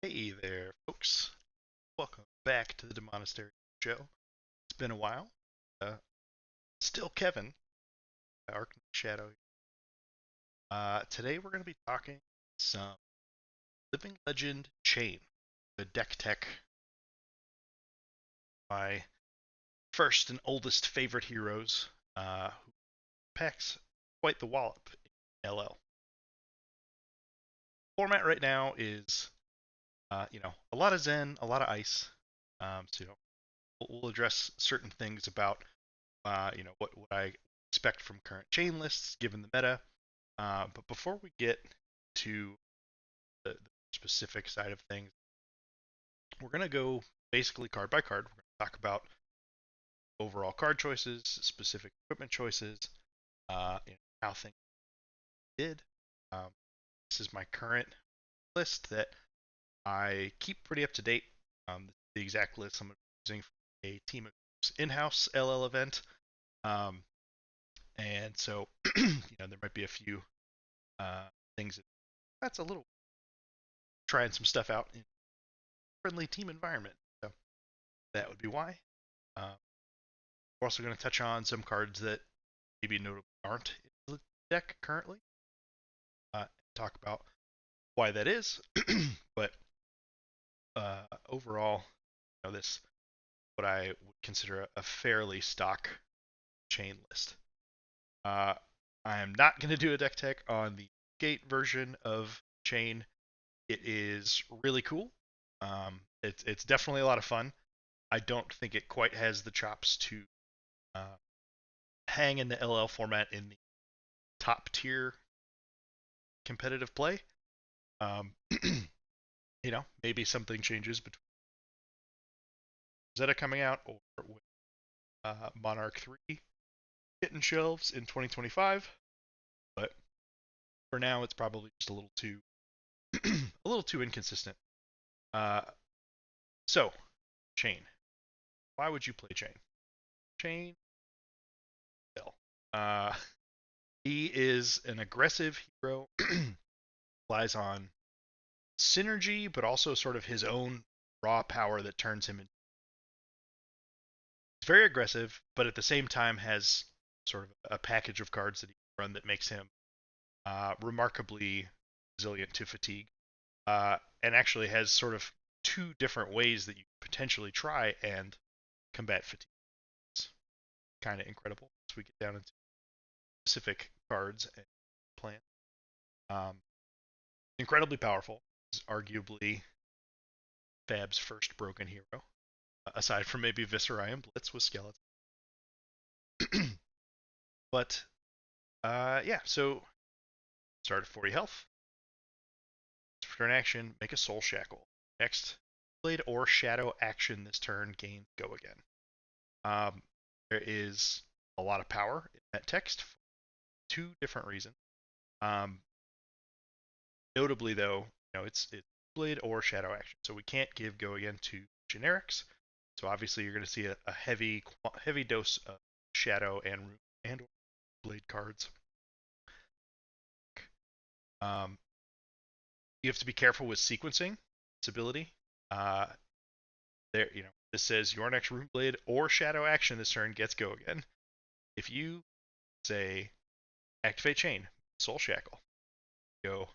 Hey there, folks. Welcome back to the Demonastery Show. It's been a while. Uh, Still Kevin, Arc Shadow. Today we're going to be talking some Living Legend Chane, the deck tech, my first and oldest favorite heroes, who packs quite the wallop in LL. Format right now is, a lot of Zen, a lot of Ice. We'll address certain things about what I expect from current chain lists given the meta. But before we get to the specific side of things, we're going to go basically card by card. We're going to talk about overall card choices, specific equipment choices, how things did. Um, this is my current list that I keep pretty up to date. The exact list I'm using for a team of in-house LL event. Um, and so, there might be a few things that's a little trying some stuff out in a friendly team environment. So that would be why. We're also going to touch on some cards that maybe notably aren't in the deck currently. Talk about why that is. But overall, this what I would consider a fairly stock chain list. Uh, I am not going to do a deck tech on the Gate version of Chane. It is really cool. It's definitely a lot of fun. I don't think it quite has the chops to uh, hang in the LL format in the top tier competitive play. Um, maybe something changes between Zeta coming out or with Monarch 3 hitting shelves in 2025. But for now, it's probably just a little too a little too inconsistent. Uh, so, Chane. Why would you play Chane? Chane Bill. Uh, he is an aggressive hero, relies on synergy, but also sort of his own raw power that turns him into. He's very aggressive, but at the same time has sort of a package of cards that he can run that makes him remarkably resilient to fatigue, and actually has sort of two different ways that you potentially try and combat fatigue. It's kind of incredible as we get down into specific cards and plans. Um, Incredibly powerful. Is arguably Fab's first broken hero, aside from maybe Viscerai and Blitz with Skeleton. But yeah, so start at 40 health. Turn action, make a Soul Shackle. Next, Blade or Shadow action this turn, gain Go Again. There is a lot of power in that text for two different reasons. Um, Notably, though, it's Blade or Shadow action, so we can't give Go Again to generics. So obviously, you're going to see a heavy dose of Shadow and Blade cards. Um, you have to be careful with sequencing this ability. Uh, this says your next Rune Blade or Shadow action this turn gets Go Again. If you say activate Chane, Soul Shackle, go.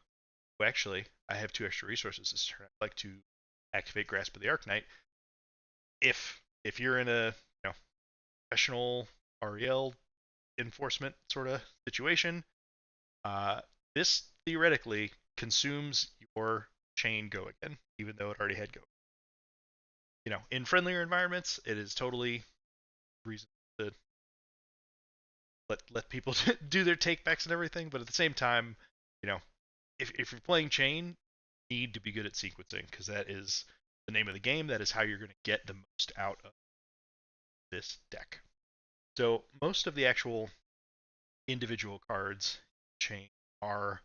Well, actually, I have two extra resources this turn. I'd like to activate Grasp of the Arknight. If you're in a professional REL enforcement sort of situation, uh, this theoretically consumes your Chane Go Again, even though it already had Go. In friendlier environments, it is totally reason to let people do their takebacks and everything. But at the same time, you know, if you're playing Chane, you need to be good at sequencing because that is the name of the game. That is how you're going to get the most out of this deck. So most of the actual individual cards Chane are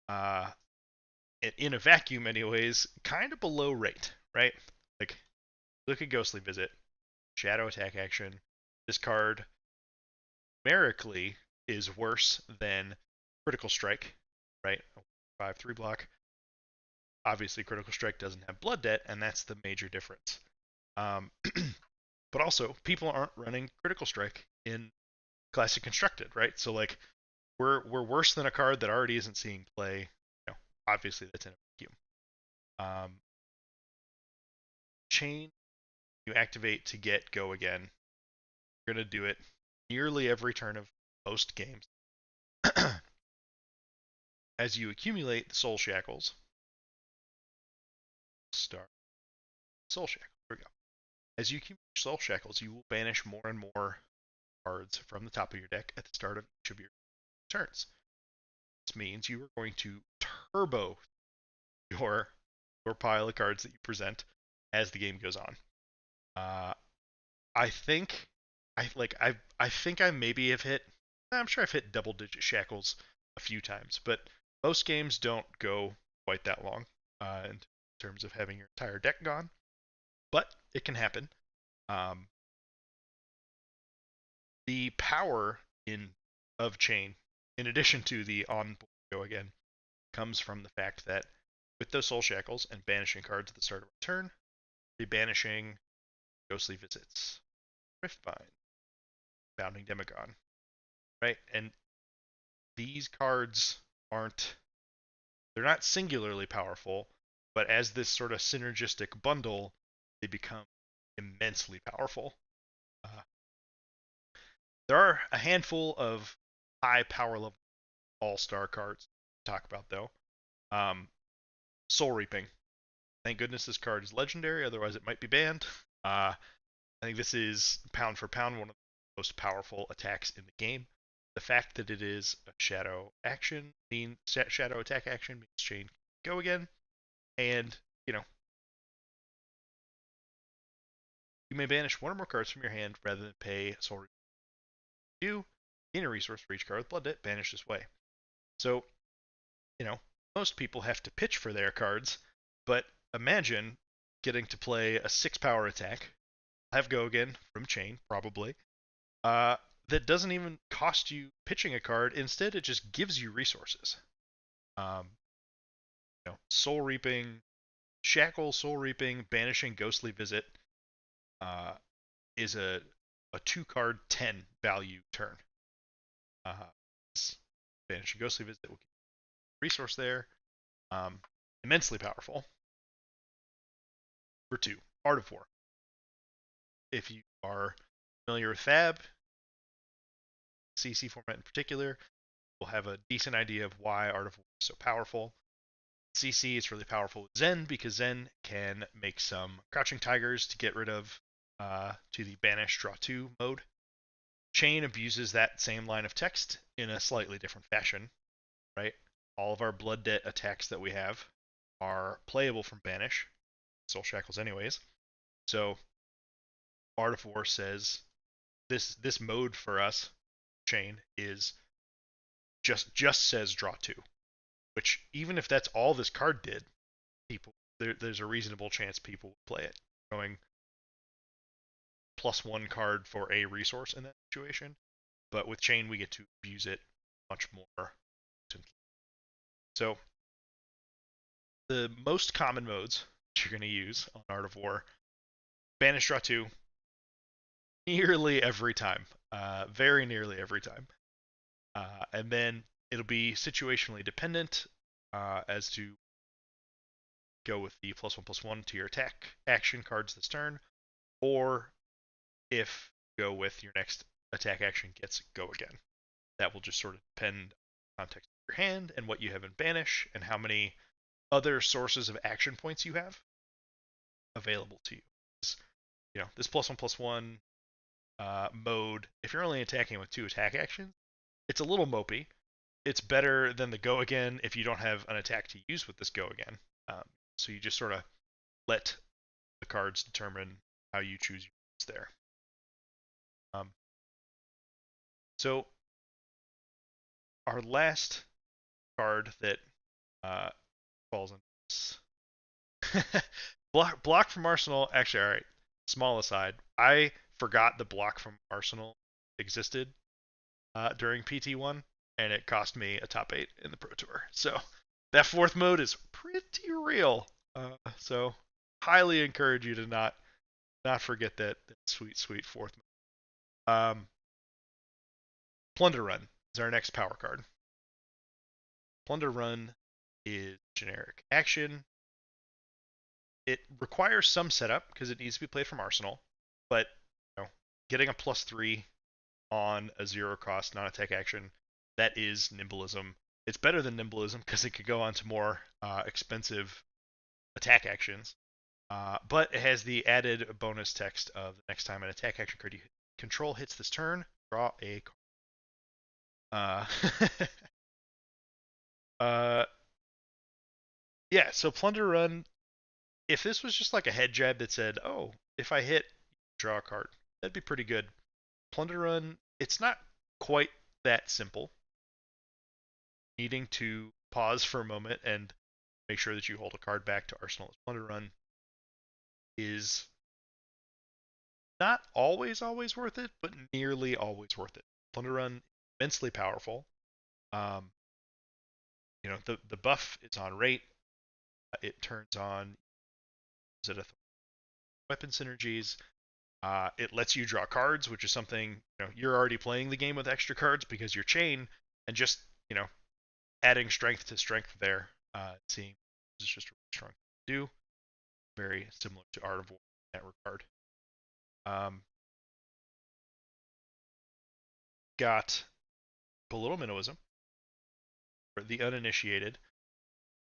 uh, in a vacuum, anyways, kind of below rate, right? Like look at Ghostly Visit, Shadow Attack action. This card numerically is worse than Critical Strike, right? 5/3 block. obviously Critical Strike doesn't have Blood Debt, and that's the major difference. Um, but also, people aren't running Critical Strike in Classic Constructed, right? So like we're worse than a card that already isn't seeing play. Obviously that's in a vacuum. Chane, you activate to get Go Again. You're gonna do it nearly every turn of most games. As you accumulate the Soul Shackles, start Soul Shackles. Here we go. As you accumulate Soul Shackles, you will banish more and more cards from the top of your deck at the start of each of your turns. This means you are going to turbo your pile of cards that you present as the game goes on. Uh, I think I think I maybe have hit. I'm sure I've hit double-digit shackles a few times, but most games don't go quite that long in terms of having your entire deck gone. But it can happen. Um, the power in of Chane, in addition to the on Go Again, comes from the fact that with those Soul Shackles and banishing cards at the start of a turn, be banishing Ghostly Visits, Riftbind, Bounding Demagon, right? And these cards aren't, they're not singularly powerful, but as this sort of synergistic bundle, they become immensely powerful. Uh, there are a handful of high power level all-star cards to talk about though. Soul Reaping. Thank goodness this card is legendary, otherwise it might be banned. I think this is pound for pound one of the most powerful attacks in the game. The fact that it is a shadow action means shadow attack action means Chane Go Again, and you may banish one or more cards from your hand rather than pay Soul Reaping. You gain a resource for each card with Blood Debt banished this way. So most people have to pitch for their cards, but imagine getting to play a 6 power attack, have Go Again from Chane, probably, that doesn't even cost you pitching a card. Instead, it just gives you resources. Um, Soul Reaping, Shackle, Soul Reaping, Banishing Ghostly Visit uh, is a 2-card 10 value turn. Banishing Ghostly Visit will give you a resource there. Immensely powerful. Number 2, Art of War. If you are familiar with Fab, CC format in particular, we'll have a decent idea of why Art of War is so powerful. CC is really powerful with Zen because Zen can make some Crouching Tigers to get rid of to the Banish Draw 2 mode. Chane abuses that same line of text in a slightly different fashion, right? All of our Blood Debt attacks that we have are playable from Banish, Soul Shackles anyways. So Art of War says this mode for us, Chane, is just says draw 2, which even if that's all this card did, there's a reasonable chance people will play it, going +1 card for a resource in that situation. But with Chane, we get to abuse it much more. So the most common modes that you're going to use on Art of War: Banish Draw 2, nearly every time, very nearly every time. And then it'll be situationally dependent as to go with the +1/+1 to your attack action cards this turn, or if you go with your next attack action gets Go Again. That will just sort of depend on context of your hand and what you have in Banish and how many other sources of action points you have available to you. This +1/+1 mode, if you're only attacking with 2 attack actions, it's a little mopey. It's better than the Go Again if you don't have an attack to use with this Go Again. So you just sort of let the cards determine how you choose your moves there. So our last card that falls in this block from Arsenal. Actually, all right. Small aside, I forgot the block from Arsenal existed during PT1, and it cost me a top 8 in the Pro Tour. So that 4th mode is pretty real. So highly encourage you to not forget that sweet fourth. Plunder Run is our next power card. Plunder Run is generic action. It requires some setup because it needs to be played from Arsenal, but getting a +3 on a 0 cost non-attack action, that is Nimbleism. It's better than Nimbleism because it could go on to more expensive attack actions, but it has the added bonus text of the next time an attack action card you control hits this turn, draw a card. Uh, yeah, so Plunder Run, if this was just like a head jab that said, oh, if I hit, draw a card, that'd be pretty good. Plunder Run, it's not quite that simple. Needing to pause for a moment and make sure that you hold a card back to Arsenal's Plunder Run is not always worth it, but nearly always worth it. Plunder Run, immensely powerful. Um, the buff is on rate. It turns on weapon synergies. It lets you draw cards, which is something you're already playing the game with extra cards because you're Chane, and just adding strength to strength there. Seeing is just really strong to do. Very similar to Art of War in that regard. Got Belittle Minnowism for the uninitiated.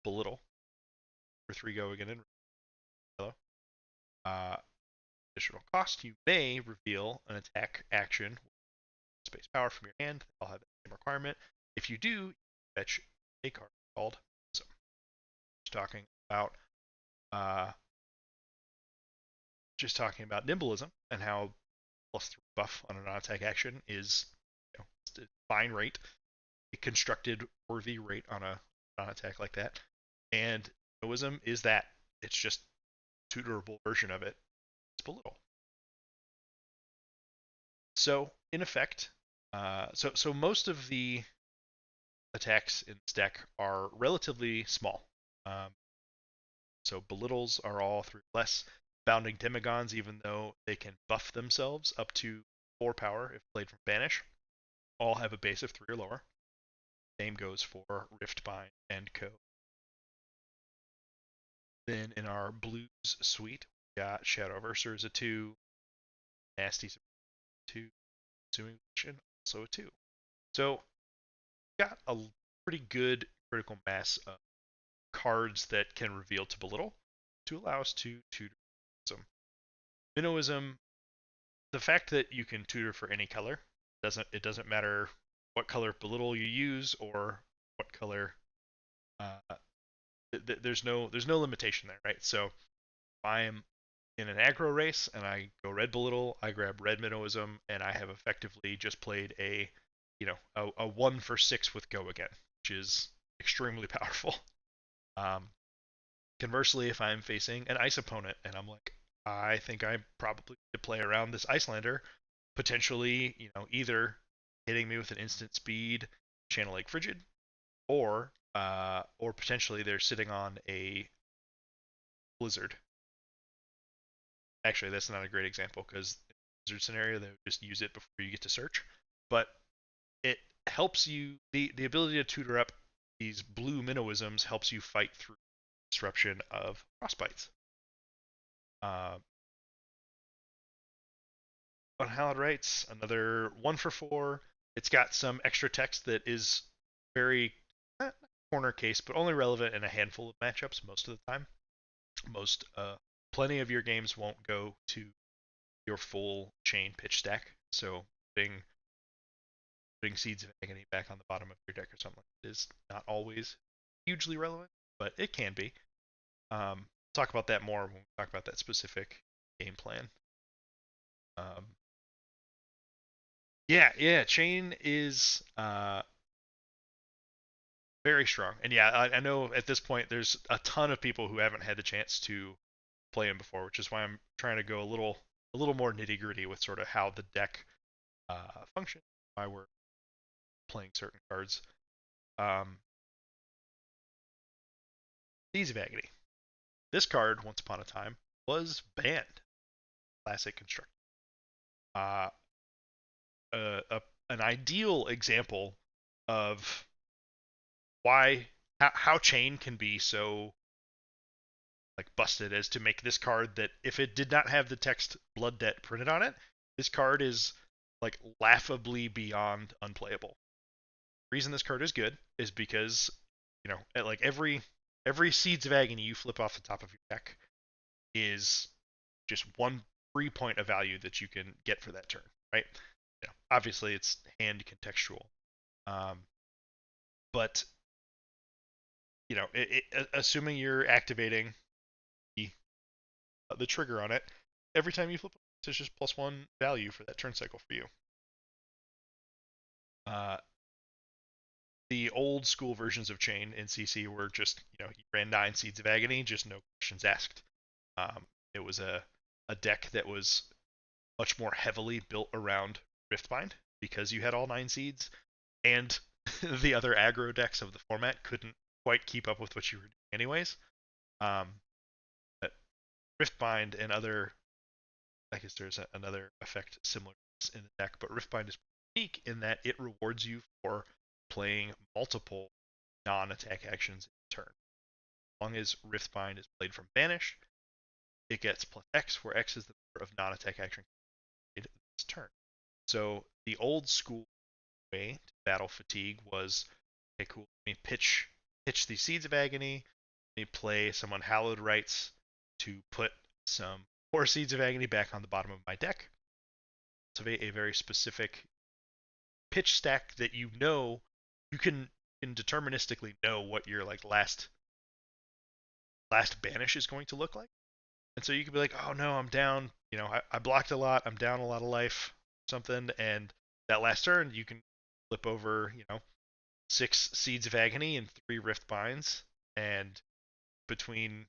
Belittle for 3 go again in yellow. Additional cost, you may reveal an attack action space power from your hand. I'll have the same requirement. If you do, you fetch a card called. So, uh, just talking about Nimbleism and how +3 buff on a non-attack action is a fine rate, a constructed worthy rate on a non-attack like that. And Noism is that. It's just a tutorable version of it. It's Belittle. So in effect, so most of the attacks in this deck are relatively small. So Belittles are all 3 less. Bounding Demigons, even though they can buff themselves up to 4 power if played from Banish, all have a base of 3 or lower. Same goes for Riftbind and Co. Then in our blues suite, we got Shadowverser as a 2, Nasty 2, Consuming Vision also a 2. So got a pretty good critical mass of cards that can reveal to Belittle to allow us to tutor some. Minnowism, the fact that you can tutor for any color doesn't matter what color Belittle you use or what color. There's no limitation there, right? So if I'm in an aggro race and I go red Belittle, I grab red Minnowism, and I have effectively just played a 1 for 6 with go again, which is extremely powerful. Conversely, if I'm facing an ice opponent and I'm like, I think I probably need to play around this Icelander, potentially, either hitting me with an instant speed Channel Lake Frigid, or potentially they're sitting on a Blizzard. Actually, that's not a great example because in the Blizzard scenario they would just use it before you get to search, but it helps you. The ability to tutor up these blue Minnowisms helps you fight through disruption of frostbites. Unhallowed Rites, another 1 for 4. It's got some extra text that is very corner case, but only relevant in a handful of matchups most of the time. Plenty of your games won't go to your full Chane pitch stack, so putting Seeds of Agony back on the bottom of your deck or something like that is not always hugely relevant, but it can be. Talk about that more when we talk about that specific game plan. Yeah, Chane is very strong, and yeah, I know at this point there's a ton of people who haven't had the chance to play him before, which is why I'm trying to go a little more nitty gritty with sort of how the deck functions, why we're playing certain cards. Seas of Agony. This card, once upon a time, was banned. Classic construct. Uh, an ideal example of why how Chane can be so like busted as to make this card that if it did not have the text Blood Debt printed on it, this card is like laughably beyond unplayable. The reason this card is good is because at like every Seeds of Agony you flip off the top of your deck is just one free point of value that you can get for that turn, right? Obviously it's hand contextual, but assuming you're activating the trigger on it, every time you flip it, it's just +1 value for that turn cycle for you. The old school versions of Chane in CC were just, you ran 9 Seeds of Agony, just no questions asked. It was a deck that was much more heavily built around Riftbind because you had all 9 seeds, and the other aggro decks of the format couldn't quite keep up with what you were doing anyways. But Riftbind and other, I guess there's another effect similar in the deck, but Riftbind is unique in that it rewards you for playing multiple non-attack actions in turn. As long as Riftbind is played from Banish, it gets +X, where X is the number of non-attack action this turn. So the old school way to battle fatigue was, okay, cool, let me pitch the Seeds of Agony, let me play someone Hallowed Rites to put some 4 Seeds of Agony back on the bottom of my deck. So a very specific pitch stack that you can deterministically know what your like last banish is going to look like. And so you can be like, oh no, I'm down, I blocked a lot, I'm down a lot of life, something, and that last turn you can flip over, 6 Seeds of Agony and 3 Rift Binds, and between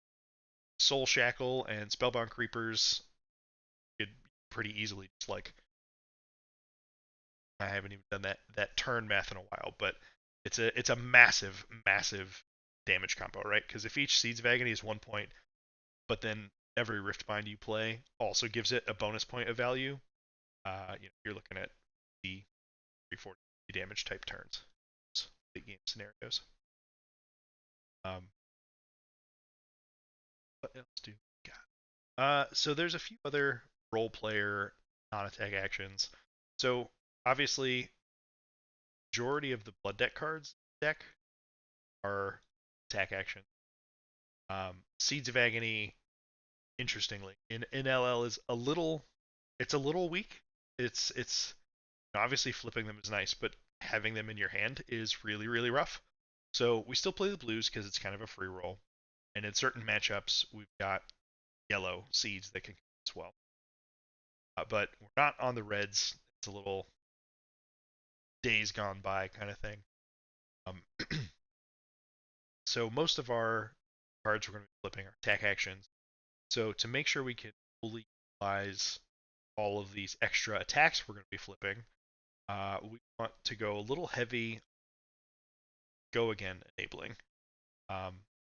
Soul Shackle and Spellbound Creepers, you could pretty easily just like, I haven't even done that turn math in a while, but it's a massive damage combo, right? Because if each Seeds of Agony is 1 point, but then every Riftbind you play also gives it a bonus point of value, you're looking at the 340 damage type turns, big game scenarios. What else do we got? So there's a few other role player non-attack actions. So obviously, majority of the Blood Debt cards deck are attack action. Seeds of Agony, interestingly, in LL is a little weak. It's obviously flipping them is nice, but having them in your hand is really, really rough. So we still play the blues because it's kind of a free roll, and in certain matchups we've got yellow seeds that can come as well. But we're not on the reds. It's a little days gone by kind of thing. So most of our cards we're going to be flipping are attack actions. So to make sure we can fully utilize all of these extra attacks we're going to be flipping, we want to go a little heavy go again enabling.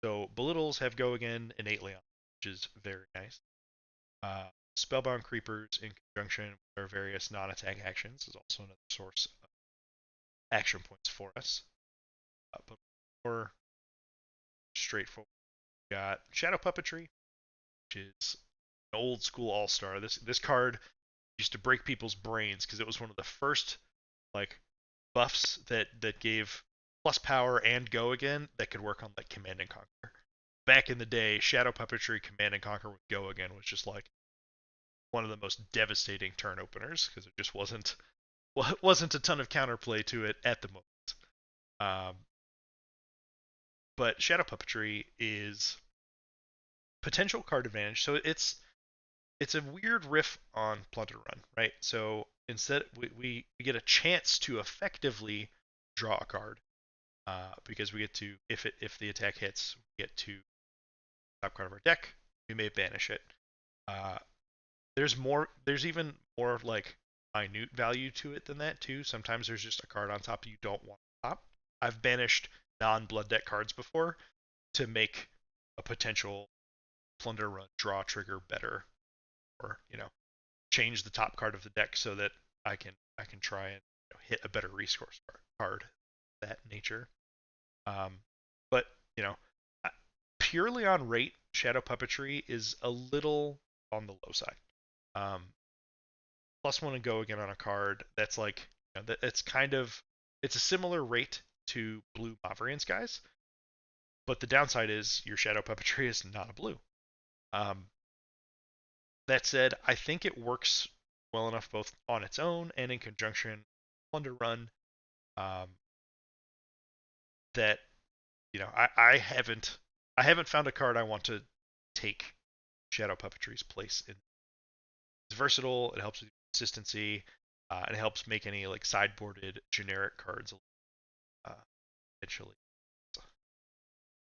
So belittles have go again innately on, which is very nice. Spellbound Creepers in conjunction with our various non-attack actions is also another source of action points for us. But more straightforward, we got Shadow Puppetry, which is an old school all-star. This card used to break people's brains because it was one of the first like buffs that gave plus power and go again that could work on like Command and Conquer. Back in the day, Shadow Puppetry Command and Conquer with go again was just like one of the most devastating turn openers because it just wasn't a ton of counterplay to it at the moment. But Shadow Puppetry is potential card advantage. So it's a weird riff on Plunder Run, right? So instead we get a chance to effectively draw a card because we get to if the attack hits, we get to top card of our deck. We may banish it. There's even more like minute value to it than that too. Sometimes there's just a card on top you don't want on top. I've banished non-Blood Debt cards before to make a potential plunder run draw trigger better, or change the top card of the deck so that I can try and hit a better resource card that nature. Um, but you know, purely on rate, Shadow Puppetry is a little on the low side. Um, +1 and go again on a card that's like it's kind of it's a similar rate to blue Mavrian Skies, but the downside is your Shadow Puppetry is not a blue. Um, that said, I think it works well enough both on its own and in conjunction Plunder Run, um, that I haven't found a card I want to take Shadow Puppetry's place in. It's versatile. It helps with consistency. And it helps make any like sideboarded generic cards potentially.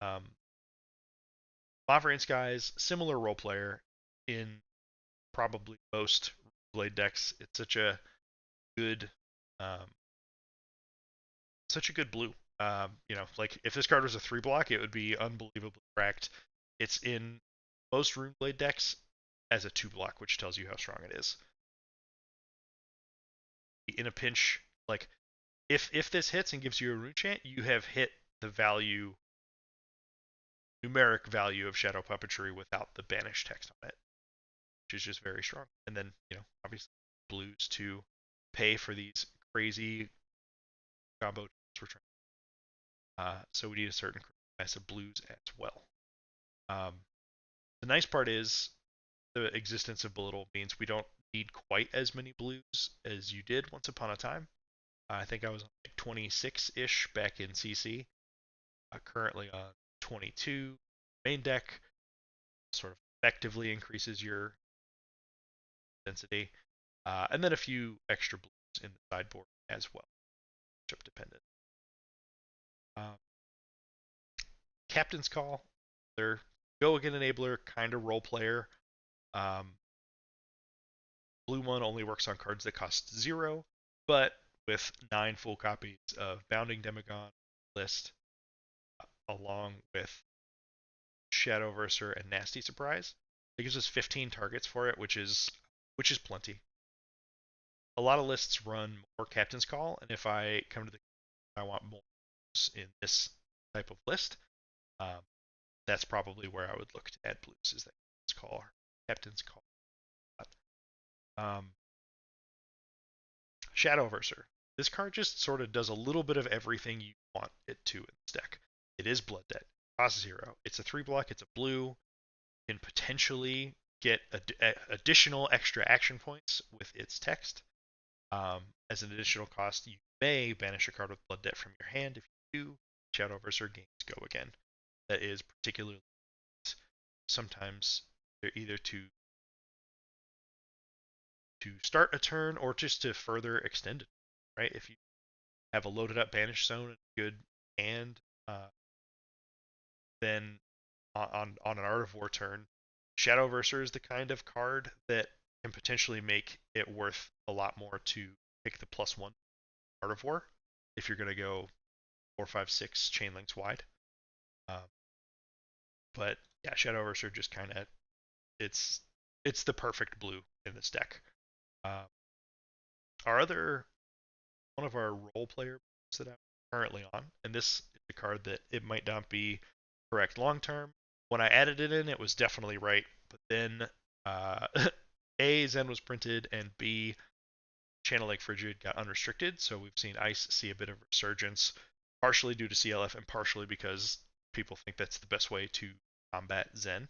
Um, Maverick Skies, similar role player in probably most Blade decks. It's good, um, such a good blue. Like if this card was a 3 block, it would be unbelievably cracked. It's in most Runeblade decks as a 2 block, which tells you how strong it is. In a pinch, like if this hits and gives you a rune chant, you have hit the numeric value of Shadow Puppetry without the banished text on it, which is just very strong. And then obviously blues to pay for these crazy combo we're trying. So we need a certain class of blues as well. Um, the nice part is the existence of Belittle means we don't need quite as many blues as you did once upon a time. I think I was on like 26-ish back in CC. Currently on 22 main deck. Sort of effectively increases your density. And then a few extra blues in the sideboard as well, matchup dependent. Um, Captain's Call, their go again enabler, kind of role player. Um, Blue one only works on cards that cost 0, but with 9 full copies of Bounding Demagogue list, along with Shadow Verser and Nasty Surprise, it gives us 15 targets for it, which is plenty. A lot of lists run more Captain's Call, and if I come to I want more in this type of list, um, that's probably where I would look to add blues. Is that Captain's Call. Um, Shadow Verser. This card just sort of does a little bit of everything you want it to in this deck. It is Blood Debt. Cost 0. It's a 3 block. It's a blue. You can potentially get additional extra action points with its text. As an additional cost, you may banish a card with Blood Debt from your hand. If you do, Shadow Verser gains go again. That is particularly sometimes they're either to start a turn or just to further extend it. Right? If you have a loaded up banish zone and good hand, uh, then on an Art of War turn, Shadow Verser is the kind of card that can potentially make it worth a lot more to pick the +1 Art of War if you're going to go 4, 5, 6 chain links wide. Um, but yeah, Shadow Verser just kind of it's it's the perfect blue in this deck. Uh, our other one of our role player that I'm currently on, and this is a card that it might not be correct long term. When I added it in, it was definitely right, but then uh, A, Zen was printed, and B, Channel Lake Frigid got unrestricted, so we've seen Ice see a bit of resurgence, partially due to CLF and partially because people think that's the best way to combat Zen.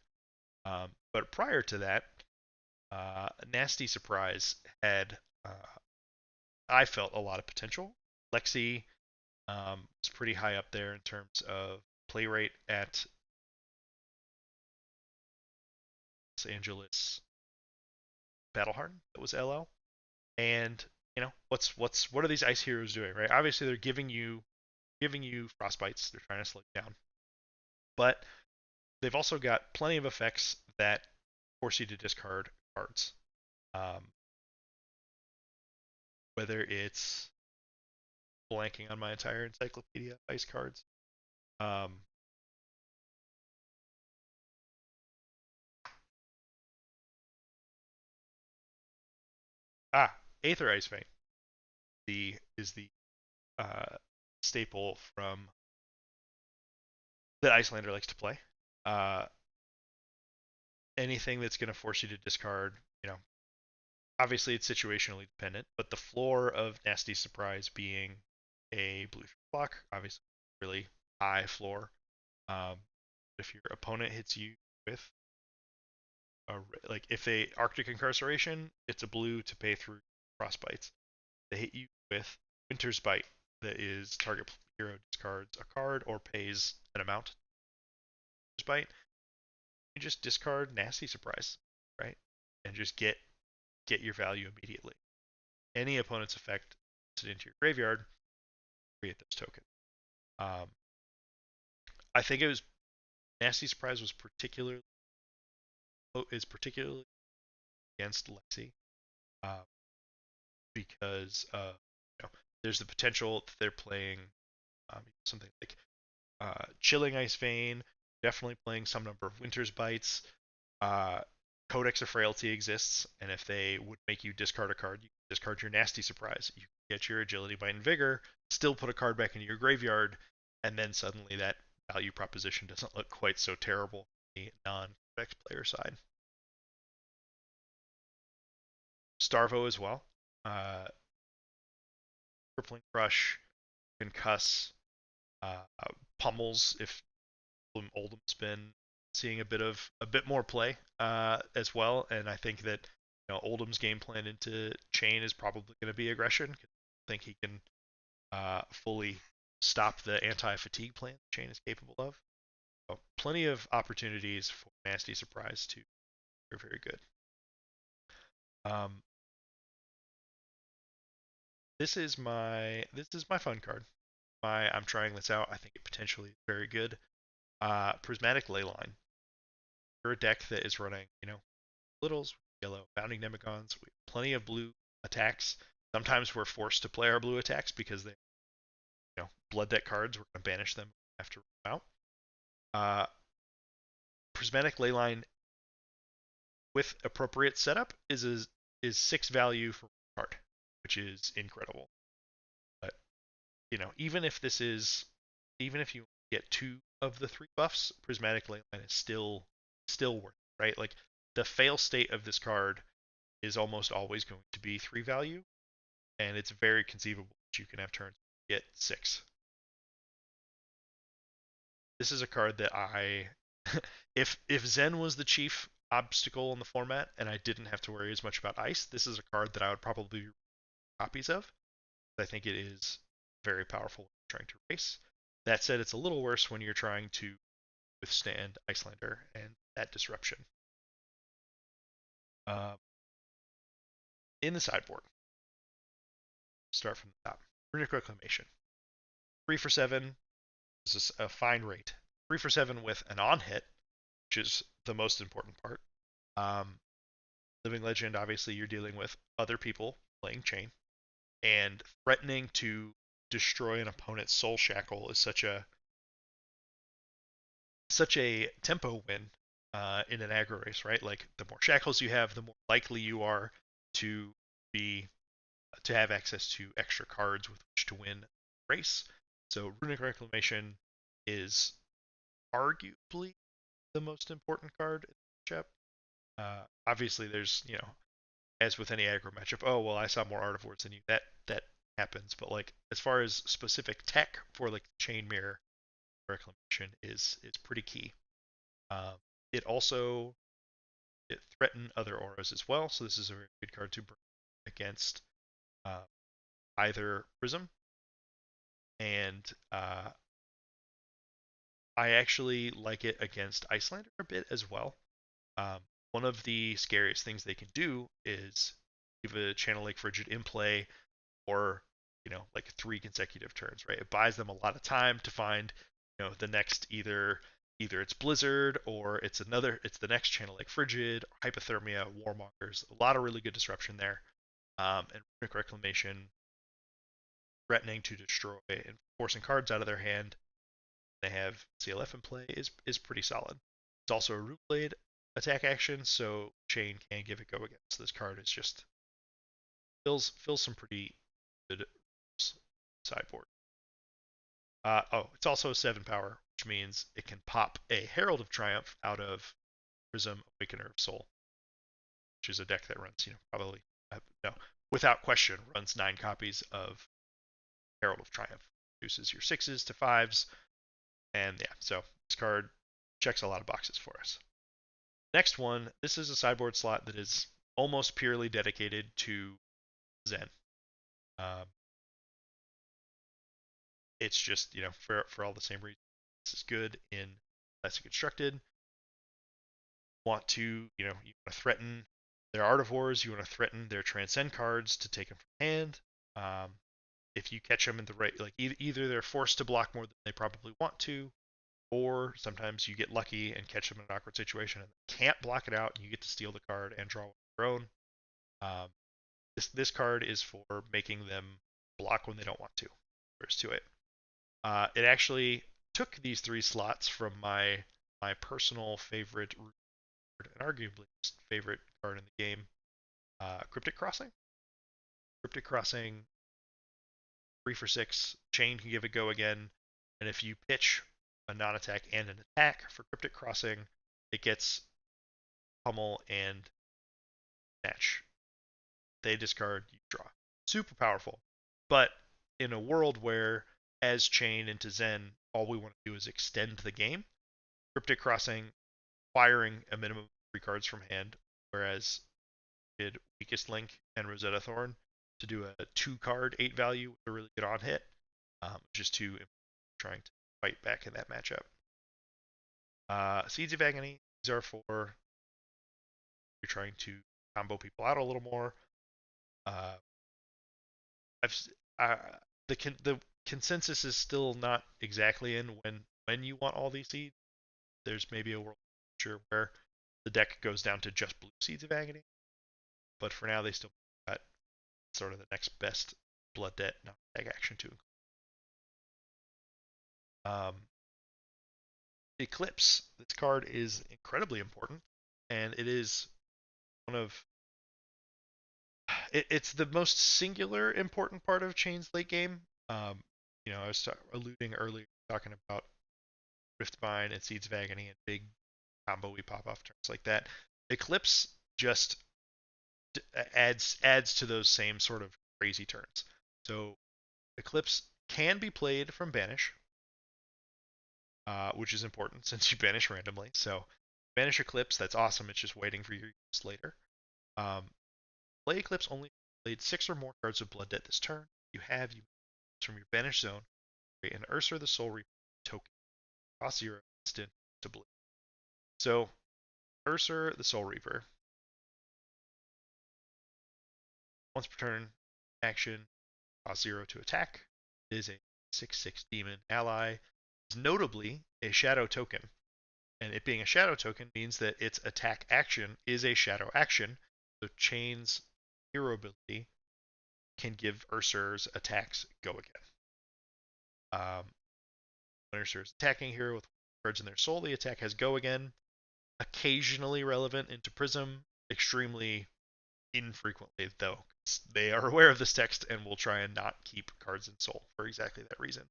But prior to that, Nasty Surprise had, I felt, a lot of potential. Lexi was pretty high up there in terms of play rate at Los Angeles Battleharden. That was LL. And what are these ice heroes doing, right? Obviously, they're giving you frostbites. They're trying to slow you down, but they've also got plenty of effects that force you to discard cards. Um, whether it's blanking on my entire encyclopedia of ice cards. Um, Aether Ice Vein is the uh, staple from that Icelander likes to play. Uh, Anything that's going to force you to discard, you know, obviously it's situationally dependent, but the floor of Nasty Surprise being a blue block, obviously really high floor. Um, if your opponent hits you with a, like if they Arctic Incarceration, it's a blue to pay through Frostbites. They hit you with Winter's Bite, that is target hero discards a card or pays an amount. Winter's Bite, you just discard Nasty Surprise, right? And just get your value immediately. Any opponent's effect puts it into your graveyard, create those tokens. Um, I think it was Nasty Surprise was particularly against Lexi, uh, because there's the potential that they're playing something like Chilling Ice Vein, definitely playing some number of Winter's Bites. Uh, Codex of Frailty exists, and if they would make you discard a card, you discard your Nasty Surprise. You get your Agility, Bite, and Vigor, still put a card back into your graveyard, and then suddenly that value proposition doesn't look quite so terrible on the non-Codex player side. Starvo as well. Uh, Crippling Crush, Concuss, Pummels if Oldham's been seeing a bit more play as well, and I think that Oldham's game plan into Chane is probably going to be aggression. I think he can fully stop the anti-fatigue plan Chane is capable of. So plenty of opportunities for Nasty Surprise to be very good. Um, this is my fun card. I'm trying this out. I think it potentially is very good. Prismatic Leyline. You're a deck that is running, littles, yellow, bounding Demigons, plenty of blue attacks. Sometimes we're forced to play our blue attacks because they, blood deck cards. We're going to banish them after run out. Uh, Prismatic Leyline with appropriate setup is 6 value for one card, which is incredible. But even if you get 2 of the 3 buffs, Prismatic Leyline is still worth it, right? Like the fail state of this card is almost always going to be 3 value, and it's very conceivable that you can have turns get 6. This is a card that if Zen was the chief obstacle in the format and I didn't have to worry as much about ice, this is a card that I would probably copies of. I think it is very powerful when trying to race. That said, it's a little worse when you're trying to withstand Icelander and that disruption. Uh, in the sideboard, start from the top. Runic Reclamation. 3 for 7 is a fine rate. 3 for 7 with an on hit, which is the most important part. Um, Living Legend, obviously, you're dealing with other people playing Chane, and threatening to destroy an opponent's Soul Shackle is such a tempo win in an aggro race, right? Like the more shackles you have, the more likely you are to be to have access to extra cards with which to win a race. So Runic Reclamation is arguably the most important card in the matchup. Obviously, there's as with any aggro matchup, oh well, I saw more Art of Words than you. That happens, but like as far as specific tech for like Chain Mirror Reclamation is pretty key. Um, it also threaten other auras as well, so this is a very good card to bring against uh, either Prism, and I actually like it against Icelander a bit as well. Um, One of the scariest things they can do is leave a Channel Lake Frigid in play or like 3 consecutive turns, right? It buys them a lot of time to find the next either it's Blizzard or it's the next Channel Lake Frigid, Hypothermia, Warmongers. A lot of really good disruption there. And Runic Reclamation threatening to destroy and forcing cards out of their hand. They have CLF in play is pretty solid. It's also a Root Blade attack action, so Chane can give it go again. So this card is just fills some pretty good sideboard. It's also a 7 power, which means it can pop a Herald of Triumph out of Prism Awakener of Soul, which is a deck that runs, probably, no, without question, runs 9 copies of Herald of Triumph. Reduces your 6s to 5s, and yeah, so this card checks a lot of boxes for us. Next one, this is a sideboard slot that is almost purely dedicated to Zen. Um, it's just, for all the same reasons. This is good in Classic Constructed. You want to threaten their Artivores, you want to threaten their Transcend cards to take them from hand. If you catch them in the right, like either they're forced to block more than they probably want to, or sometimes you get lucky and catch them in an awkward situation and can't block it out, and you get to steal the card and draw your own. This card is for making them block when they don't want to. There's to it. It actually took these 3 slots from my personal favorite and arguably favorite card in the game, Cryptic Crossing. Cryptic Crossing, 3 for 6. Chane can give it go again, and if you pitch a non-attack and an attack for Cryptic Crossing, it gets pummel and match. They discard, you draw. Super powerful. But in a world where, as Chane into Zen, all we want to do is extend the game, Cryptic Crossing firing a minimum of 3 cards from hand, whereas did Weakest Link and Rosetta Thorn to do a 2-card 8 value with a really good on hit, just to trying to fight back in that matchup. Seeds of Agony, these are for you're trying to combo people out a little more. The consensus is still not exactly in when you want all these seeds. There's maybe a world future where the deck goes down to just blue Seeds of Agony, but for now they still got sort of the next best Blood Debt non-tag action to Eclipse. This card is incredibly important, and it is one of it's the most singular important part of Chane's late game. I was alluding earlier, talking about Riftbind and Seeds of Agony and big combo we pop off turns like that. Eclipse just adds to those same sort of crazy turns. So Eclipse can be played from Banish, which is important since you banish randomly. So banish Eclipse, that's awesome. It's just waiting for your use later. Play Eclipse only played 6 or more cards of Blood Debt this turn. You from your banish zone, create an Ursa the Soul Reaper token. Cost 0, instant to blue. So Ursa the Soul Reaper. Once per turn, action, cost 0 to attack. It is a 6/6 demon ally. It's notably a shadow token. And it being a shadow token means that its attack action is a shadow action. So Chane's hero ability can give Ursa's attacks go again. When Ursa's attacking hero with cards in their soul, the attack has go again. Occasionally relevant into Prism, extremely infrequently though. They are aware of this text and will try and not keep cards in soul for exactly that reason.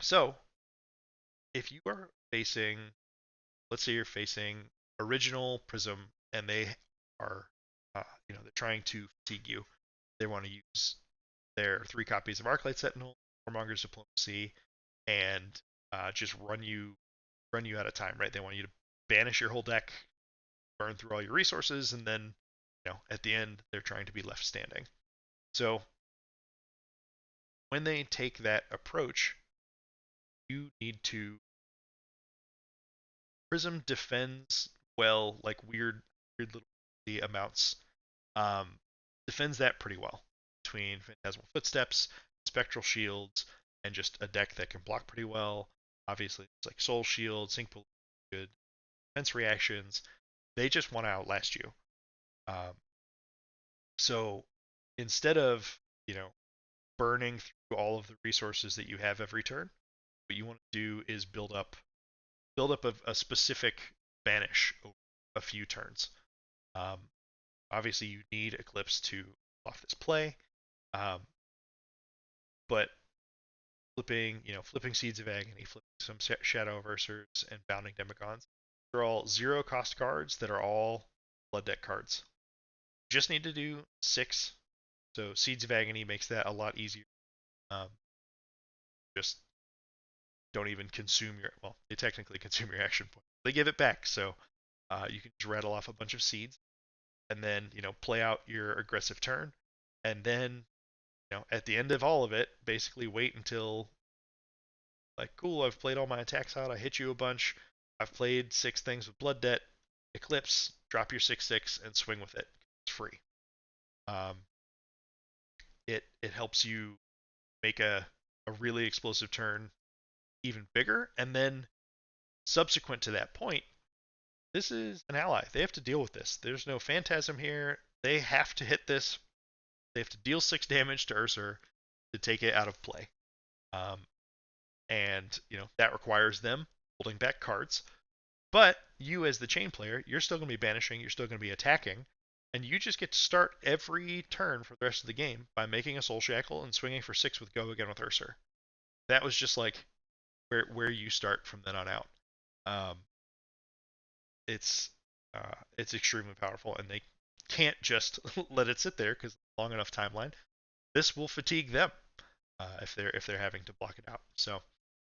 So if you are facing, let's say you're facing original Prism and they are, they're trying to fatigue you. They want to use their 3 copies of Arclight Sentinel, Warmonger's Diplomacy, and just run you out of time, right? They want you to banish your whole deck, burn through all your resources, and then, at the end, they're trying to be left standing. So when they take that approach, you need to Prism defends well, like weird little amounts. Defends that pretty well between Phantasmal Footsteps, Spectral Shields, and just a deck that can block pretty well. Obviously, it's like Soul Shield, Sync Pool, good defense reactions. They just want to outlast you. So instead of, burning through all of the resources that you have every turn, what you want to do is build up a specific banish over a few turns. Obviously, you need Eclipse to off this play, um, but flipping Seeds of Agony, flipping some Shadow Versers, and Bounding Demigons, they're all 0 cost cards that are all Blood Deck cards. You just need to do 6, so Seeds of Agony makes that a lot easier. Um, just don't even consume your, well, they technically consume your action point. They give it back, so you can just rattle off a bunch of seeds, and then play out your aggressive turn, and then at the end of all of it, basically wait until like, cool, I've played all my attacks out, I hit you a bunch, I've played 6 things with Blood Debt, Eclipse, drop your 6/6 and swing with it. It's free. Um, it helps you make a really explosive turn even bigger, and then subsequent to that point, this is an ally. They have to deal with this. There's no Phantasm here. They have to hit this. They have to deal 6 damage to Ursur to take it out of play. And that requires them holding back cards. But you, as the Chane player, you're still going to be banishing. You're still going to be attacking, and you just get to start every turn for the rest of the game by making a Soul Shackle and swinging for 6 with Go again with Ursur. That was just like where you start from then on out. Um, it's extremely powerful, and they can't just let it sit there because long enough timeline. This will fatigue them if they're having to block it out. So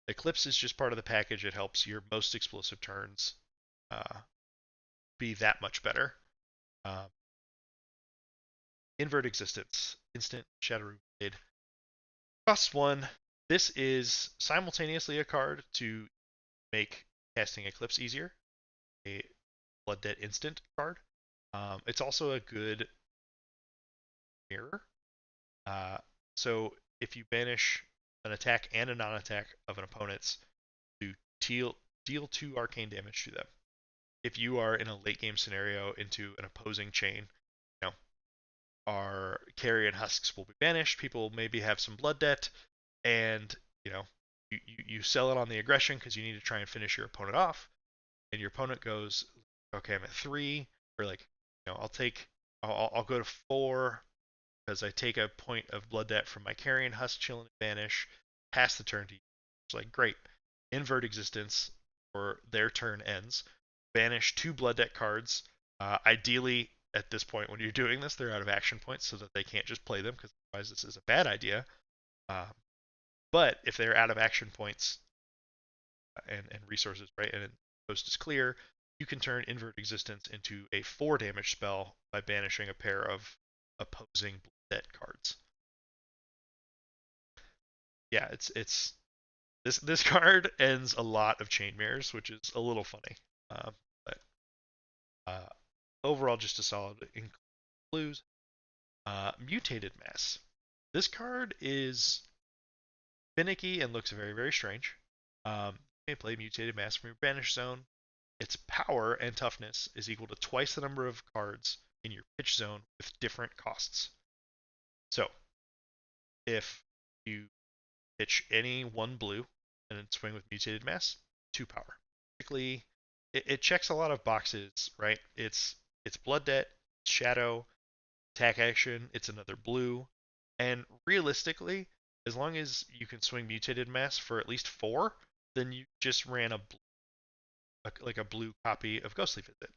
Eclipse is just part of the package. It helps your most explosive turns be that much better. Um, Invert Existence, instant Shadow Blade. Costs 1. This is simultaneously a card to make casting Eclipse easier, a Blood Debt instant card. It's also a good mirror. Uh, so if you banish an attack and a non-attack of an opponent's, to deal 2 arcane damage to them. If you are in a late game scenario into an opposing Chane, our carry and husks will be banished. People maybe have some blood debt, and you sell it on the aggression because you need to try and finish your opponent off. And your opponent goes, okay, I'm at 3, or like, I'll go to 4 because I take a point of blood debt from my carrion husk, chill, and banish, pass the turn to you. It's like, great. Invert Existence, or their turn ends. Banish 2 blood debt cards. Ideally, at this point, when you're doing this, they're out of action points so that they can't just play them, because otherwise this is a bad idea. But if they're out of action points and resources, right, and the coast is clear, you can turn Invert Existence into a 4 damage spell by banishing a pair of opposing debt cards. Yeah, it's this card ends a lot of chain mirrors, which is a little funny. But overall, just a solid blues. Mutated Mass. This card is finicky and looks very, very strange. You may play Mutated Mass from your banish zone. Its power and toughness is equal to twice the number of cards in your pitch zone with different costs. So, if you pitch any 1 blue and then swing with Mutated Mass, 2 power. Basically, it checks a lot of boxes, right? It's Blood Debt, Shadow, attack action, it's another blue, and realistically, as long as you can swing Mutated Mass for at least 4, then you just ran a blue copy of Ghostly Visit.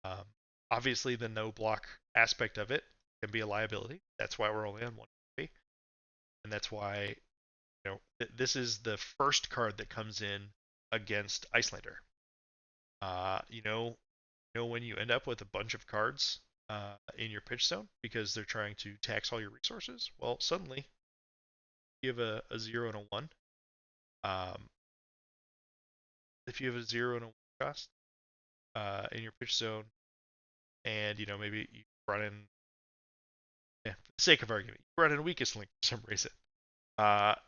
Um, Obviously, the no block aspect of it can be a liability. That's why we're only on 1 copy, and that's why this is the first card that comes in against Icelander. When you end up with a bunch of cards in your pitch zone because they're trying to tax all your resources, well, suddenly you have a 0 and a 1. If you have a 0 and a 1 cost in your pitch zone, and maybe you run in, for the sake of argument, you run in weakest link for some reason.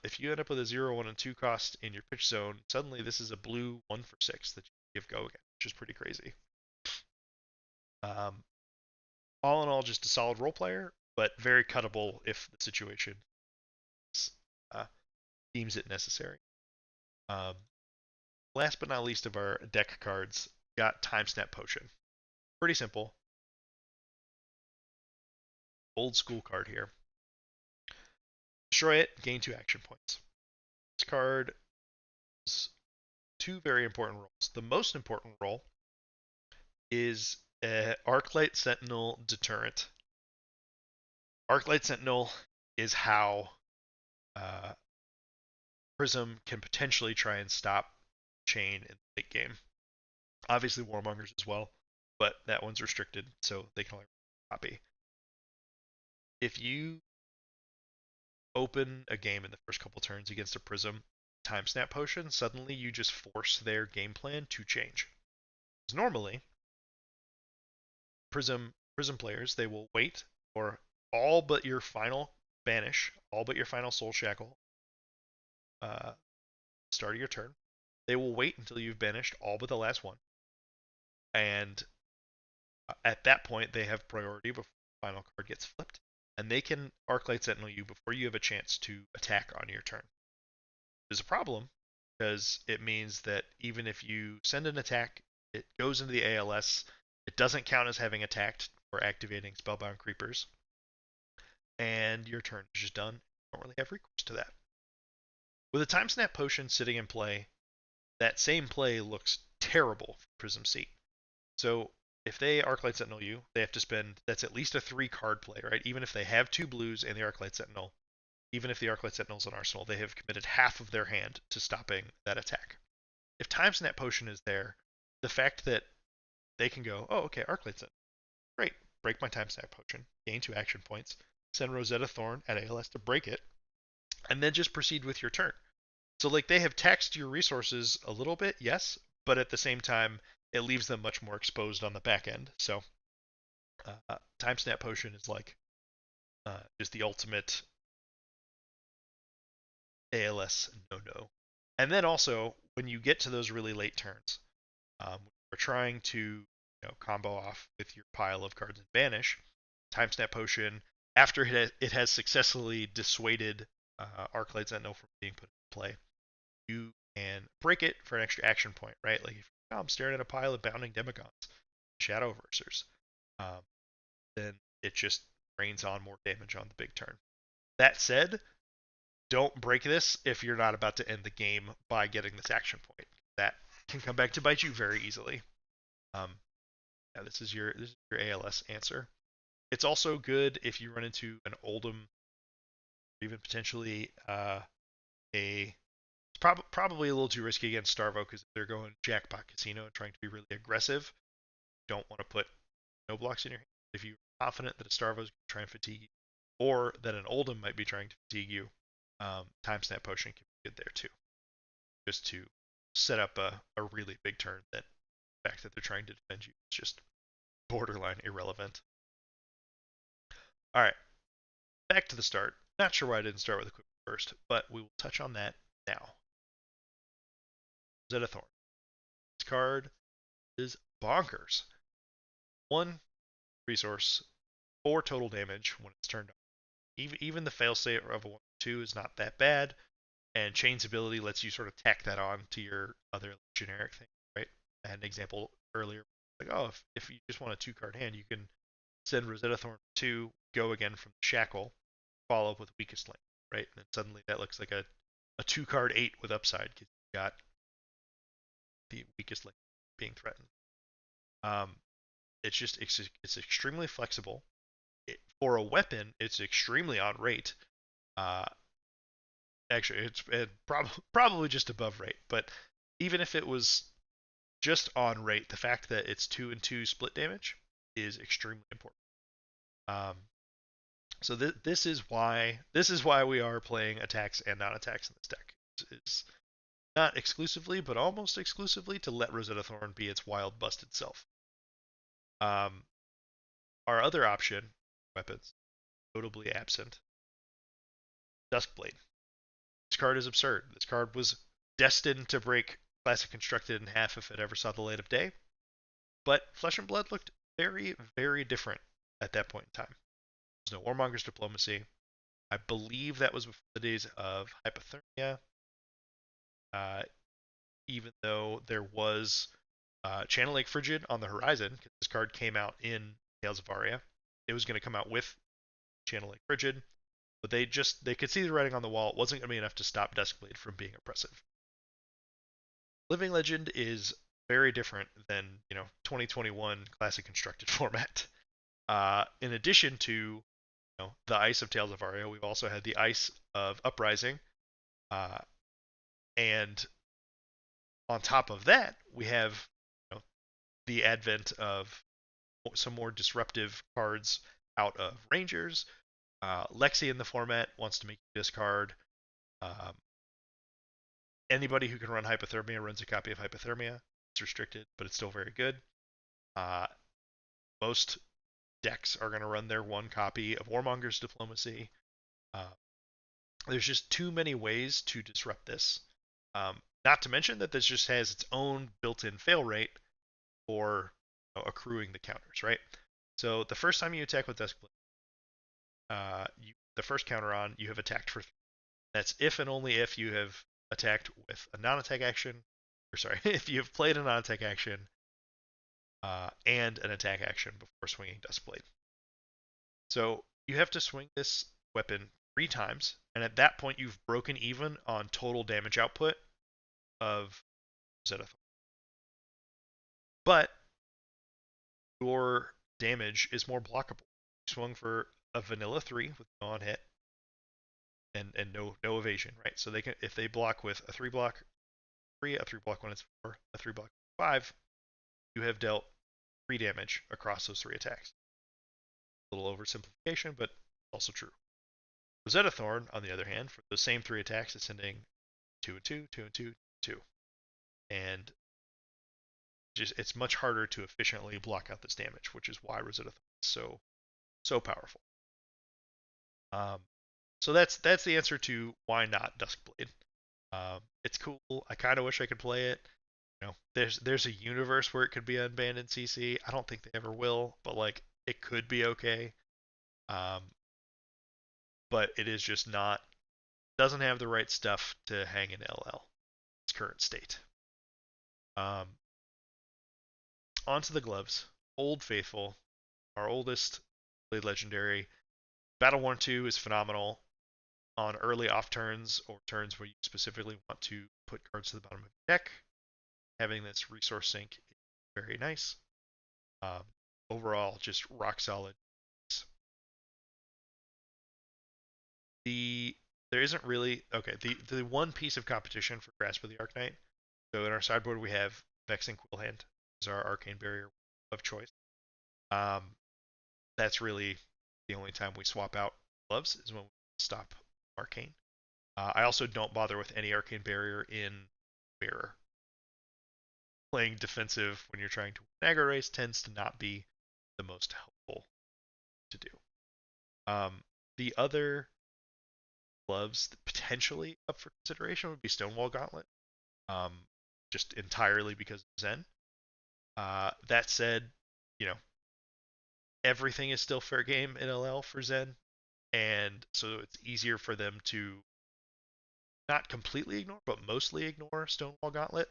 If you end up with a 0, 1, and 2 cost in your pitch zone, suddenly this is a blue 1 for 6 that you give Go again, which is pretty crazy. All in all, just a solid role player, but very cuttable if the situation uh, deems it necessary. Um, Last but not least of our deck cards, got Time Snap Potion. Pretty simple. old school card here. Destroy it, gain 2 action points. This card has 2 very important roles. The most important role is Arclight Sentinel Deterrent. Arclight Sentinel is how uh, Prism can potentially try and stop Chane in the late game. Obviously, Warmongers as well, but that one's restricted, so they can only copy. If you open a game in the first couple turns against a Prism Time Snap Potion, suddenly you just force their game plan to change. Because normally, Prism players, they will wait for all but your final banish, all but your final Soul Shackle, start of your turn. They will wait until you've banished all but the last one, and at that point they have priority before the final card gets flipped, and they can Arclight Sentinel you before you have a chance to attack on your turn. There's a problem because it means that even if you send an attack, it goes into the ALS. It doesn't count as having attacked or activating Spellbound Creepers, and your turn is just done. You don't really have recourse to that. With a Time Snap Potion sitting in play, that same play looks terrible for Prism Seat. So if they Arclight Sentinel you, they have to spend, that's at least a 3 card play, right? Even if they have 2 blues and the Arclight Sentinel, even if the Arclight Sentinel is an arsenal, they have committed half of their hand to stopping that attack. If Time Snap Potion is there, the fact that they can go, oh, okay, Arclight Sentinel, great, break my Time Snap Potion, gain 2 action points, send Rosetta Thorn at ALS to break it, and then just proceed with your turn. So like they have taxed your resources a little bit, yes, but at the same time, it leaves them much more exposed on the back end. So Time Snap Potion is like just the ultimate ALS no. And then also when you get to those really late turns, we're trying to combo off with your pile of cards and banish. Time Snap Potion, after it has successfully dissuaded Arclight Sentinel from being put in play, you can break it for an extra action point, right? Like if I'm staring at a pile of Bounding Demigons, Shadow Versers, then it just rains on more damage on the big turn. That said, don't break this if you're not about to end the game by getting this action point. That can come back to bite you very easily. Yeah, this is your ALS answer. It's also good if you run into an Oldhim, or even potentially a probably a little too risky against Starvo because they're going Jackpot Casino and trying to be really aggressive. You don't want to put no blocks in your hand. If you're confident that a Starvo is going to try and fatigue you, or that an Oldhim might be trying to fatigue you, Time Snap Potion can be good there too. Just to set up a really big turn that the fact that they're trying to defend you is just borderline irrelevant. Alright, back to the start. Not sure why I didn't start with equipment first, but we will touch on that now. Rosetta Thorn. This card is bonkers. 1 resource, 4 total damage when it's turned on. Even the failsafe of a 1-2 is not that bad, and Chane's ability lets you sort of tack that on to your other generic thing, right? I had an example earlier, like, oh, if you just want a 2-card hand, you can send Rosetta Thorn 2, go again from the Shackle, follow up with Weakest Link, right? And then suddenly that looks like a 2-card 8 with upside because you got the Weakest Link being threatened. It's extremely flexible. For a weapon, it's extremely on rate. Actually, it's probably just above rate. But even if it was just on rate, the fact that it's 2 and 2 split damage is extremely important. So this is why we are playing attacks and non-attacks in this deck. It's not exclusively, but almost exclusively to let Rosetta Thorn be its wild busted self. Our other option, weapons, notably absent, Duskblade. This card is absurd. This card was destined to break Classic Constructed in half if it ever saw the light of day. But Flesh and Blood looked very, very different at that point in time. There's no Warmonger's Diplomacy. I believe that was before the days of Hypothermia. Even though there was Channel Lake Frigid on the horizon, because this card came out in Tales of Aria. It was going to come out with channeling Frigid, but they could see the writing on the wall. It wasn't going to be enough to stop Duskblade from being oppressive. Living Legend is very different than 2021 classic constructed format. In addition to the Ice of Tales of Aria, we've also had the Ice of Uprising, uh, and on top of that, we have the advent of some more disruptive cards out of Rangers. Lexi in the format wants to make you discard. Um, Anybody who can run Hypothermia runs a copy of Hypothermia. It's restricted, but it's still very good. Uh, most decks are going to run their one copy of Warmonger's Diplomacy. Uh, there's just too many ways to disrupt this. Not to mention that this just has its own built-in fail rate for accruing the counters, right? So the first time you attack with Duskblade, the first counter on, you have attacked for 3. That's if and only if you have attacked with a non-attack action, or sorry, if you have played a non-attack action and an attack action before swinging Duskblade. So you have to swing this weapon 3 times, and at that point you've broken even on total damage output of Zetathor. But your damage is more blockable. You swung for a vanilla 3 with no on hit and no evasion, right? So they can, if they block with a 3 block 3, a 3 block when it's 4, a 3 block 5, you have dealt 3 damage across those 3 attacks. A little oversimplification, but also true. Rosetta Thorn, on the other hand, for those same 3 attacks, is sending 2 and 2, 2 and 2, 2. And just it's much harder to efficiently block out this damage, which is why Rosetta Thorn is so powerful. So that's the answer to why not Duskblade. It's cool. I kind of wish I could play it. There's a universe where it could be unbanned in CC. I don't think they ever will, but like it could be okay. But it is just not, doesn't have the right stuff to hang in LL. Its current state. Onto the gloves. Old Faithful, our oldest Blade Legendary. Battle Worn 2 is phenomenal on early off turns or turns where you specifically want to put cards to the bottom of your deck. Having this resource sink is very nice. Overall, just rock solid. There isn't really the one piece of competition for Grasp of the Arknight. So in our sideboard we have Vexing Quillhand is our arcane barrier of choice. That's really the only time we swap out gloves is when we stop arcane. I also don't bother with any arcane barrier in mirror. Playing defensive when you're trying to win aggro race tends to not be the most helpful to do. The other gloves potentially up for consideration would be Stonewall Gauntlet, just entirely because of Zen. That said, everything is still fair game in LL for Zen, and so it's easier for them to not completely ignore, but mostly ignore Stonewall Gauntlet.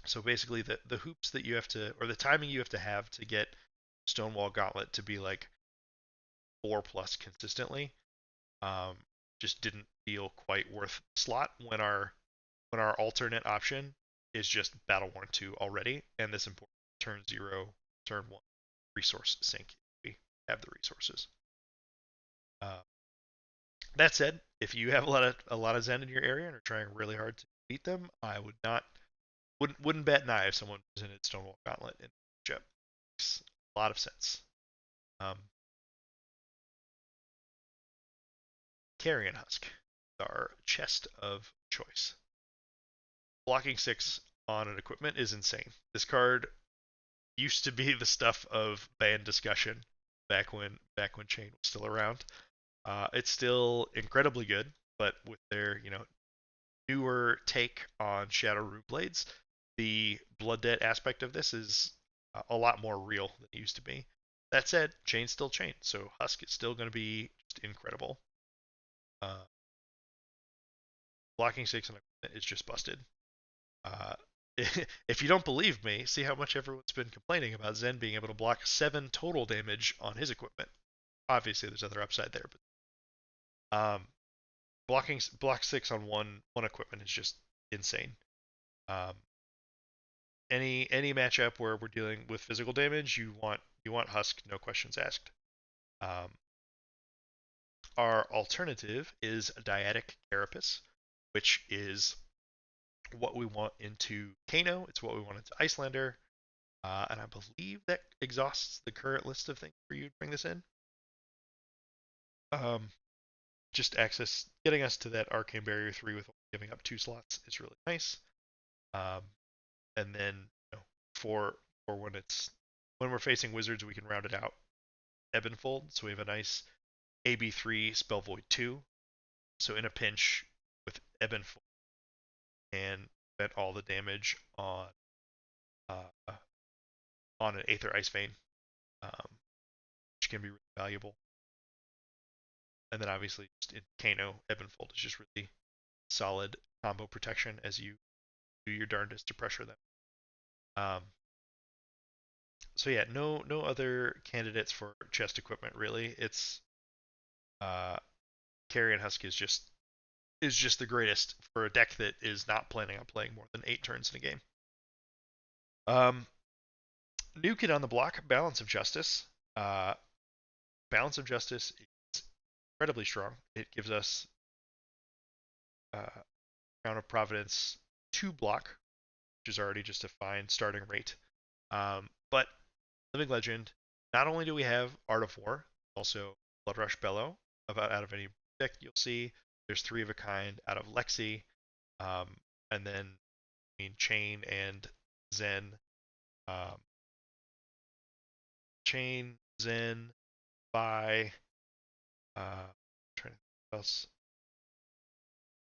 So basically, the hoops that you have to, or the timing you have to get Stonewall Gauntlet to be like 4+ consistently, just didn't feel quite worth the slot when our alternate option is just Battle Worn 2 already, and this important turn 0, turn 1 resource sink. We have the resources. That said, if you have a lot of Zen in your area and are trying really hard to beat them, I wouldn't bat an eye if someone presented Stonewall Gauntlet in the matchup. Makes a lot of sense. Carrion Husk, our chest of choice. Blocking 6 on an equipment is insane. This card used to be the stuff of ban discussion back when Chane was still around. It's still incredibly good, but with their newer take on Shadow Root Blades, the blood debt aspect of this is a lot more real than it used to be. That said, Chane's still Chane, so Husk is still going to be just incredible. Blocking 6 on equipment is just busted. If you don't believe me, see how much everyone's been complaining about Zen being able to block 7 total damage on his equipment. obviously there's other upside there, but blocking block 6 on one equipment is just insane. Um, any matchup where we're dealing with physical damage, you want Husk, no questions asked. Um, our alternative is Dyadic Carapace, which is what we want into Kano. It's what we want into Icelander, and I believe that exhausts the current list of things for you to bring this in. Um, just access, getting us to that Arcane Barrier 3 with giving up 2 slots is really nice. Um, and then for when we're facing wizards, we can round it out. Ebb and Fold, so we have a nice AB3 Spell Void 2. So in a pinch with Ebb and Fold and bet all the damage uh, on an Aether Ice Vein, which can be really valuable. And then obviously just in Kano, Ebb and Fold is just really solid combo protection as you do your darndest to pressure them. Um, so yeah, no other candidates for chest equipment really. It's uh, Carrion Husk is just the greatest for a deck that is not planning on playing more than 8 turns in a game. Um, New kid on the block, Balance of Justice. Uh, Balance of Justice is incredibly strong. It gives us Crown of Providence 2 block, which is already just a fine starting rate. But Living Legend, not only do we have Art of War, also Blood Rush Bellow. About out of any deck you'll see, there's 3 of a kind out of Lexi, um, and then Chane and Zen. Um, Chane, Zen, by trying to think what else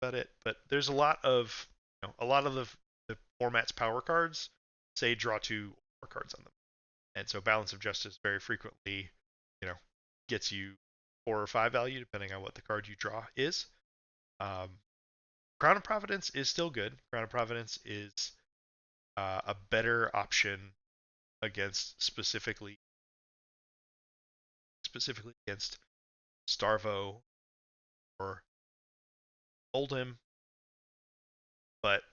about it, but there's a lot of the format's power cards say draw 2 power cards on them, and so Balance of Justice very frequently, you know, gets you 4 or 5 value depending on what the card you draw is. Um, Crown of Providence is still good. Crown of Providence is a better option against specifically against Starvo or Oldhim, but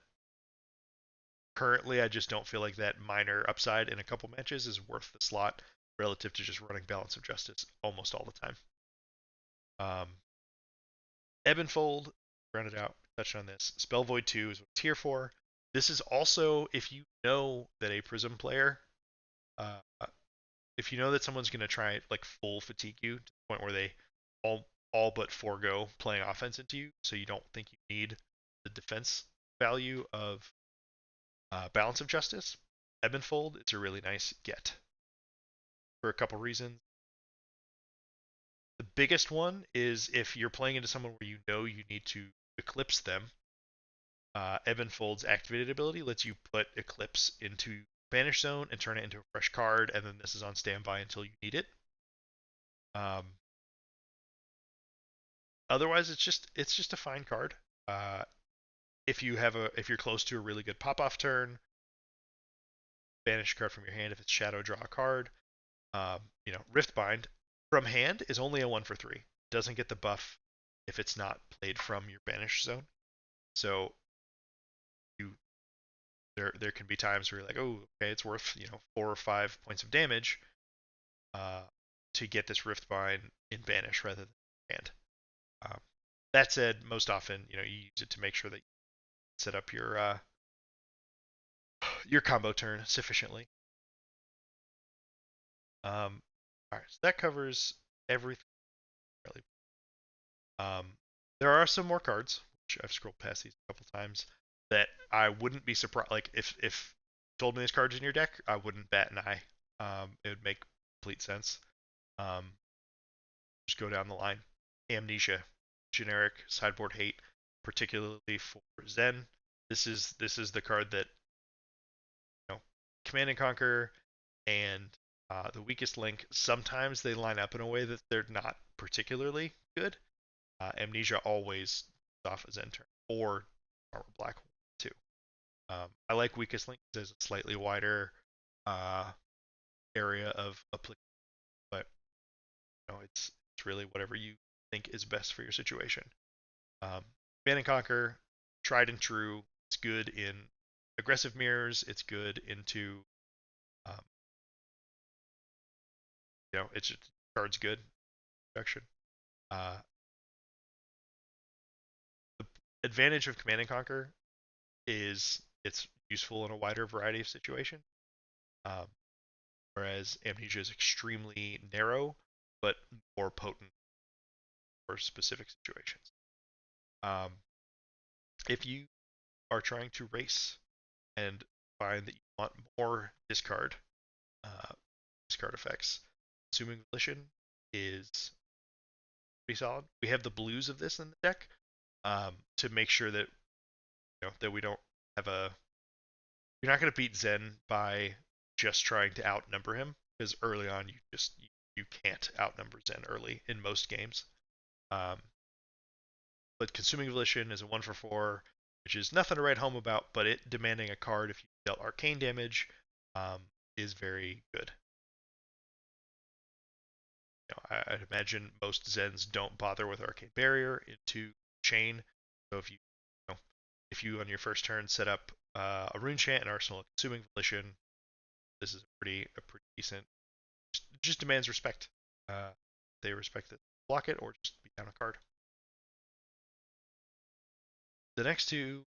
currently I just don't feel like that minor upside in a couple matches is worth the slot relative to just running Balance of Justice almost all the time. Ebb and Fold, rounded out, touched on this. Spell Void 2 is what it's here for. This is also if you know that a Prism player, uh, if you know that someone's going to try like full fatigue you to the point where they all but forego playing offense into you, so you don't think you need the defense value of Balance of Justice. Ebb and Fold, it's a really nice get for a couple reasons. The biggest one is if you're playing into someone where you know you need to eclipse them. Ebb and Fold's activated ability lets you put Eclipse into Banish Zone and turn it into a fresh card, and then this is on standby until you need it. Um, Otherwise, it's just a fine card. Uh, if you're close to a really good pop off turn, banish a card from your hand. If it's Shadow, draw a card. Riftbind from hand is only a 1 for 3. Doesn't get the buff if it's not played from your banish zone. So you there can be times where you're like, oh, okay, it's worth 4 or 5 points of damage to get this Riftbind in banish rather than hand. Um, that said, most often you use it to make sure that you set up your combo turn sufficiently. All right, so that covers everything. Really. Um, there are some more cards, which I've scrolled past these a couple times, that I wouldn't be surprised. Like if you told me these cards in your deck, I wouldn't bat an eye. It would make complete sense. Um, just go down the line. Amnesia, generic sideboard hate, particularly for Zen. This is the card that Command and Conquer and the Weakest Link, sometimes they line up in a way that they're not particularly good. Amnesia always off as enter or Armor Black too. I like Weakest Link because there's a slightly wider area of applicability, but It's really whatever you think is best for your situation. Um, Command and Conquer, tried and true. It's good in aggressive mirrors. It's good into, um, it's just cards good production. Uh, the advantage of Command and Conquer is it's useful in a wider variety of situations. Um, Whereas Amnesia is extremely narrow, but more potent for specific situations. Um, if you are trying to race and find that you want more uh, discard effects, Consuming Volition is pretty solid. We have the blues of this in the deck to make sure that that we don't have a. You're not going to beat Zen by just trying to outnumber him because early on you can't outnumber Zen early in most games. Um, but Consuming Volition is a 1 for 4, which is nothing to write home about, but it demanding a card if you dealt arcane damage is very good. I'd imagine most Zens don't bother with Arcane Barrier into Chane. So if you on your first turn set up a Rune Chant and Arsenal of Consuming Volition, this is a pretty decent. Just demands respect. They respect that block it or just be down a card. The next two,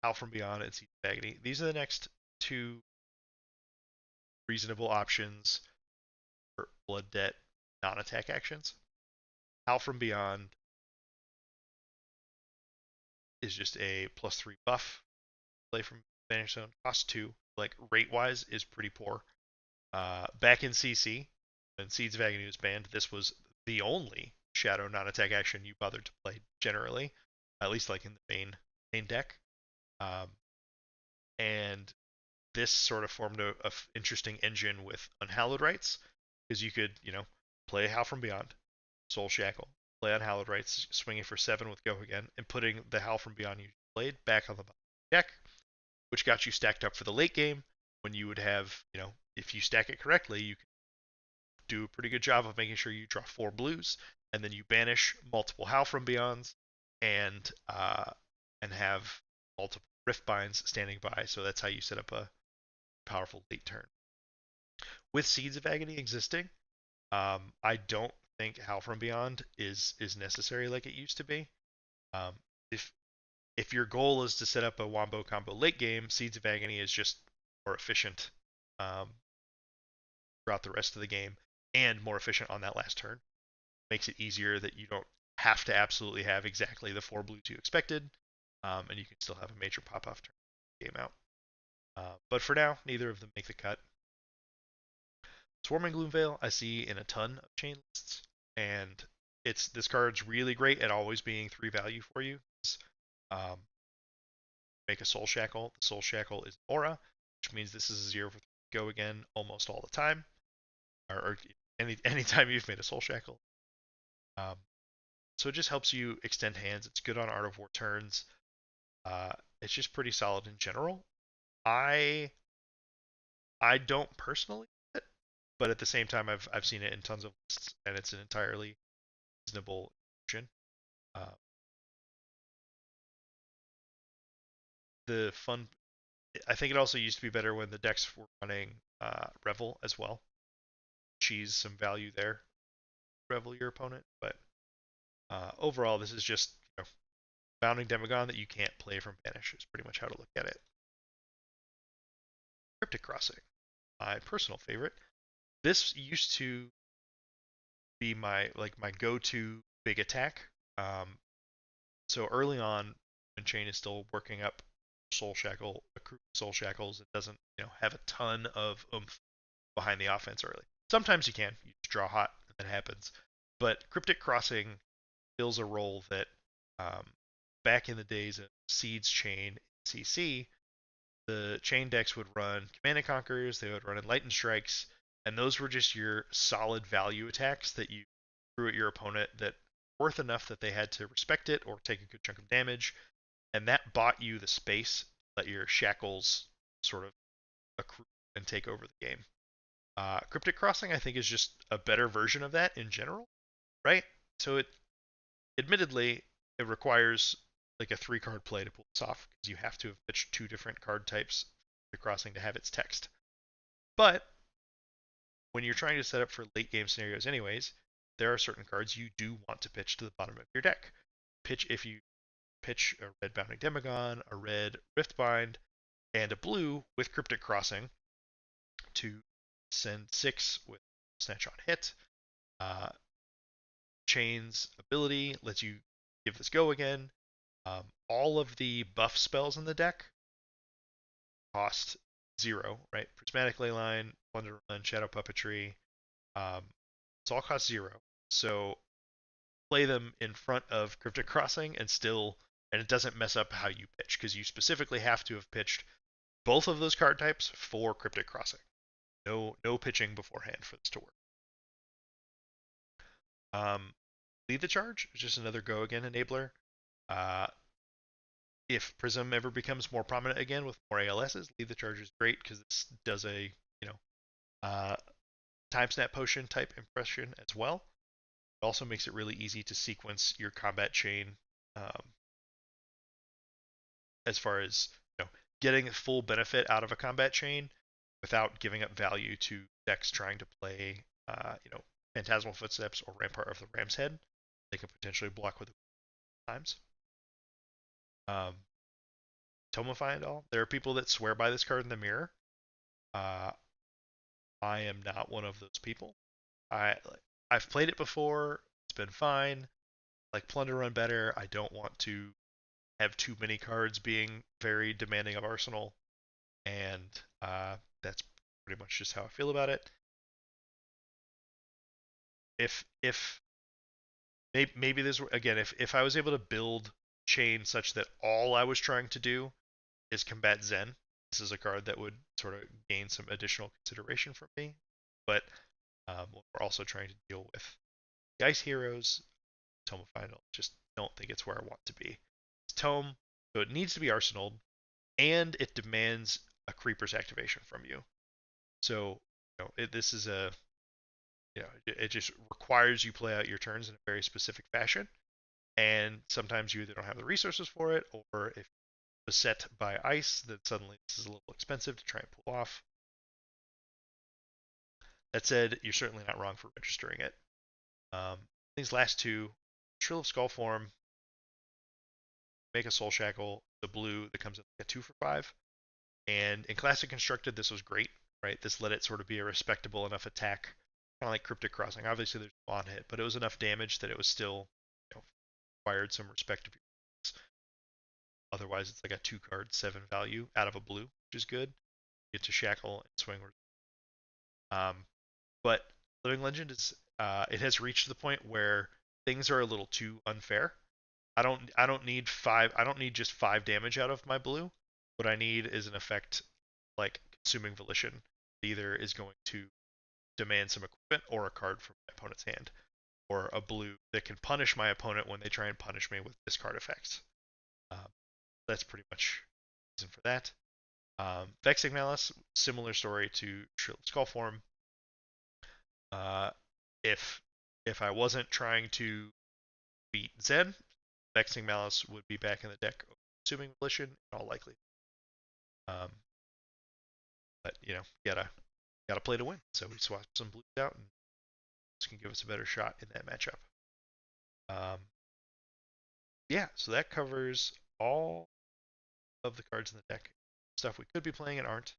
Howl from Beyond and Seeds of Agony. These are the next two reasonable options for Blood Debt non-attack actions. Howl from Beyond is just a +3 buff. Play from Vanish Zone. Cost 2. Like, rate-wise, is pretty poor. Back in CC, when Seeds of Agony was banned, this was the only Shadow non-attack action you bothered to play generally, at least like in the main deck. Um, and this sort of formed a interesting engine with Unhallowed Rites, because you could, play Howl from Beyond, Soul Shackle, play Unhallowed Rites, swinging for 7 with Go again, and putting the Howl from Beyond you played back on the deck, which got you stacked up for the late game when you would have, if you stack it correctly, you can do a pretty good job of making sure you draw 4 blues, and then you banish multiple Howl from Beyonds and have multiple Rift Binds standing by. So that's how you set up a powerful late turn. With Seeds of Agony existing, I don't think Howl from Beyond is necessary like it used to be. Um, if if your goal is to set up a wombo combo late game, Seeds of Agony is just more efficient um, throughout the rest of the game and more efficient on that last turn. Makes it easier that you don't have to absolutely have exactly the 4 blues you expected, and you can still have a major pop-off turn game out. But for now, neither of them make the cut. Swarming Gloomveil I see in a ton of Chane lists, and this card's really great at always being 3 value for you. Um, make a Soul Shackle. The Soul Shackle is aura, which means this is a 0 for 3 go again almost all the time, or anytime you've made a Soul Shackle. Um, so it just helps you extend hands. It's good on Art of War turns. It's just pretty solid in general. I don't personally, but at the same time, I've seen it in tons of lists, and it's an entirely reasonable option. Uh, the fun, I think it also used to be better when the decks were running Revel as well. Cheese some value there, Revel your opponent, but overall, this is just bounding Demagon that you can't play from Banish. Is pretty much how to look at it. Cryptic Crossing, my personal favorite. This used to be my go-to big attack. So early on, when Chane is still working up Soul Shackle, Soul Shackles, it doesn't have a ton of oomph behind the offense early. Sometimes you can, you just draw hot and that happens. But Cryptic Crossing fills a role that back in the days of Seeds, Chane, CC, the Chane decks would run Command and Conquerors, they would run Enlightened Strikes, and those were just your solid value attacks that you threw at your opponent that worth enough that they had to respect it or take a good chunk of damage, and that bought you the space to let your shackles sort of accrue and take over the game. Cryptic Crossing, I think, is just a better version of that in general, right? So admittedly, it requires like a 3 card play to pull this off because you have to have pitched 2 different card types for Crossing to have its text. But when you're trying to set up for late game scenarios, anyways, there are certain cards you do want to pitch to the bottom of your deck. If you pitch a red Bounding Demagon, a red Riftbind, and a blue with Cryptic Crossing to send 6 with Snatch on hit. Uh, Chane's ability lets you give this go again. All of the buff spells in the deck cost 0, right? Prismatic Leyline, Plunder Run, Shadow Puppetry. It's all cost 0. So play them in front of Cryptic Crossing and it doesn't mess up how you pitch because you specifically have to have pitched both of those card types for Cryptic Crossing. No pitching beforehand for this to work. Lead the Charge is just another go again enabler. Uh, if Prism ever becomes more prominent again with more ALSs, Lead the Charge is great because this does a uh, time snap potion type impression as well. It also makes it really easy to sequence your combat chain as far as getting full benefit out of a combat chain without giving up value to decks trying to play Phantasmal Footsteps or Rampart of the Ram's Head. They can potentially block with times. Tomify and all. There are people that swear by this card in the mirror. I am not one of those people. I've played it before. It's been fine. Like Plunder Run better. I don't want to have too many cards being very demanding of Arsenal, and that's pretty much just how I feel about it. If maybe this again, if I was able to build Chane such that all I was trying to do is combat Zen, this is a card that would sort of gain some additional consideration from me. But we're also trying to deal with the Ice Heroes. Tome of Final, just don't think it's where I want to be. It's Tome, so it needs to be arsenaled, and it demands a Creeper's activation from you. So this is it just requires you play out your turns in a very specific fashion, and sometimes you either don't have the resources for it, or if beset by ice, then suddenly this is a little expensive to try and pull off. That said, you're certainly not wrong for registering it. These last two, Shrill of Skull Form, make a Soul Shackle, the blue that comes in like a 2 for 5. And in Classic Constructed, this was great, right? This let it sort of be a respectable enough attack, kind of like Cryptic Crossing. Obviously, there's no on hit, but it was enough damage that it was still required some respect of your. Otherwise, it's like a 2-card 7 value out of a blue, which is good. You get to Shackle and swing. But Living Legend it has reached the point where things are a little too unfair. I don't need just 5 damage out of my blue. What I need is an effect like Consuming Volition. Either is going to demand some equipment or a card from my opponent's hand, or a blue that can punish my opponent when they try and punish me with discard effects. That's pretty much the reason for that. Vexing Malice, similar story to Shrill Skull Form. If I wasn't trying to beat Zen, Vexing Malice would be back in the deck, Consuming Volition in all likelihood. But gotta play to win. So we swapped some blues out, and this can give us a better shot in that matchup. Yeah, so that covers all of the cards in the deck. Stuff we could be playing and aren't.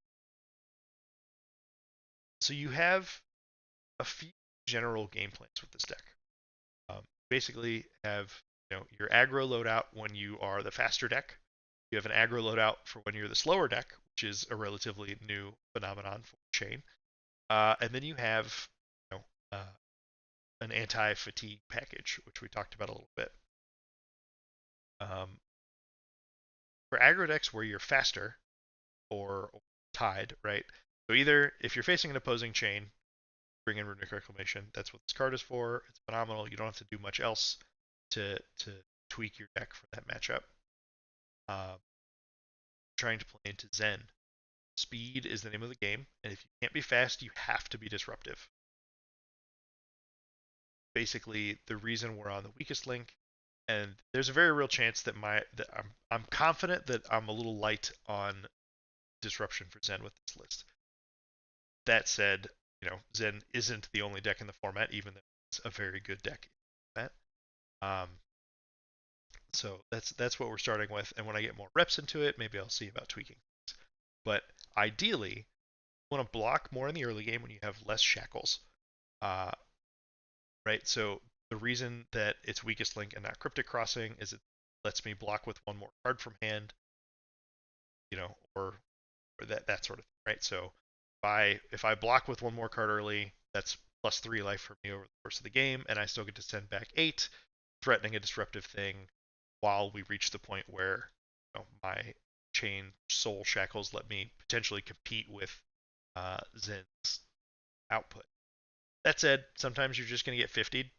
So you have a few general game plans with this deck. Basically, have your aggro loadout when you are the faster deck. You have an aggro loadout for when you're the slower deck, which is a relatively new phenomenon for Chane. And then you have an anti-fatigue package, which we talked about a little bit. For aggro decks where you're faster or tied, right? So either if you're facing an opposing Chane, bring in Runic Reclamation. That's what this card is for. It's phenomenal. You don't have to do much else to tweak your deck for that matchup. Trying to play into Zen. speed is the name of the game, and if you can't be fast, you have to be disruptive. Basically, the reason we're on the weakest link, and there's a very real chance that I'm confident that I'm a little light on disruption for Zen with this list. That said, Zen isn't the only deck in the format, even though it's a very good deck. Um, so that's what we're starting with, and when I get more reps into it, maybe I'll see about tweaking. But ideally, you want to block more in the early game when you have less shackles. Uh, right? So the reason that it's weakest link and not cryptic crossing is it lets me block with one more card from hand, or that sort of thing, right? So if I block with one more card early, that's +3 life for me over the course of the game, and I still get to send back 8, threatening a disruptive thing while we reach the point where my Chane soul shackles let me potentially compete with Zen's output. That said, sometimes you're just going to get 50'd.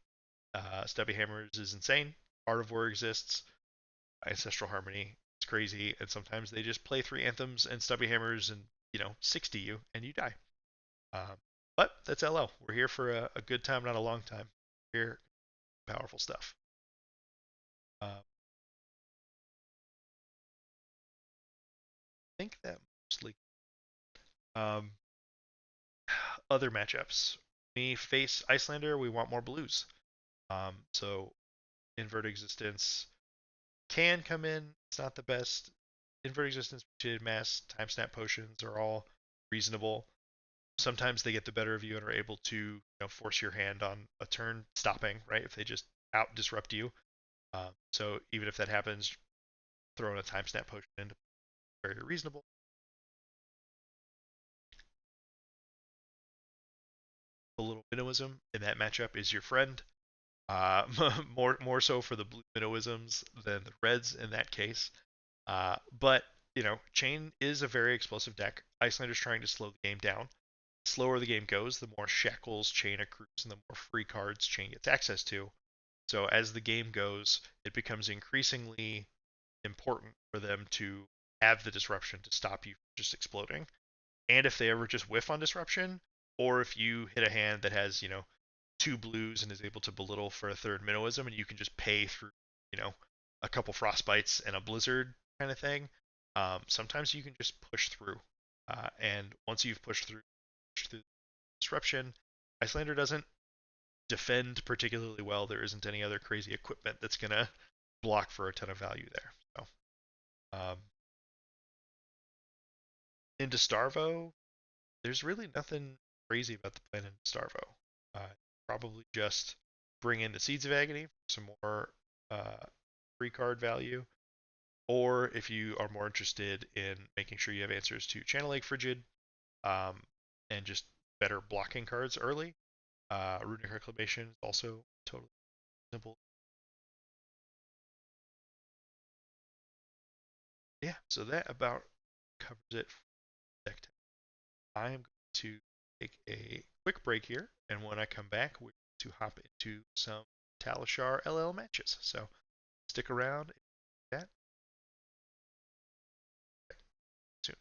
Stubby Hammers is insane. Art of War exists. Ancestral Harmony is crazy, and sometimes they just play 3 anthems and Stubby Hammers and 60 you and you die. Um, but that's LL. We're here for a good time, not a long time. We're here, powerful stuff. I think that mostly. Um, Other matchups. We face Icelander. We want more blues. So Invert Existence can come in. It's not the best. Invert Existence, Mutated Mass, Time Snap Potions are all reasonable. Sometimes they get the better of you and are able to force your hand on a turn stopping, right? If they just out disrupt you. So even if that happens, throwing a Time Snap Potion into very reasonable. A little minnowism in that matchup is your friend. More so for the blue minnowisms than the reds in that case. But Chane is a very explosive deck. Icelander's trying to slow the game down. The slower the game goes, the more shackles Chane accrues and the more free cards Chane gets access to. So as the game goes, it becomes increasingly important for them to have the disruption to stop you from just exploding. And if they ever just whiff on disruption, or if you hit a hand that has, 2 blues and is able to belittle for a third minnowism, and you can just pay through, you know, a couple frostbites and a blizzard kind of thing. Sometimes you can just push through, and once you've pushed through disruption, Icelander doesn't defend particularly well. There isn't any other crazy equipment that's gonna block for a ton of value there. So, into Starvo, there's really nothing crazy about the plan in Starvo. Probably just bring in the Seeds of Agony for some more uh, free card value. Or if you are more interested in making sure you have answers to Channel Lake Frigid um, and just better blocking cards early, Runic Reclamation is also totally simple. Yeah, so that about covers it for deck 10. I am going to take a quick break here, and when I come back, we're going to hop into some Talishar LL matches. So stick around and chat soon.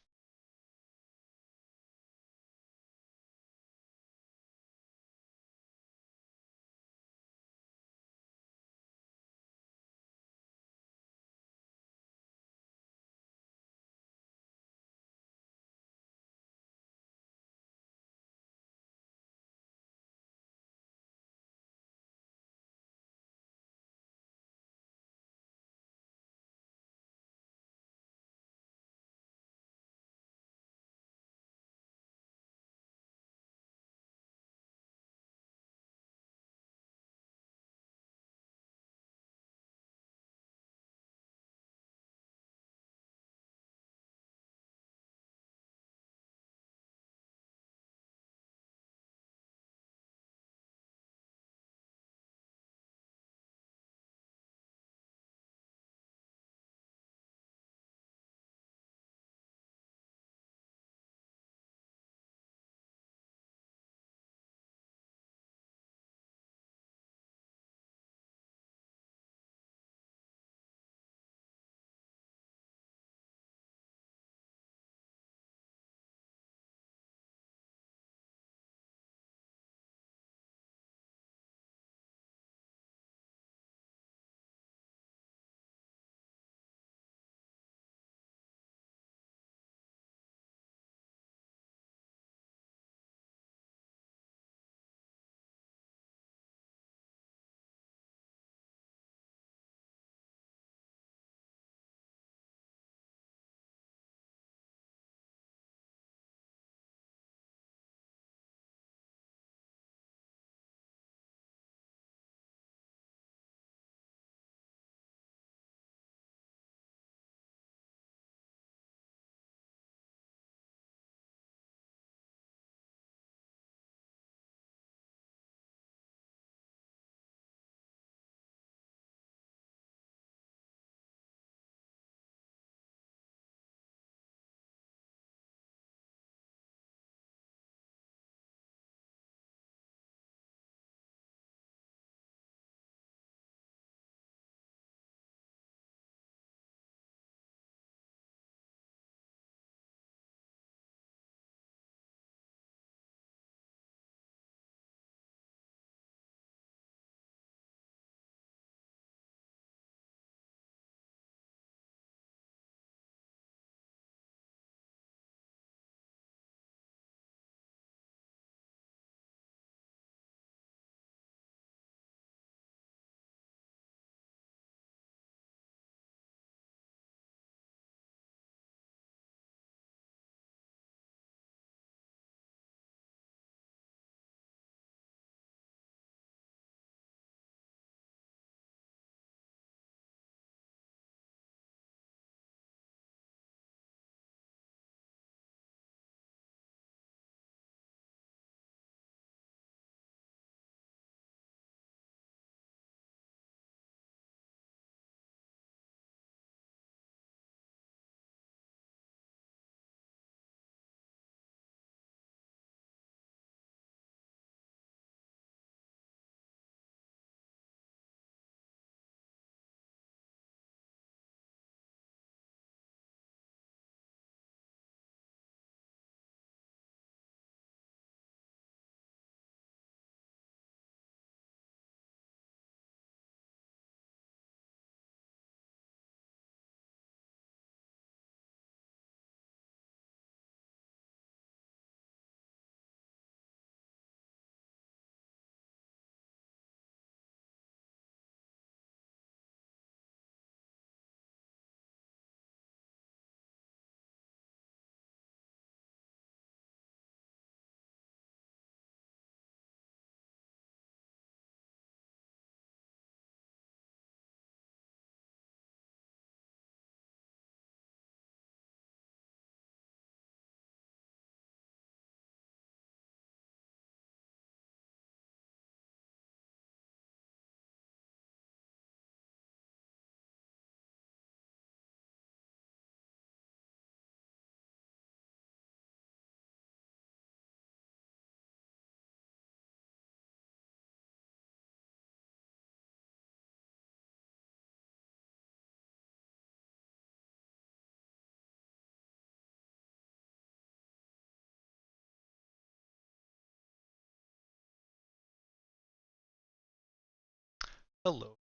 Hello,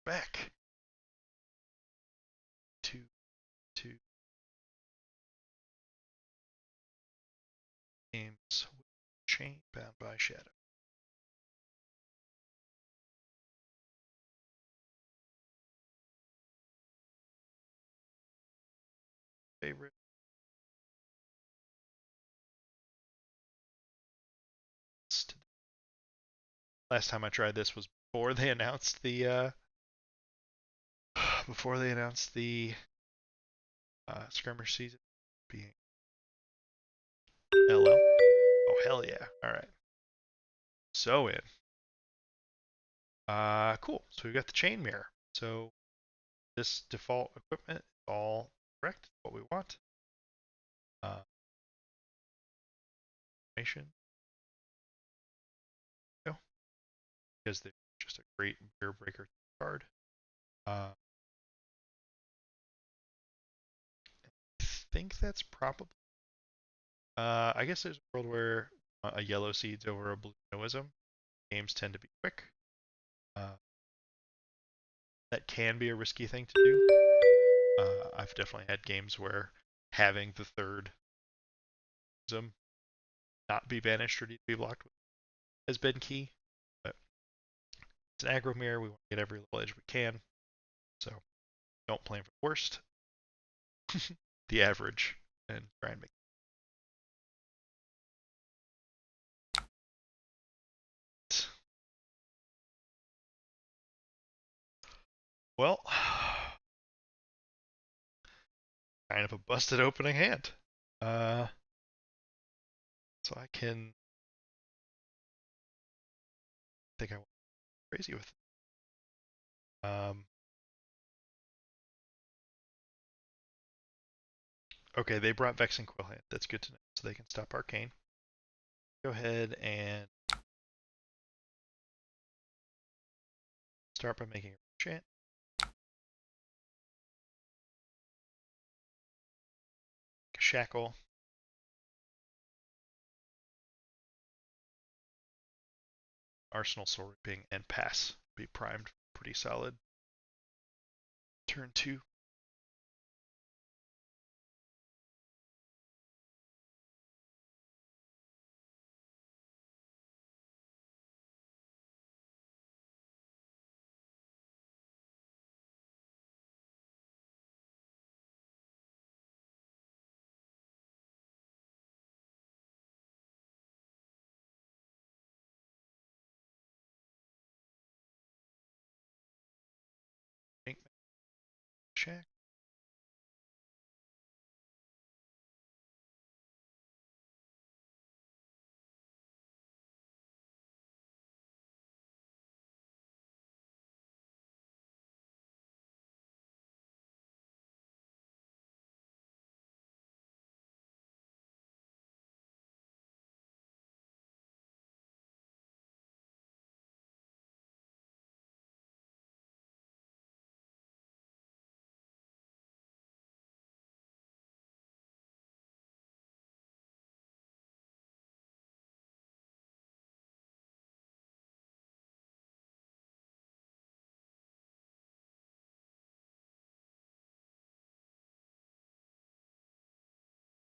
back to games with Chane bound by shadow. Favorite. Last time I tried this was before they announced the before they announced the skirmish season being LL. Oh hell yeah! All right, so in. Cool. So we've got the chain mirror. So this default equipment is all correct. What we want. Uh, Information. No, because they're just a great mirror breaker card. I think that's probably. I guess there's a world where a yellow seeds over a blue Noism. Games tend to be quick. Uh, that can be a risky thing to do. I've definitely had games where having the third Noism not be banished or need to be blocked has been key. But it's an aggro mirror. We want to get every little edge we can. So don't plan for the worst. The average and try and make. Well, kind of a busted opening hand. So I can think I went crazy with it. Okay, they brought Vex and Quillhand. That's good to know. So they can stop Arcane. Go ahead and start by making a chant. Shackle. Arsenal Soul Reaping and pass. Be primed pretty solid. Turn 2. Shack.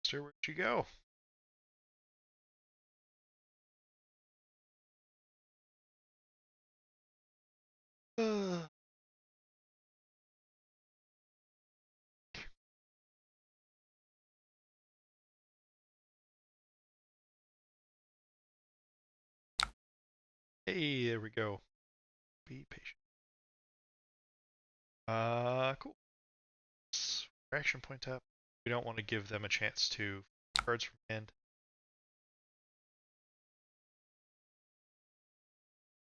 Sir, where'd you go? Hey, there we go. Be patient. Cool. Action point up. We don't want to give them a chance to cards from hand.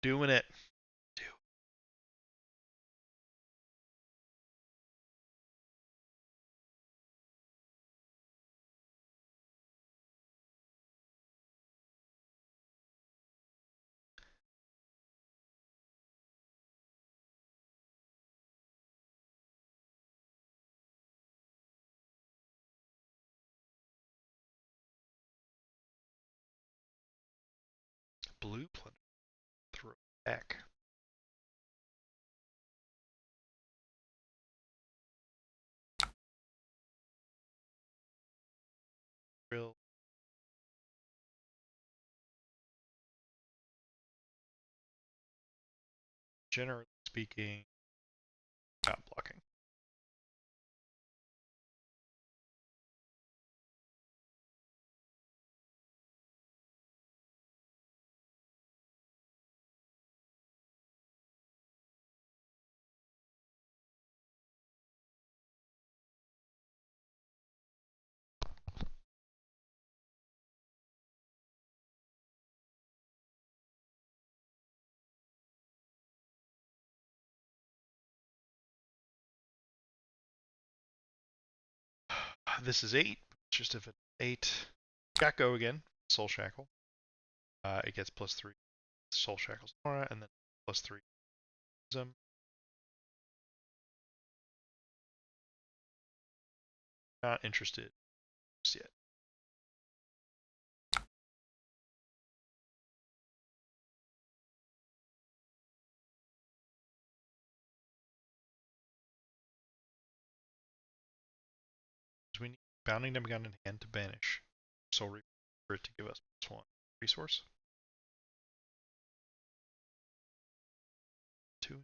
Doing it. Do. Blue plunder. Throw back. generally speaking, not blocking. This is 8. Just if it's 8. Got go again. Soul Shackle. It gets +3. Soul Shackles Aura, and then +3. Not interested just yet. We need Bounding Demagon in hand to banish Soul Reaper for it to give us +1 resource. 2.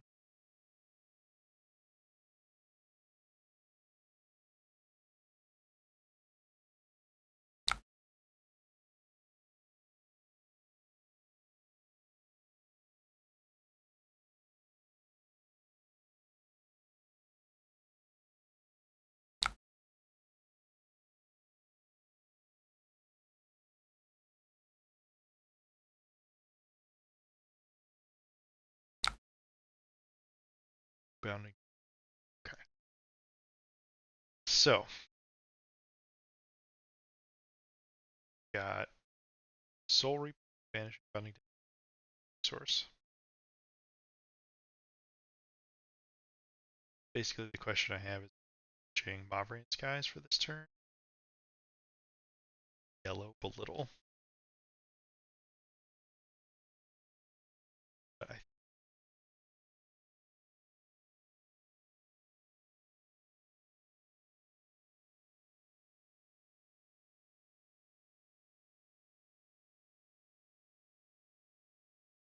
Bounding. Okay. So, got Soul Reaper, banish Bounding resource. Basically, the question I have is changing Mauvrion Skies for this turn. Yellow Belittle. But I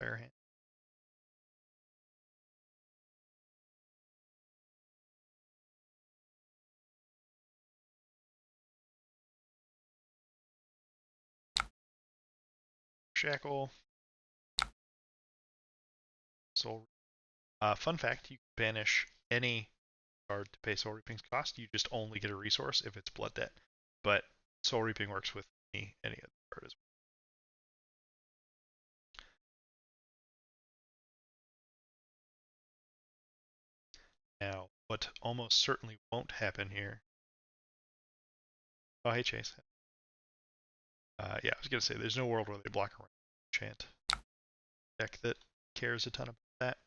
Fire Hand. Shackle. Soul. Fun fact: you can banish any card to pay Soul Reaping's cost. You just only get a resource if it's Blood Debt. But Soul Reaping works with any other card as well. Now, what almost certainly won't happen here. Oh, hey, Chase. Yeah, I was gonna say there's no world where they block around Chant. Deck that cares a ton about that.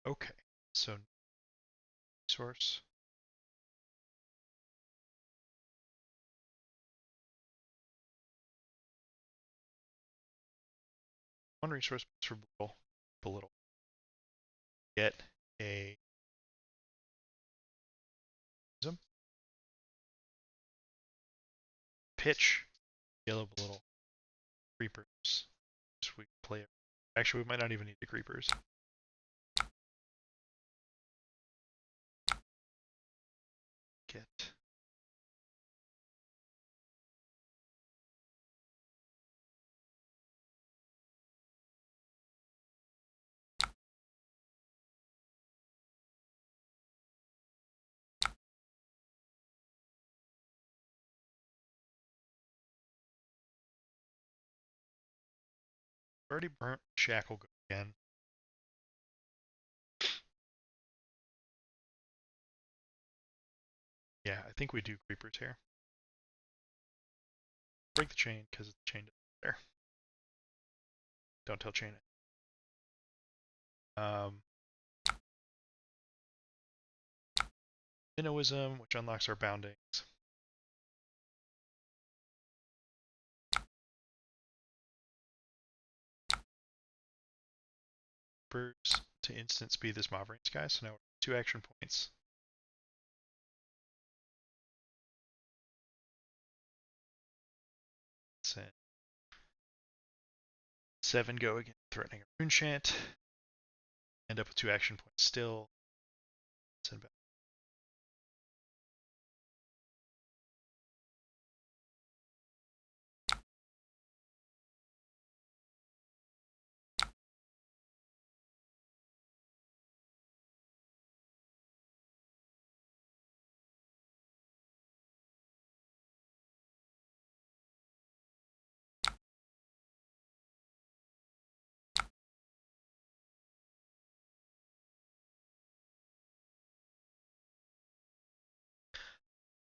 Okay, so resource. One resource for Belittle. Get a pitch, Yellow Belittle, Creepers. So we play it. Actually, we might not even need the Creepers. Get already burnt Shackle again. Yeah, I think we do Creepers here. Break the chain because the chain isn't there. Don't tell Chane. Minnowism, which unlocks our boundings. Creepers to instant speed this Mauvrion Sky, so now we're 2 action points. 7 go again, threatening a rune chant. End up with 2 action points still. Send back.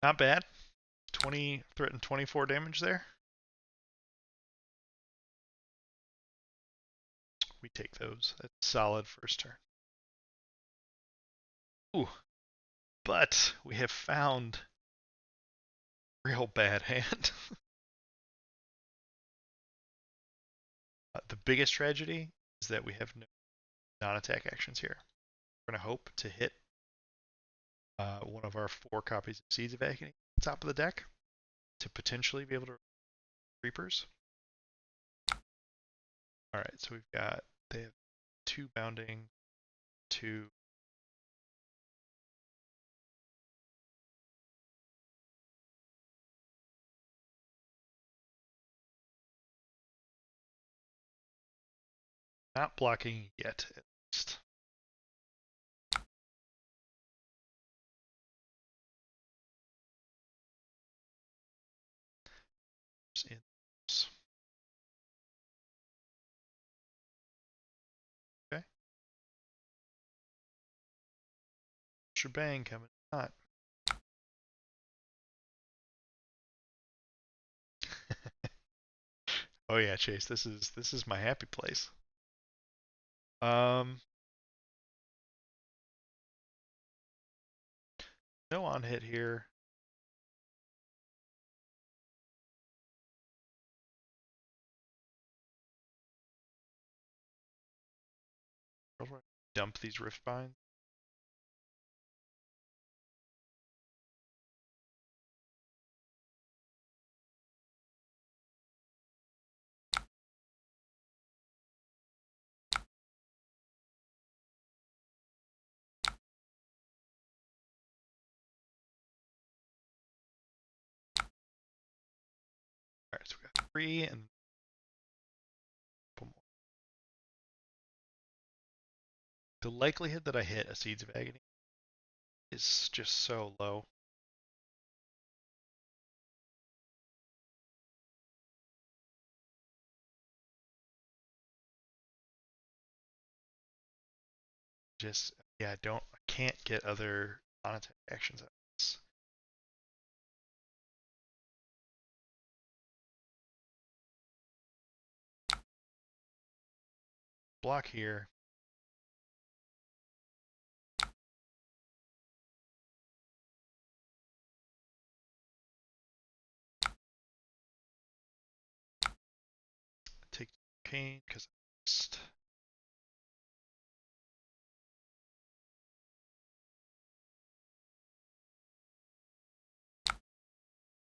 Not bad. 20 threat and 24 damage there. We take those. That's solid first turn. Ooh, but we have found a real bad hand. The biggest tragedy is that we have no non-attack actions here. We're going to hope to hit one of our 4 copies of Seeds of Agony at the top of the deck to potentially be able to Reapers. Alright, so they have 2 bounding, 2. Not blocking yet, at least. In okay. Shebang coming. Not. Oh yeah, Chase. This is my happy place. No on hit here. Dump these rift binds. Alright, so we got 3 and more. The likelihood that I hit a Seeds of Agony is just so low. Just yeah, I can't get other non-attack actions out of this. Block here. Take Chane because I missed.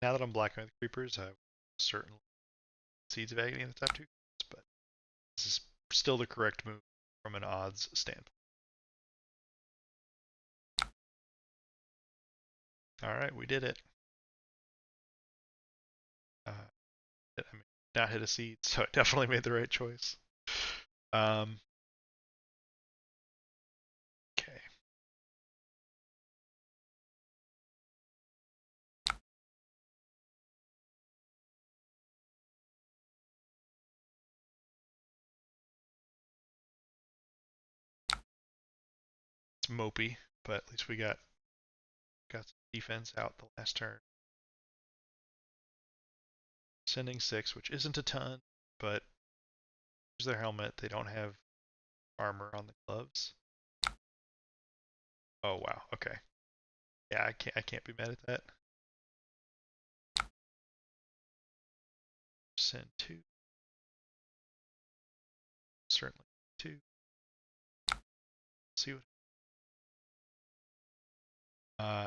Now that I'm blocking with creepers, I certainly Seeds of Agony in the top 2, but this is still the correct move from an odds standpoint. Alright, we did it. I mean, not hit a seed, so I definitely made the right choice. Okay. It's mopey, but at least we got some defense out the last turn. Sending 6, which isn't a ton, but here's their helmet. They don't have armor on the gloves. Oh wow, okay. Yeah, I can't be mad at that. Send 2. Certainly 2. See what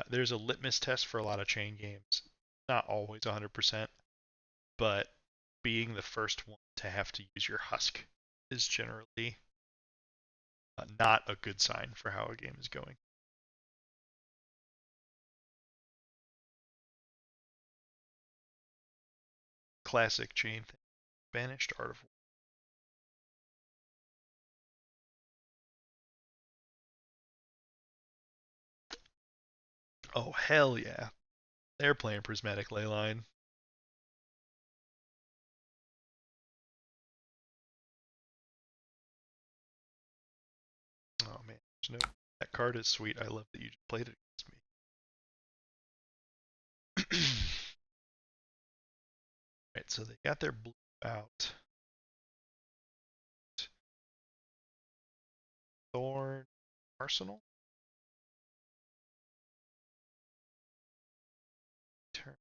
there's a litmus test for a lot of Chane games. Not always 100%, but being the first one to have to use your husk is generally not a good sign for how a game is going. Classic Chane thing. Banished Art of War. Oh, hell yeah. They're playing Prismatic Leyline. Oh, man. There's no... That card is sweet. I love that you just played it against me. Right, so they got their blue out. Thorn Arsenal? Turn.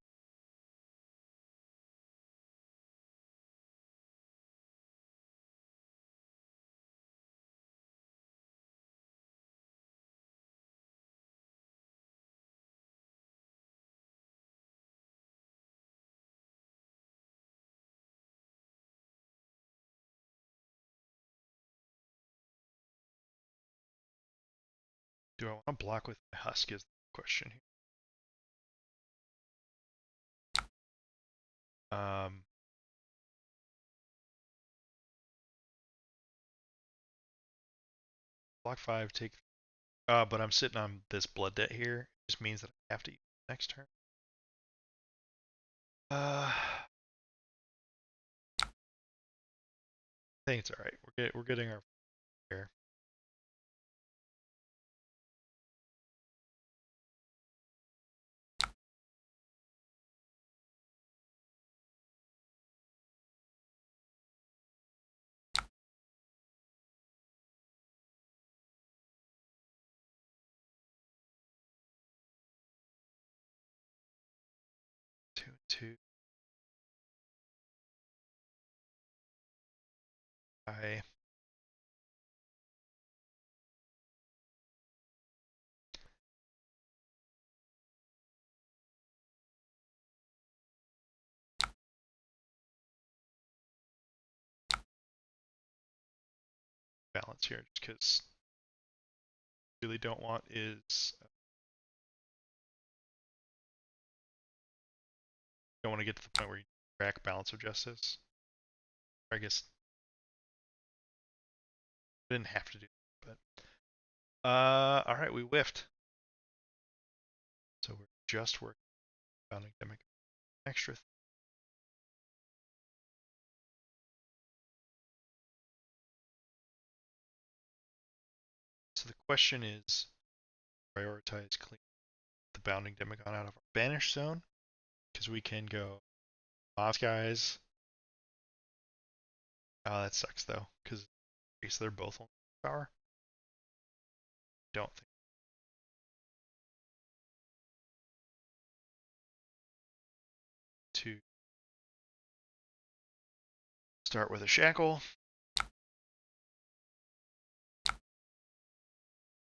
Do I want to block with my husk is the question here. Block 5, take... but I'm sitting on this blood debt here. It just means that I have to eat next turn. I think it's alright. We're getting our fair. Two. I balance here just because really don't want is don't want to get to the point where you crack Balance of Justice. I guess I didn't have to do that, but all right, we whiffed. So we're just working Bounding Demic extra. So the question is prioritize clean the Bounding Demigod out of our banish zone because we can go Moth guys. Oh, that sucks though because they're both on power. Don't think. To start with a shackle.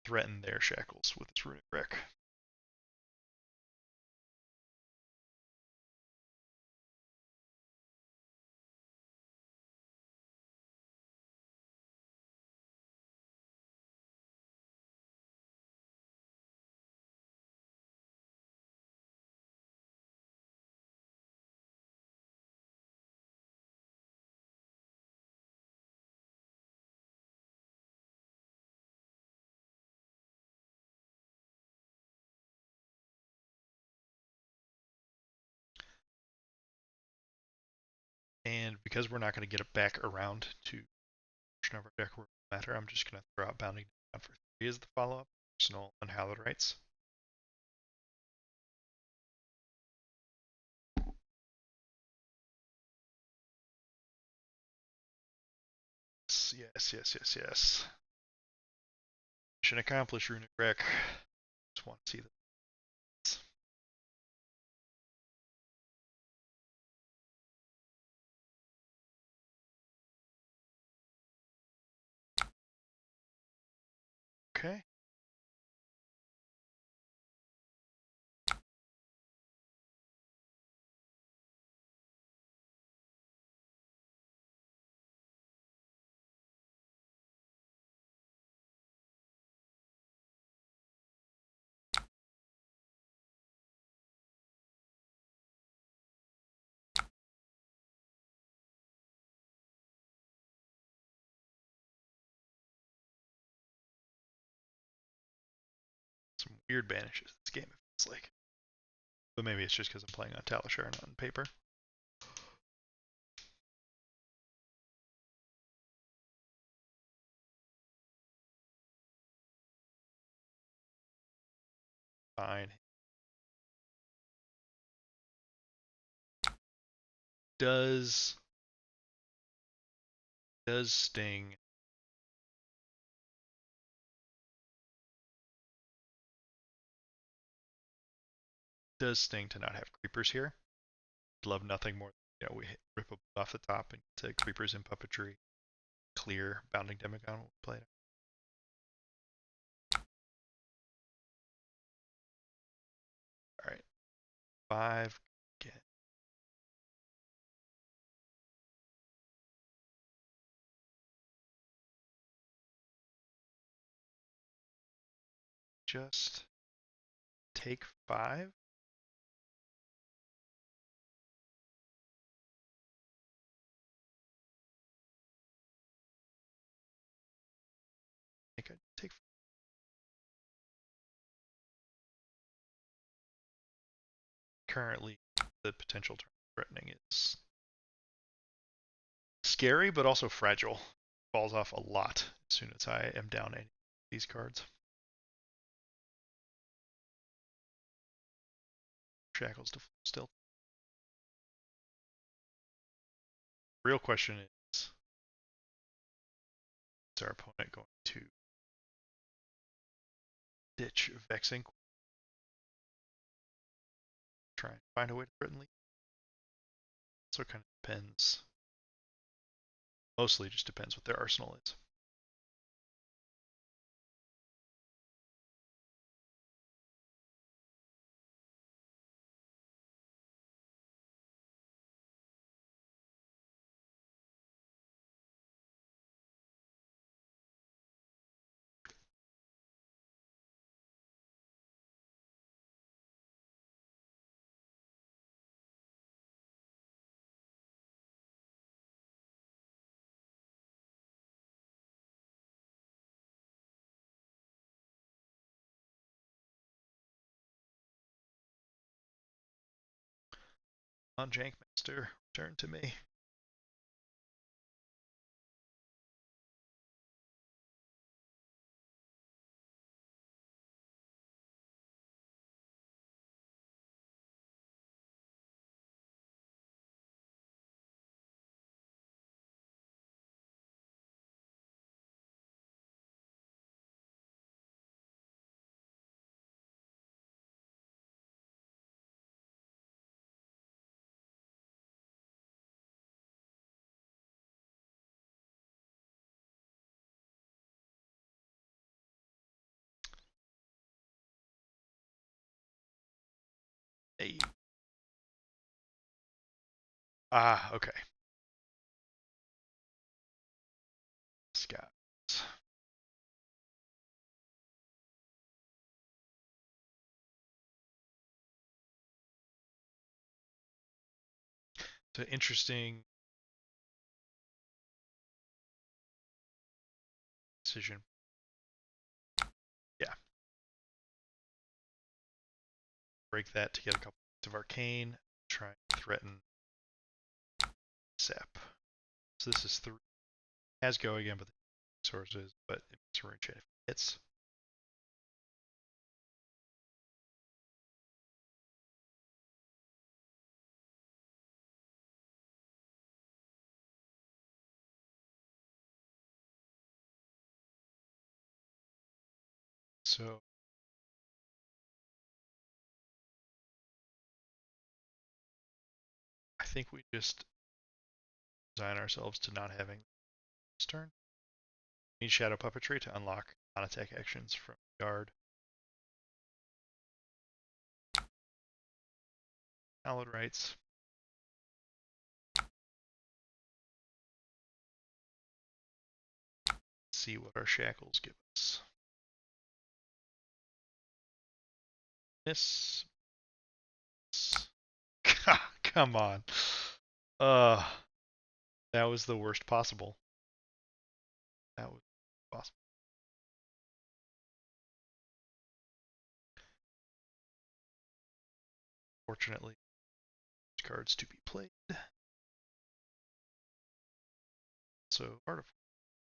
Threaten their shackles with its runic wreck. And because we're not going to get it back around to portion of our deck where it matter, I'm just going to throw out Bounding down for 3 as the follow-up. Arsenal and Hallowed Rites. Yes. Mission accomplished, Runic Wreck. Just want to see this. Okay. weird banishes this game, it feels like. But maybe it's just because I'm playing on Talishar and not on paper. Fine. Does Sting to not have creepers here? I'd love nothing more. We rip off the top and to creepers in puppetry, clear bounding Demagon will play it. All right, 5 again. Just take 5. I think I take. Currently, the potential turn threatening is scary, but also fragile. Falls off a lot as soon as I am down any of these cards. Shackles to still. Real question is our opponent going to ditch Vexing? Try and find a way to threaten Leap? So it kind of depends. Mostly just depends what their arsenal is. On Jankmaster, turn to me. Hey. Ah, okay. Scott. It's an interesting decision. Yeah. Break that to get a couple of Arcane. Try and threaten Sep. So this is 3. Has go again, but the sources, but it's Rune Chane if it hits. So I think we just design ourselves to not having this turn. We need Shadow Puppetry to unlock non-attack actions from Guard. Hallowed Rites. See what our shackles give us. This. Come on. Uh, that was the worst possible. That was possible. Fortunately, cards to be played. So artifact.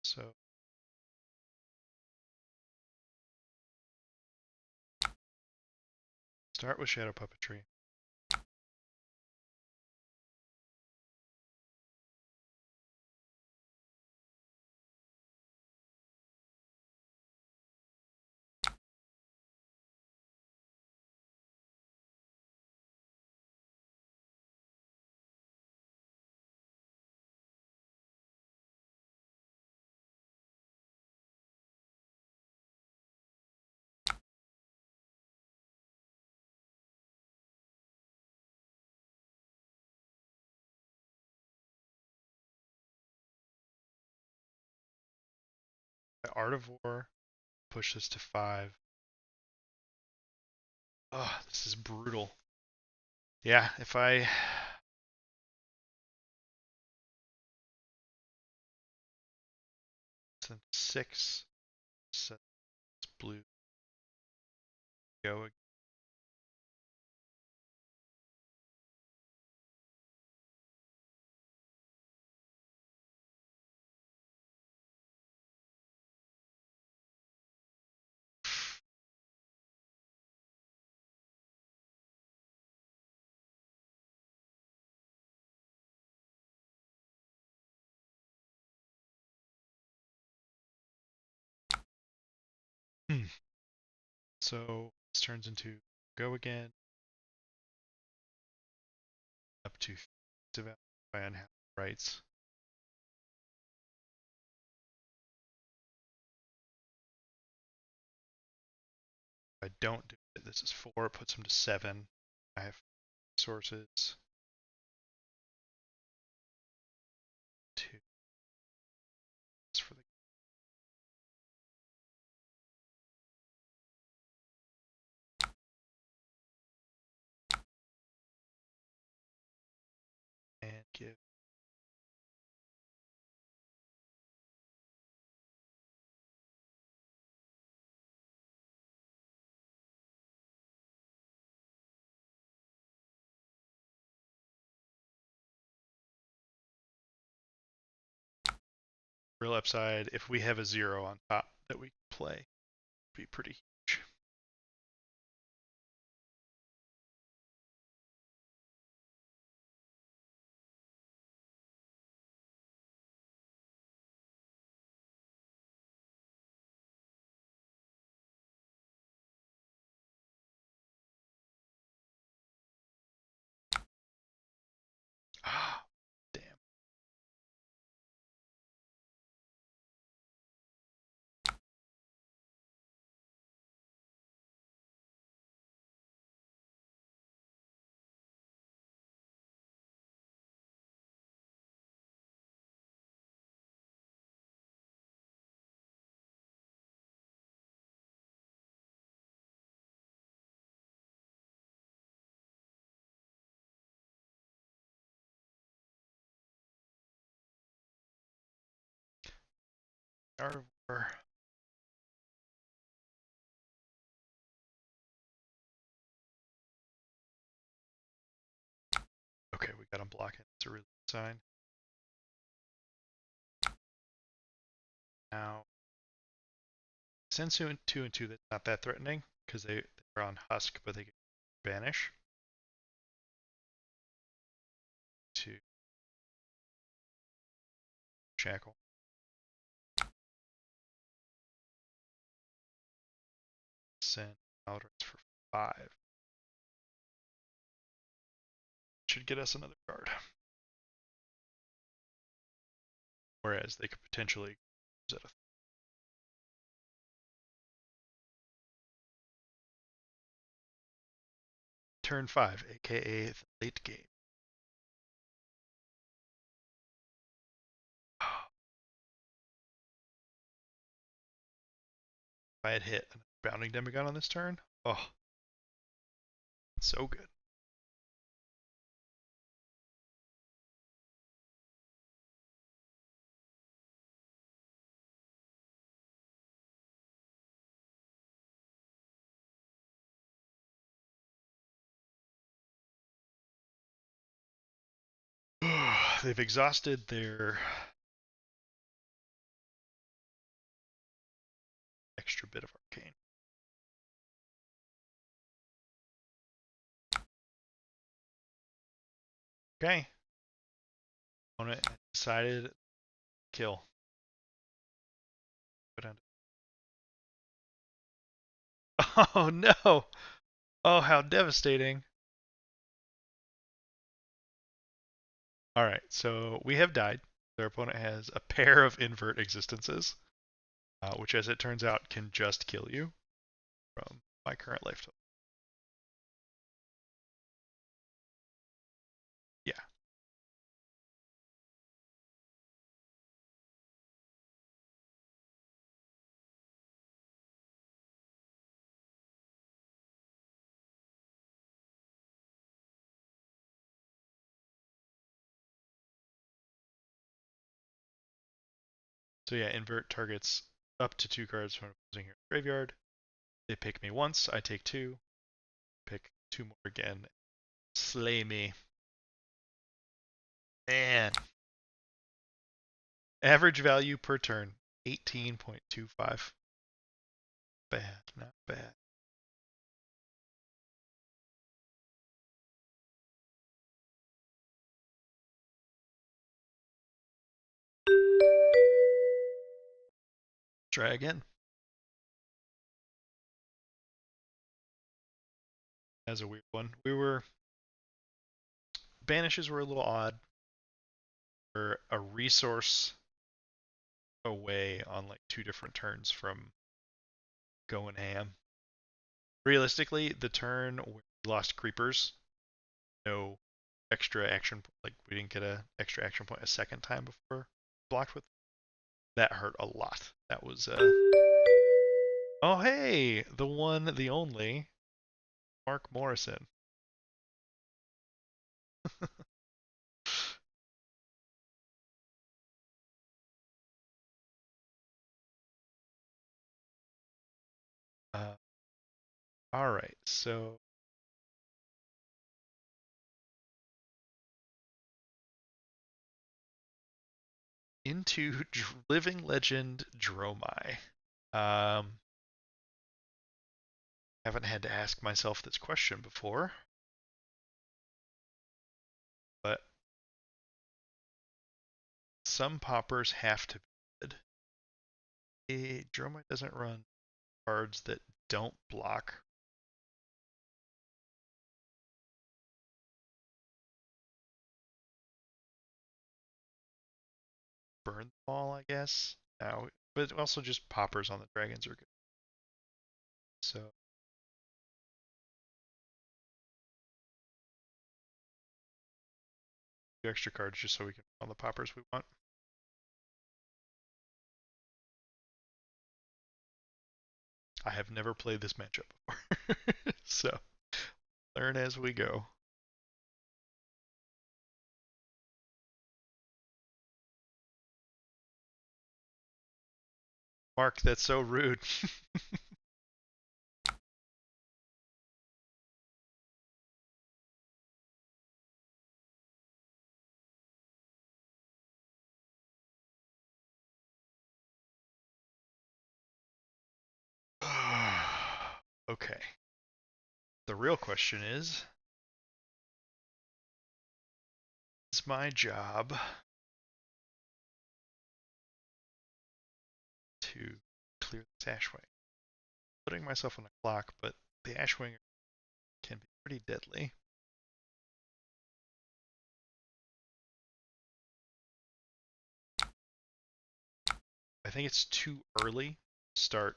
So start with shadow puppetry. The Artivore, push this to 5. Oh, this is brutal. Yeah, if I... Send 6, set blue, go again. So this turns into go again, up to by unhappy rights. If I don't do it, this is 4, puts him to 7. I have resources. 2. That's for the and give real upside. If we have a 0 on top that we can play, it'd be pretty huge. Ah, damn. Artivore. Okay, we got him blocking. It's a really good sign. Now, since 2 and 2, that's not that threatening because they're on Husk, but they can banish. 2 shackle. Send Eldritch for 5. Should get us another card. Whereas they could potentially use it. Turn 5, aka the late game. If I had hit a bounding demigod on this turn, oh, so good. they've exhausted their extra bit of arcane. Okay. Opponent decided kill. Go down. Oh no! Oh, how devastating. Alright, so we have died. Their opponent has a pair of invert existences, which, as it turns out, can just kill you from my current life total. Yeah. So yeah, invert targets up to 2 cards from opposing your graveyard. They pick me once, I take 2, pick 2 more again, slay me. Man. Average value per turn, 18.25. Bad, not bad. Try again. That's a weird one. Banishes were a little odd. We're a resource away on like 2 different turns from going ham. Realistically, the turn where we lost creepers, no extra action, like we didn't get a extra action point a second time before blocked with. That hurt a lot. That was oh hey, the one, the only Mark Morrison. uh, all right, so into Living Legend Dromai. Haven't had to ask myself this question before, but some poppers have to be good. Dromai doesn't run cards that don't block. Burn them all, I guess. Now, but also just poppers on the dragons are good. So extra cards just so we can run the poppers we want. I have never played this matchup before, so learn as we go. Mark, that's so rude. Okay. The real question is my job to clear this Ashwing? Putting myself on a clock, but the Ashwing can be pretty deadly. I think it's too early to start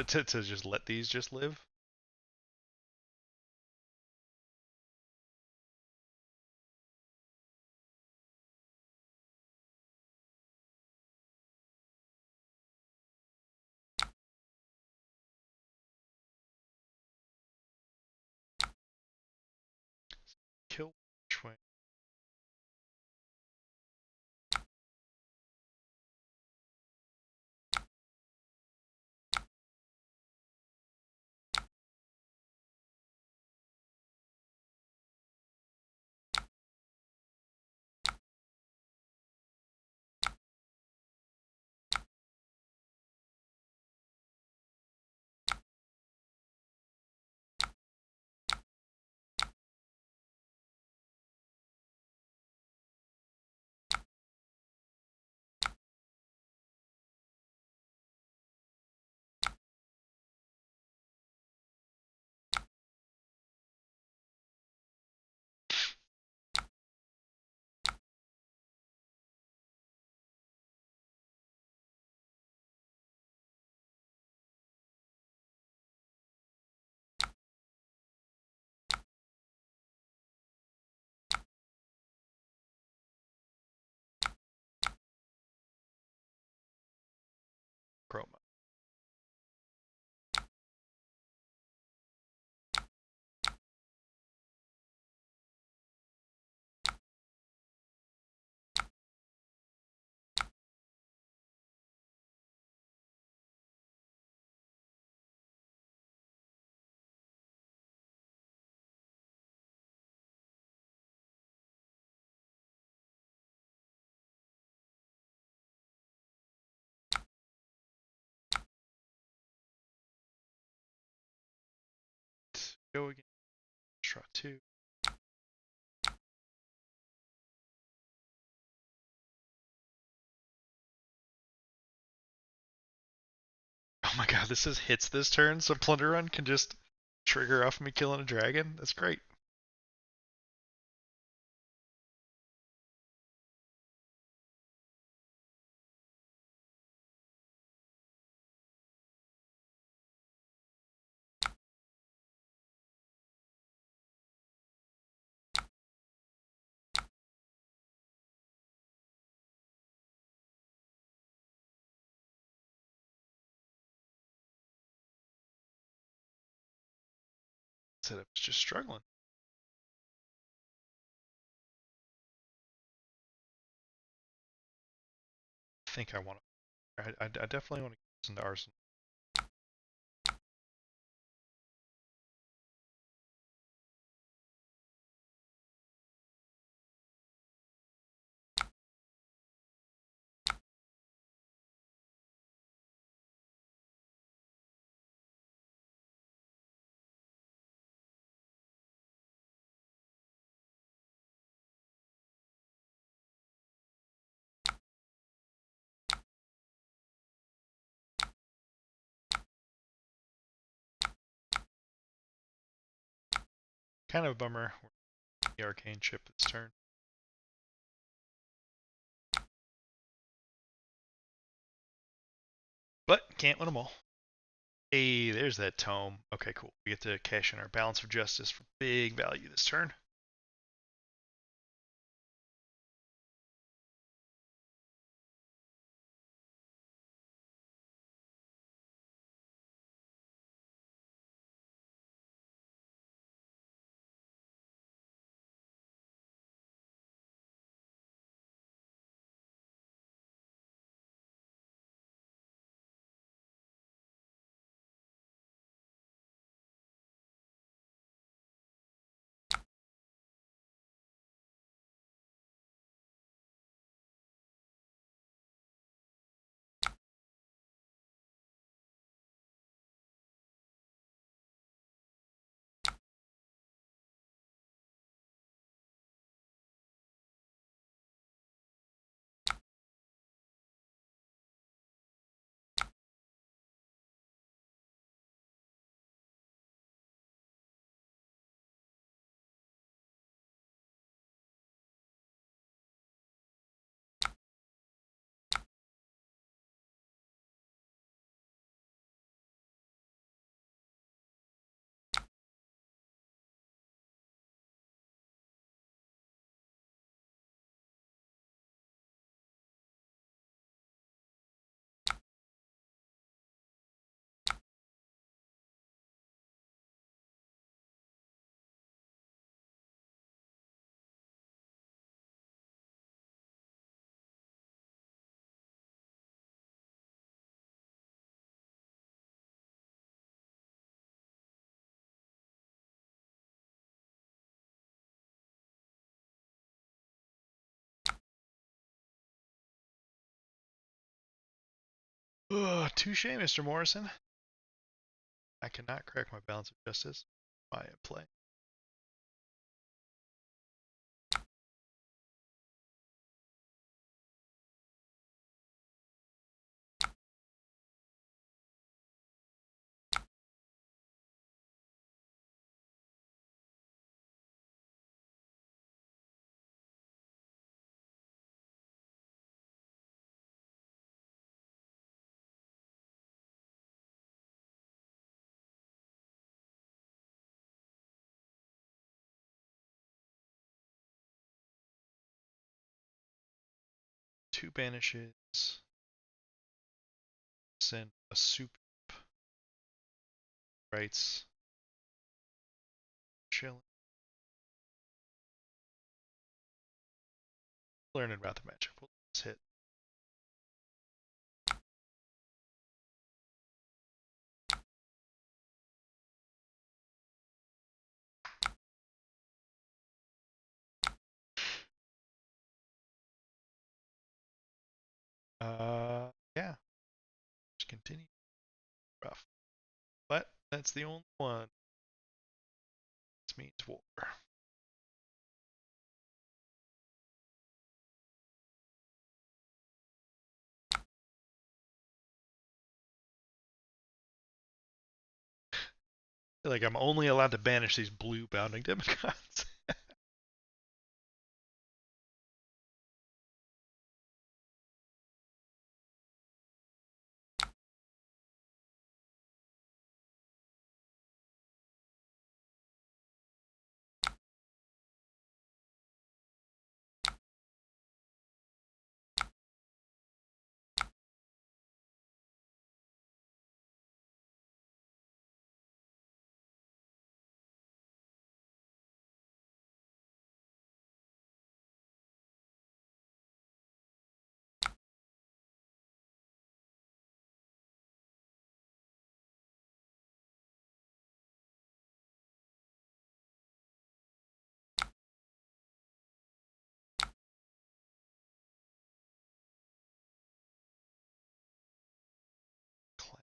to just let these just live. Kill Ashwing. Go again. Draw 2. Oh my god, this says hits this turn, so Plunder Run can just trigger off me killing a dragon. That's great. Setup's just struggling. I think I want to. I definitely want to get this into Arsenal. Kind of a bummer. The arcane chip this turn. But can't win them all. Hey, there's that tome. Okay, cool. We get to cash in our Balance of Justice for big value this turn. Touche, Mr. Morrison. I cannot crack my Balance of Justice. I play. Two banishes. Send a soup. Rights. Chilling. Learning about the matchup. Let's hit. Yeah. Just continue. Rough. But that's the only one. This means war. Like I'm only allowed to banish these blue bounding demigons.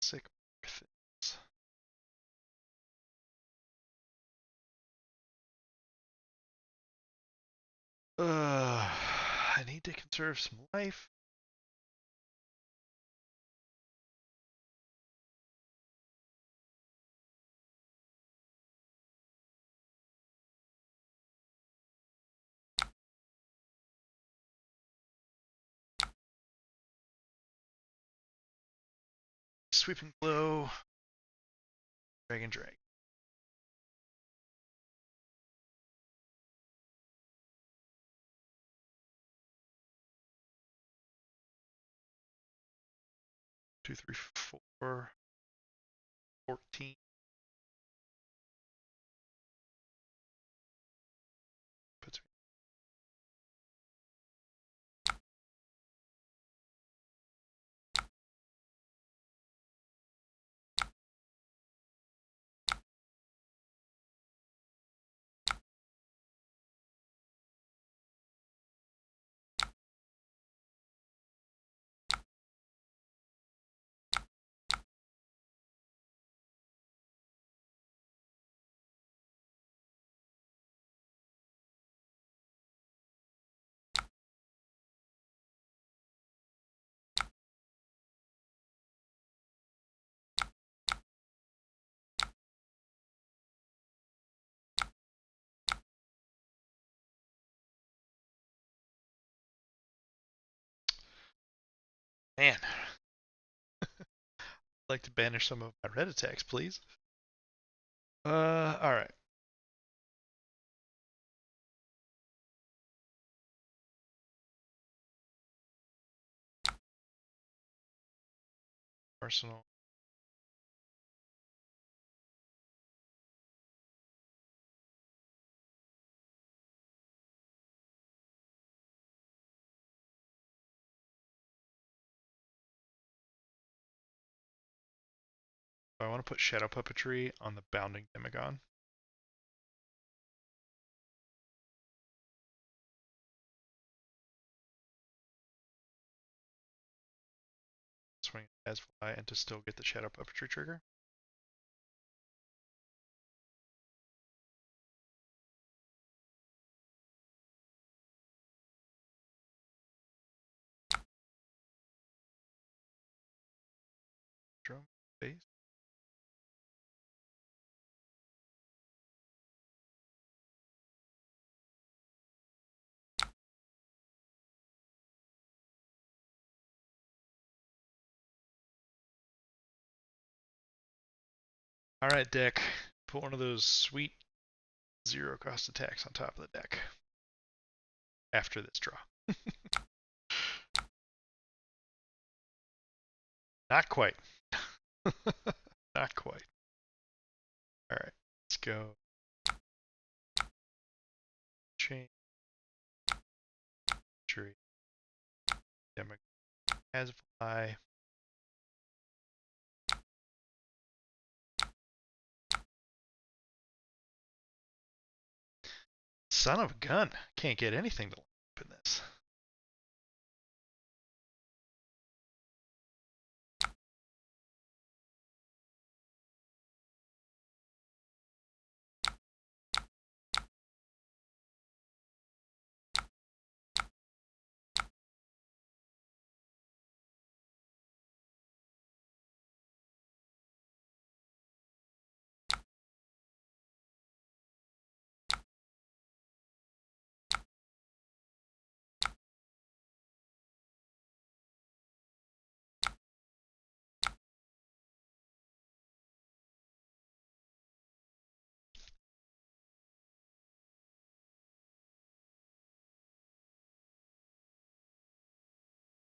Classic methods. I need to conserve some life. Sweeping blow. Dragon. 2, 3, 4. 14. Puts me. Man, I'd like to banish some of my red attacks, please. All right. Arsenal. I want to put Shadow Puppetry on the Bounding Demagon. Swing as fly and to still get the Shadow Puppetry trigger. Drum base. All right, deck. Put one of those sweet 0-cost attacks on top of the deck. After this draw. Not quite. Not quite. All right, let's go. Chane. Tree. Demagon. As fly. Son of a gun. Can't get anything to open this.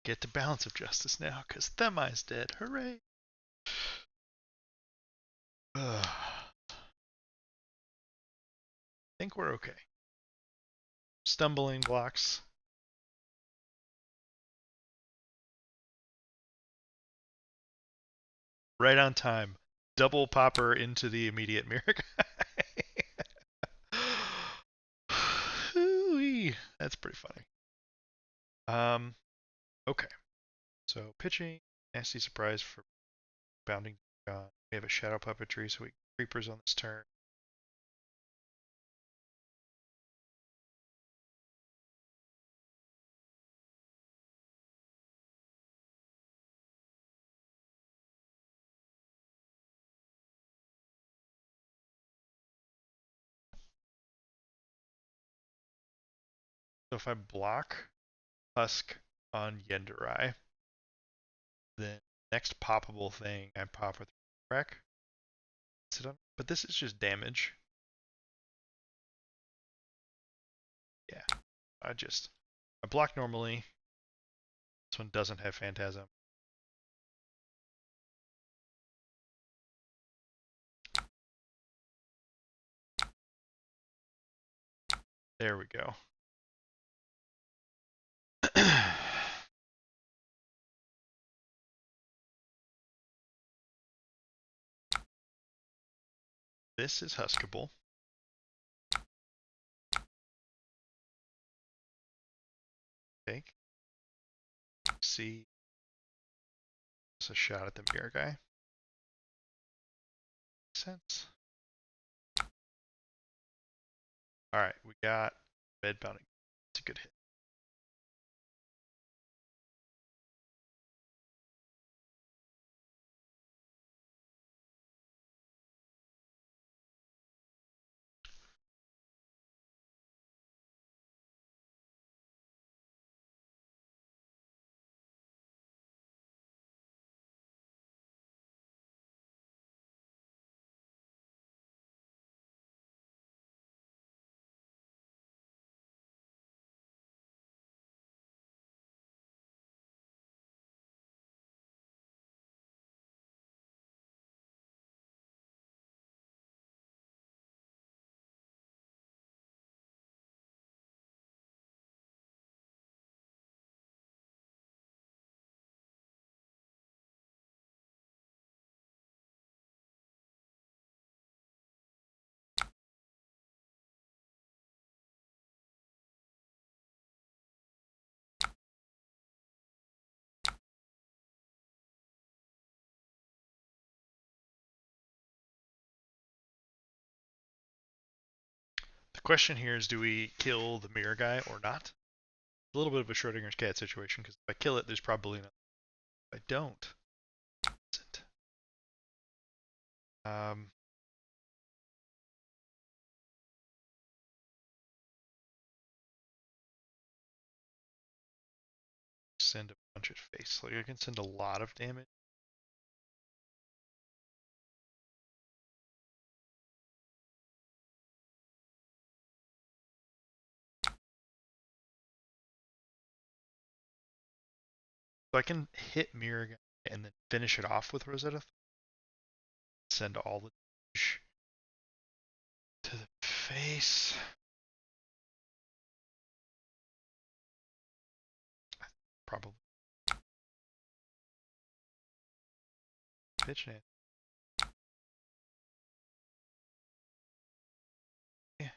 get to Balance of Justice now, because Themai's dead. Hooray! I think we're okay. Stumbling blocks. Right on time. Double popper into the immediate mirror guy. That's pretty funny. Okay. So pitching, nasty surprise for bounding. We have a shadow puppetry, so we creepers on this turn. So if I block Husk on Yenderai, then next poppable thing I pop with Wreck. But this is just damage. Yeah, I block normally. This one doesn't have Phantasm. There we go. This is Huskable. Take. See. It's a shot at the mirror guy. Makes sense. Alright, we got red bounding. It's a good hit. The question here is, do we kill the mirror guy or not? A little bit of a Schrodinger's cat situation, because if I kill it, there's probably not. If I don't, isn't. Send a bunch at face. Like I can send a lot of damage. So I can hit mirror guy and then finish it off with Rosetta. Send all the damage to the face. Probably. Pitch net. Yeah.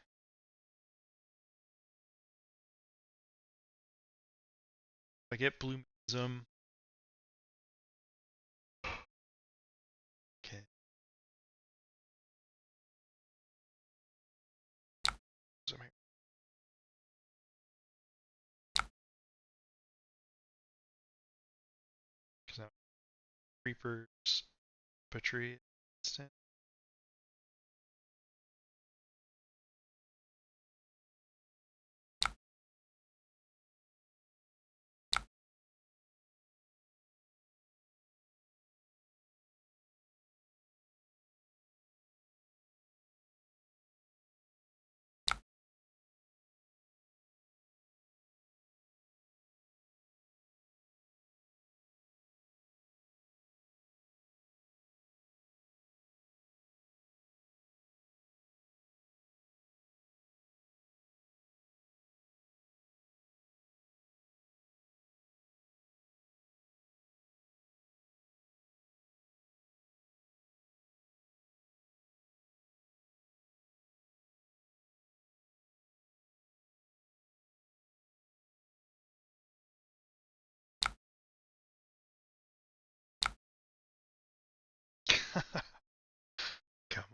If I get blue mism. Okay. Because now Reapers, Patry, instant.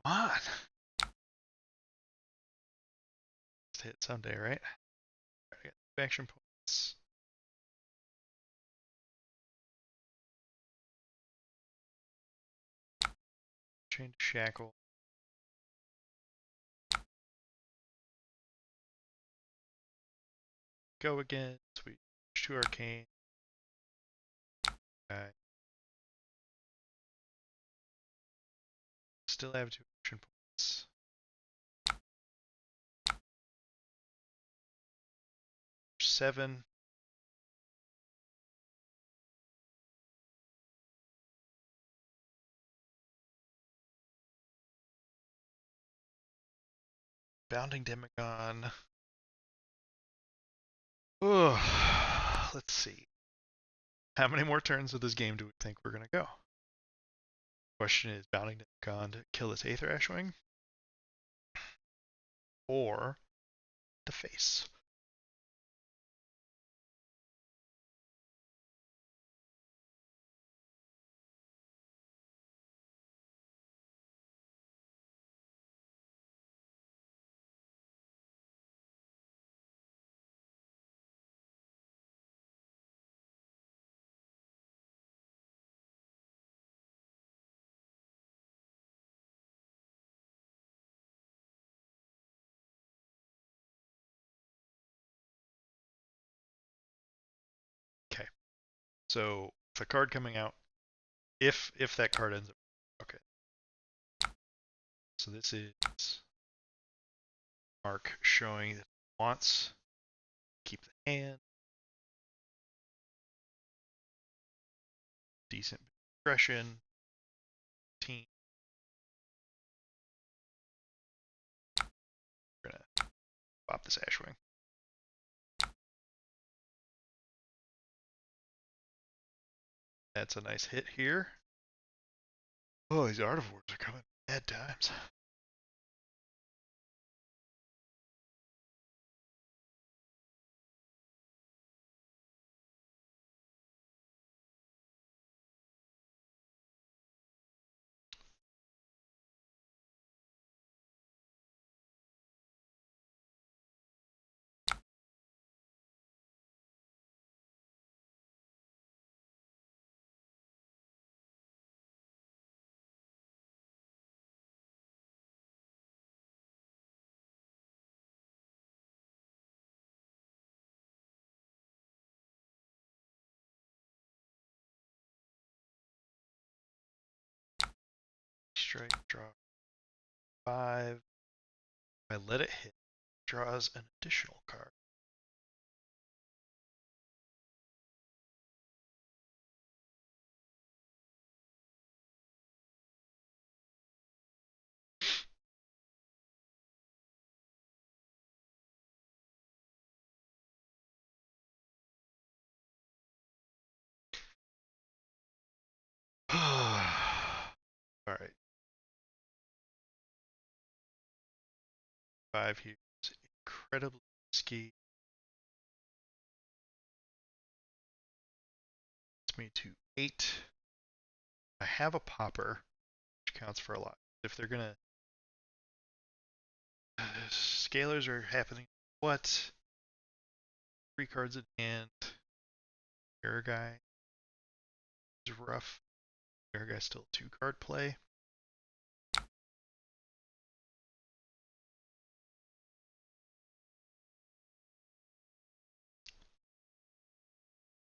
on. Just hit someday, right? I got 2 action points. Chain to shackle. Go again. Sweet. 2 arcane. Okay. Still have 2 action points. Seven. Bounding Demagon. Ugh. Let's see. How many more turns of this game do we think we're gonna go? Question is, Bounding Demagon to kill this Aether Ashwing? Or the face? Okay. So the card coming out, if that card ends up, okay. So this is Mark showing that he wants to keep the hand, decent aggression, team. We're gonna pop this Ashwing. That's a nice hit here. Oh, these Artivores are coming bad times. Strike, draw 5. If I let it hit, it draws an additional card. Alright. 5 here is incredibly risky. It's me to 8. I have a popper, which counts for a lot. If they're gonna scalers are happening. What? 3 cards in hand. Air guy is rough. Air guy still 2-card play.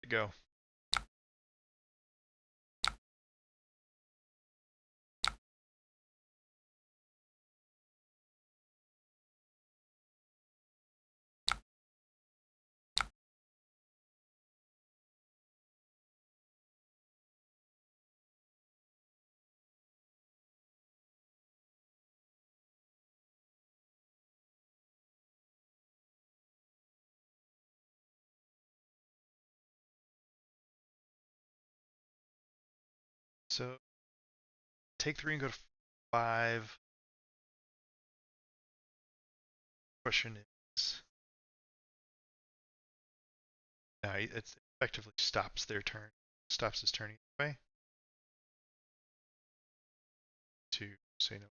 Go. So take 3 and go to 5. Question is, it effectively stops their turn. Stops his turn either way. To say no.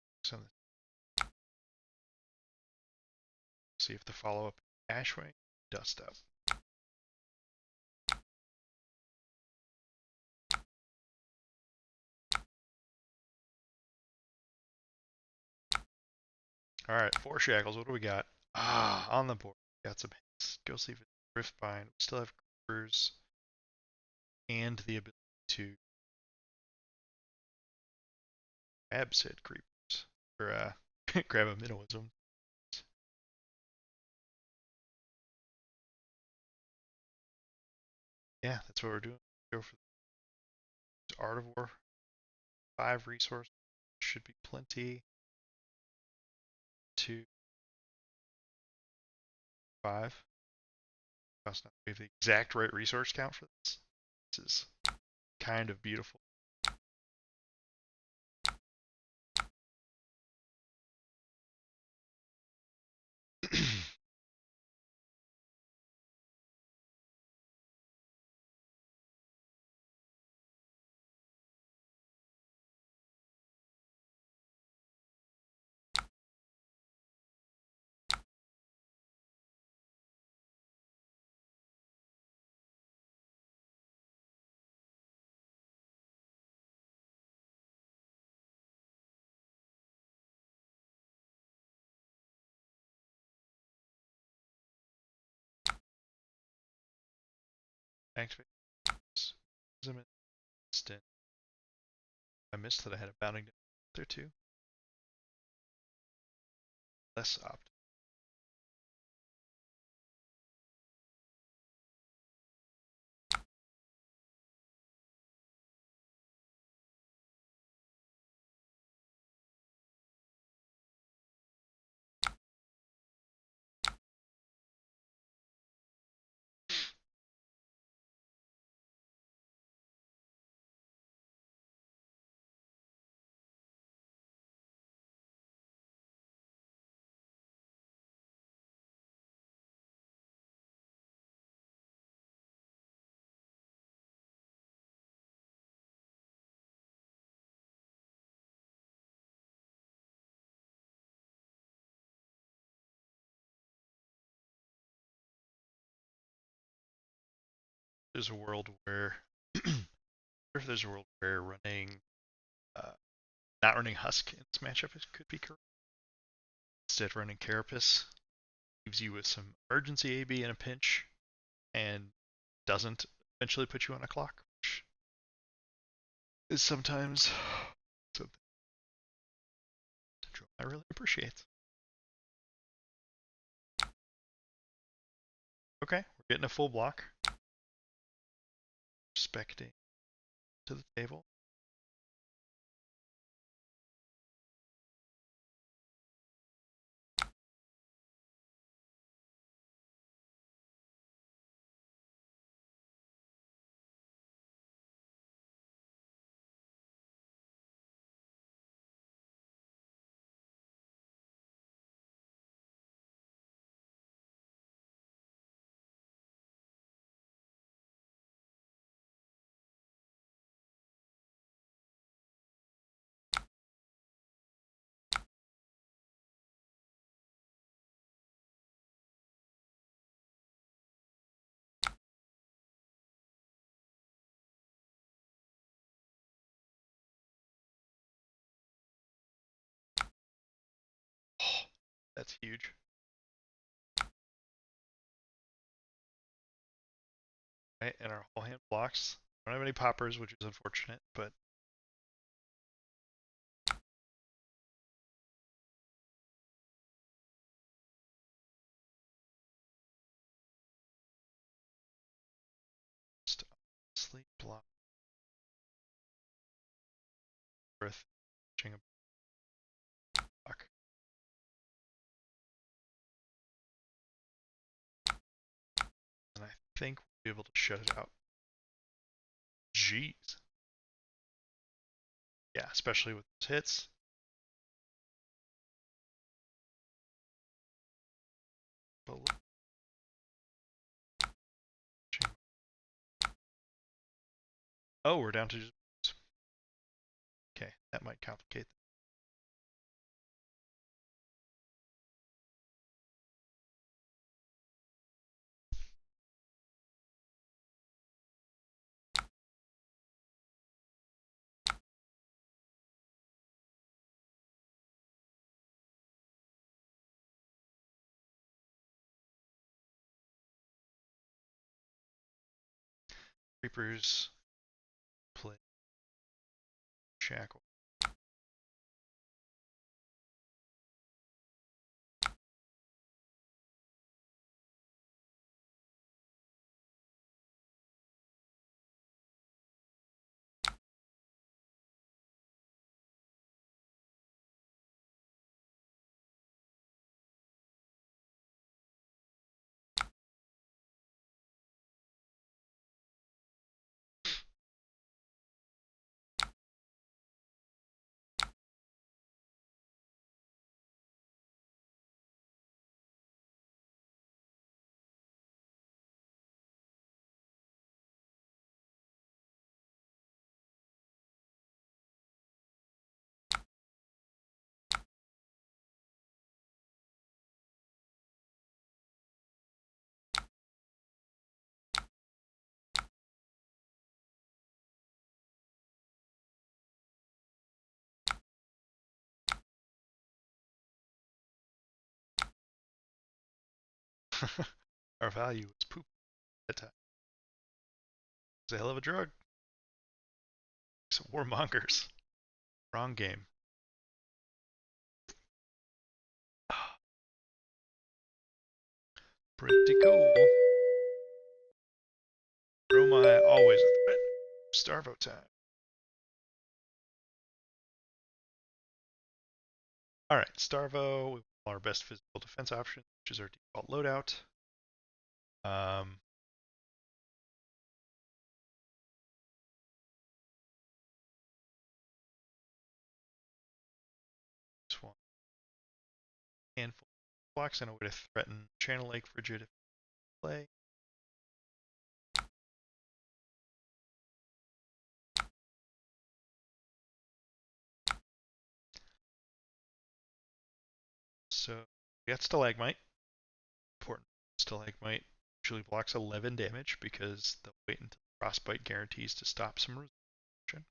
See if the follow-up Ashway dust up. All right, 4 shackles. What do we got? On the board. Got some hits. Go see if it's Riftbind. We still have Creepers and the ability to grab said Creepers. Or grab a Minnowism. Yeah, that's what we're doing. Go for Art of War. 5 resources. Should be plenty. 2, 5. Must not be the exact right resource count for this. This is kind of beautiful. Activate. Instant. I missed that I had a bounding there too. Less opt. There's a world where if there's a world where running uh, not running Husk in this matchup could be correct. Instead running Carapace leaves you with some emergency AB in a pinch and doesn't eventually put you on a clock, which is sometimes something I really appreciate. Okay, we're getting a full block. Respecting to the table. Oh, that's huge. Right, and our whole hand blocks. Don't have any poppers, which is unfortunate, but just sleep block. Worth a block. And I think we'll be able to shut it out. Jeez. Yeah, especially with those hits. Oh, we're down to just... Okay, that might complicate. Reapers play Shackle. Our value is poop that time. It's a hell of a drug. Some warmongers. Wrong game. Pretty cool. Romai always a threat. Starvo time. Alright, Starvo with our best physical defense option, which is our default loadout. This one. Handful of blocks and a way to threaten Channel Lake Frigid if we play. So we got Stalagmite. Important. Stalagmite usually blocks 11 damage because they'll wait until Frostbite guarantees to stop some resolution.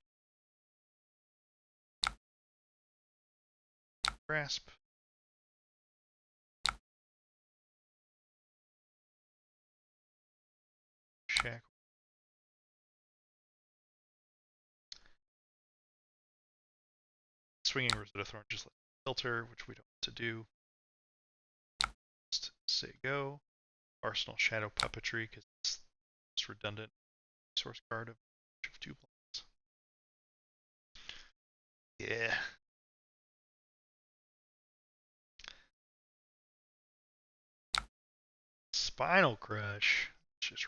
Grasp. Shackle. Swinging Rosetta Thorn just let filter, which we don't want to do. Just say go. Arsenal Shadow Puppetry because it's most redundant source card of 2 blocks. Yeah. Spinal Crush. It's just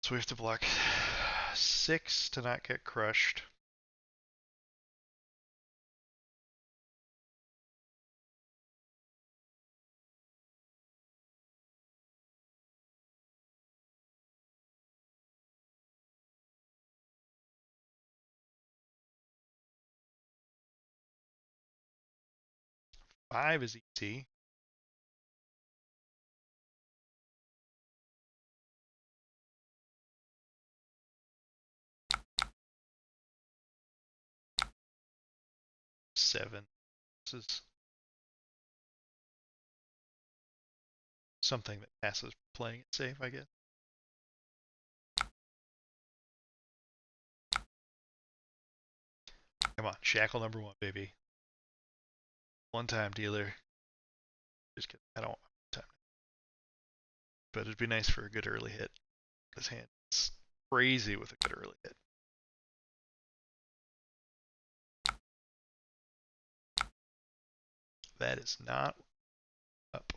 so we have to block 6 to not get crushed. Five is easy. Seven. This is something that passes playing it safe, I guess. Come on, shackle number 1, baby. One time dealer. Just kidding. I don't want time. But it'd be nice for a good early hit. This hand is crazy with a good early hit. That is not up.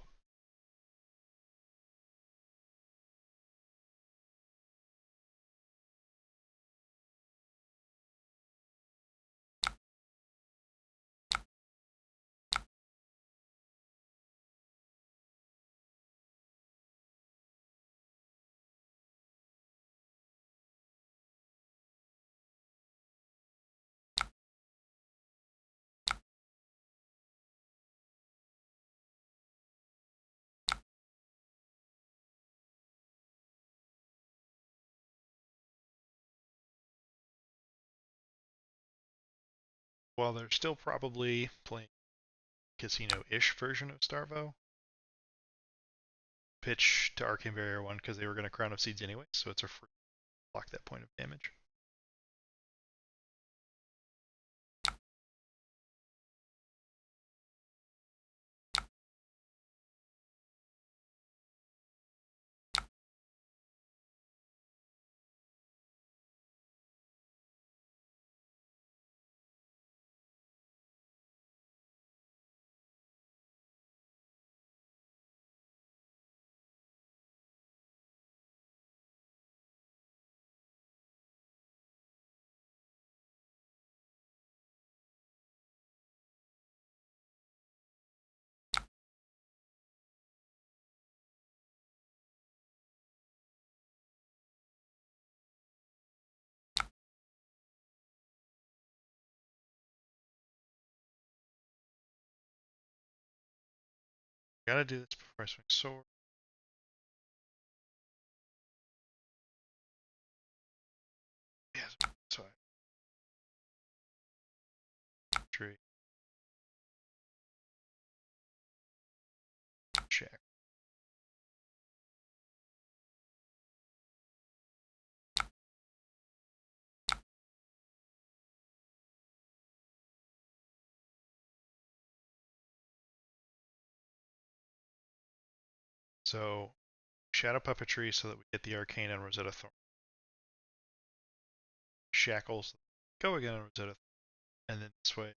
while they're still probably playing casino-ish version of Starvo, pitch to Arcane Barrier 1 because they were going to Crown of Seeds anyway, so it's a free block that point of damage. Gotta do this before I swing sword. Yes, so I tree check. So Shadow Puppetry so that we get the Arcane and Rosetta Thorn. Shackles, go again on Rosetta Thorn. And then this way,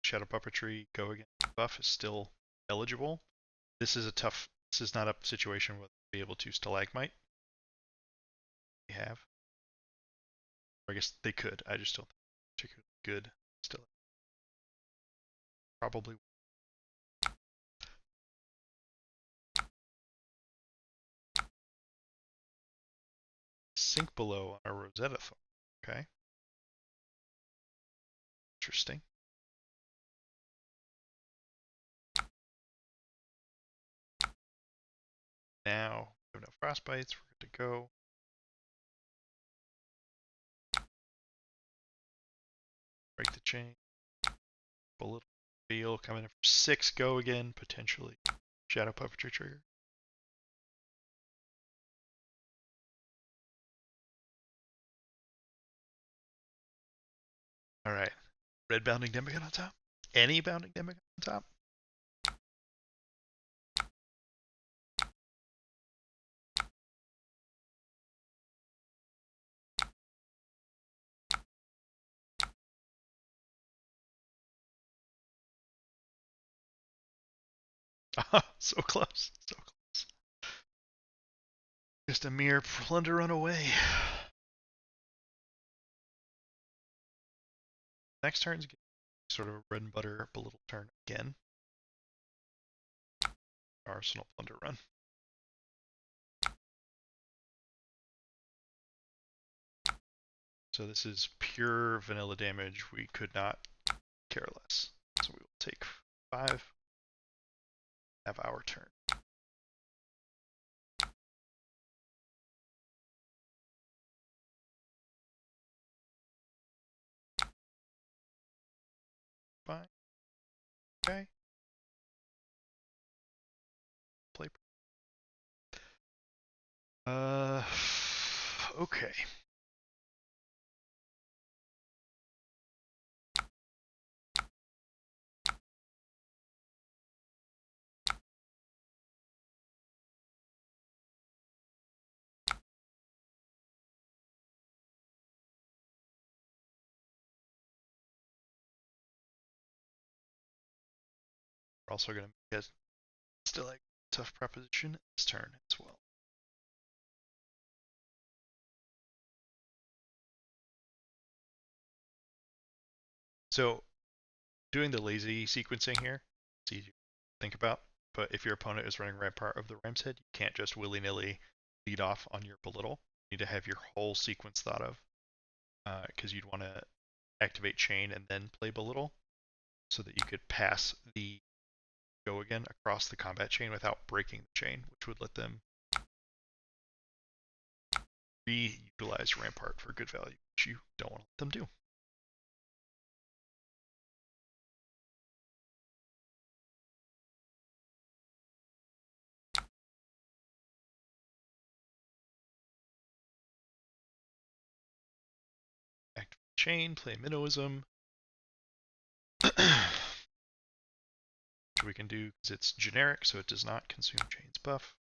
Shadow Puppetry, go again. Buff is still eligible. This is not a situation where they'll be able to Stalagmite. They have. Or I guess they could. I just don't think particularly good. Still, probably. Sink below on a Rosetta Thorn. Okay. Interesting. Now, we have no frostbites. We're good to go. Break the chain. Bullet feel coming in for 6. Go again, potentially. Shadow Puppetry trigger. Alright. Red Bounding Demagon on top. Any Bounding Demagon on top. So close. So close. Just a mere plunder run away. Next turn's sort of a bread and butter belittle turn again. Arsenal plunder run. So this is pure vanilla damage. We could not care less. So we will take 5. Have our turn. Fine. Okay. Play. Okay. We're also going to get still like tough proposition this turn as well. So doing the lazy sequencing here, it's easy to think about, but if your opponent is running Rampart of the Ram's Head, you can't just willy-nilly lead off on your belittle. You need to have your whole sequence thought of, because you'd want to activate Chane and then play belittle, so that you could pass the go again across the combat chain without breaking the chain, which would let them reutilize Rampart for good value, which you don't want to let them do. Chane, play Minnowism. Which we can do because it's generic, so it does not consume Chane's buff.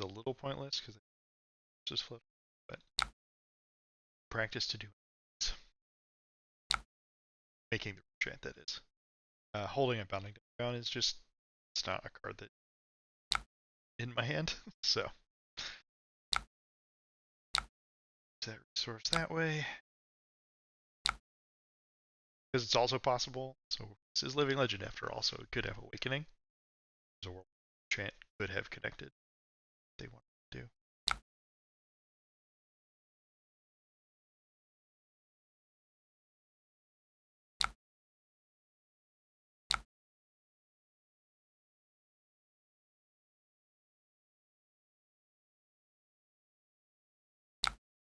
It's a little pointless because it's just float, but practice to do it. Making the chant, that is. Holding a Bounding Down is just, it's not a card that in my hand, so that resource that way. Because it's also possible, so this is Living Legend after all, so it could have Awakening. So chant could have connected if they want to do.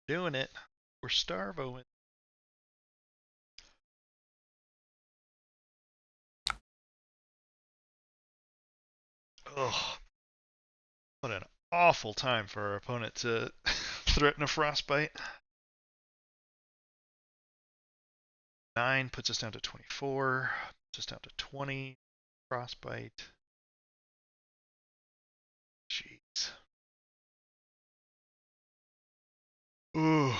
Doing it. We're starvoing. Ugh. What an awful time for our opponent to threaten a Frostbite. 9 puts us down to 24. Puts us down to 20. Frostbite. Jeez. Ooh.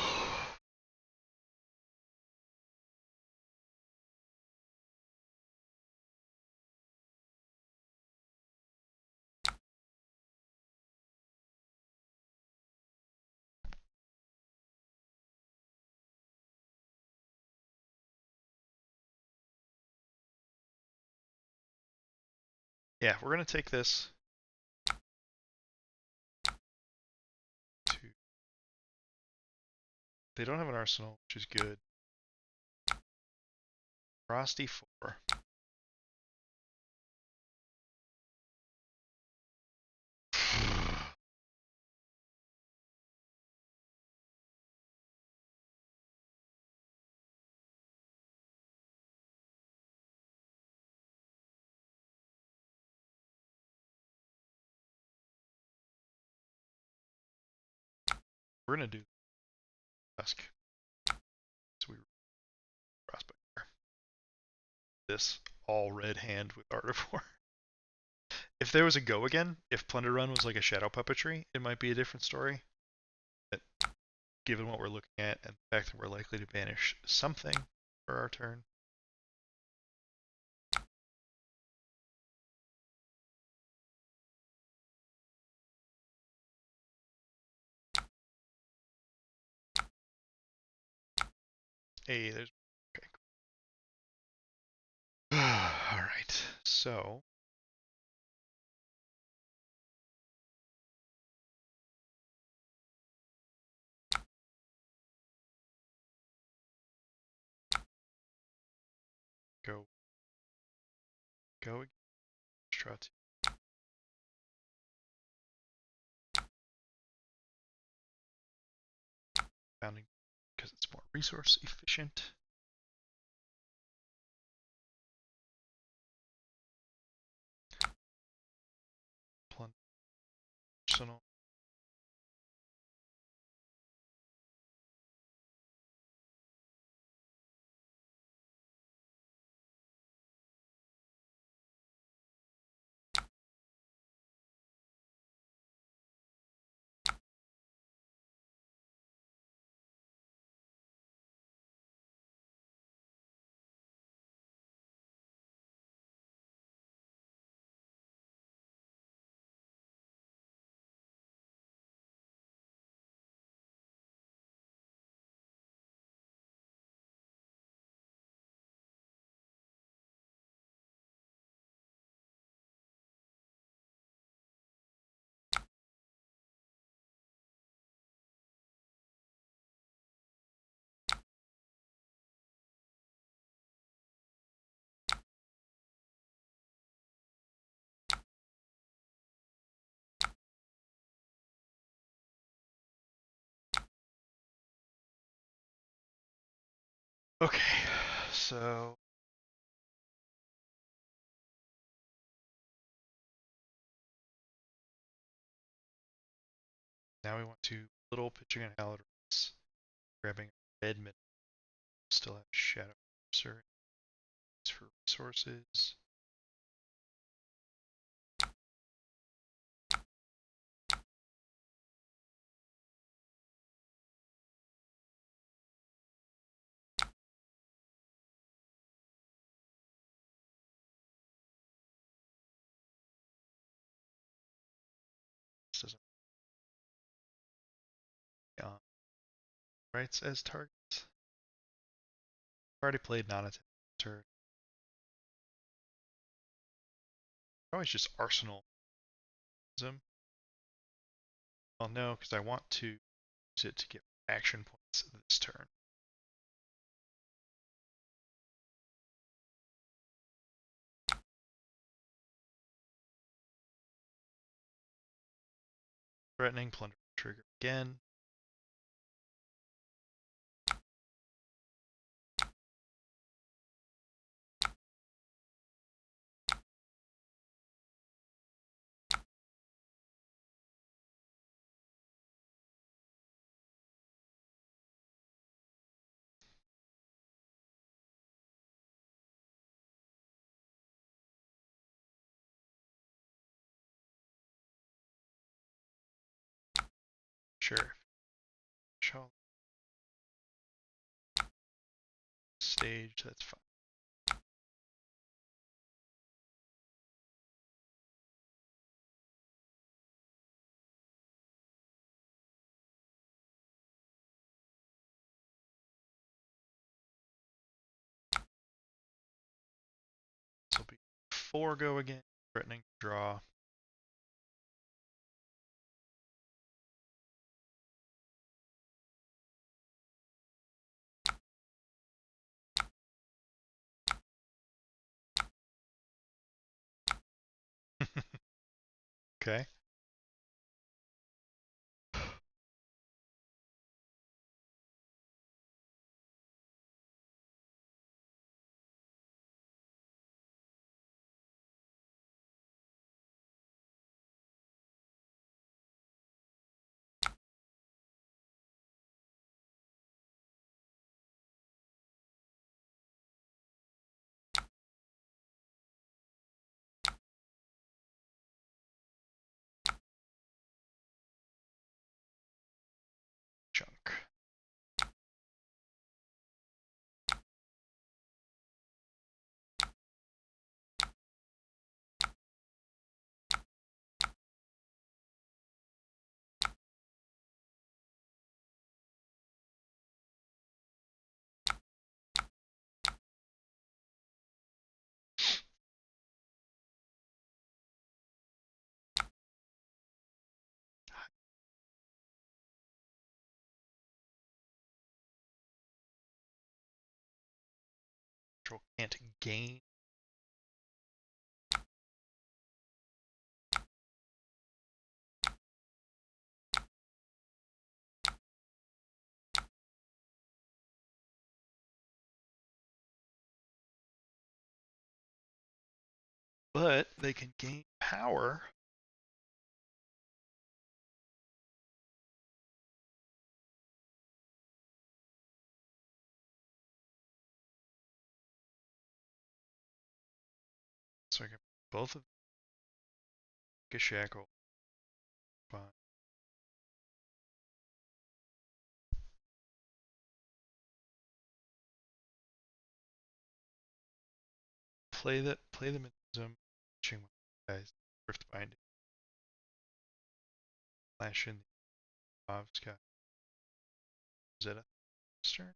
Yeah, we're going to take this to... They don't have an arsenal, which is good. Frosty 4. We're going to do Dusk. So we Frostbite here. This all red hand with Art of War. If there was a go again, if Plunder Run was like a Shadow Puppetry, it might be a different story. But given what we're looking at and the fact that we're likely to banish something for our turn. Hey, there's... Okay, cool. Alright, so... Go. Go again. Try to... Bounding, because it's more resource efficient. Plunder. Arsenal. Okay, so now we want to little pitching an Halidorus, grabbing red mid. Still have Shadow Officer for resources. This doesn't rights as targets. Already played non-attack turret. Probably just Arsenal. Well, no, because I want to use it to get action points this turn. Threatening, plunder, trigger again. Sure. Shall stage, that's fine. This will be 4 go again. Threatening to draw. Okay. Junk. Control can't gain. But they can gain power. So I can both of a shackle. Fine. Play them in zone. Pitching guys. Rift binding. Flash in the Avska. Zeta. Stern.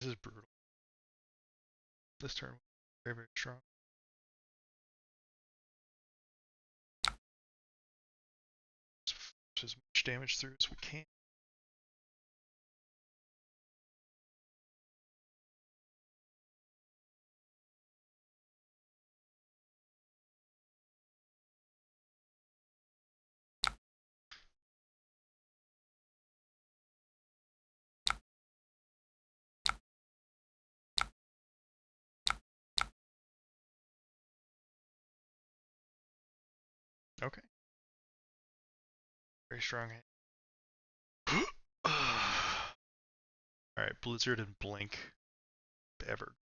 This is brutal. This turn was very, very strong. As much damage through as we can. Okay. Very strong hand. Alright, Blizzard and Blink. Ever.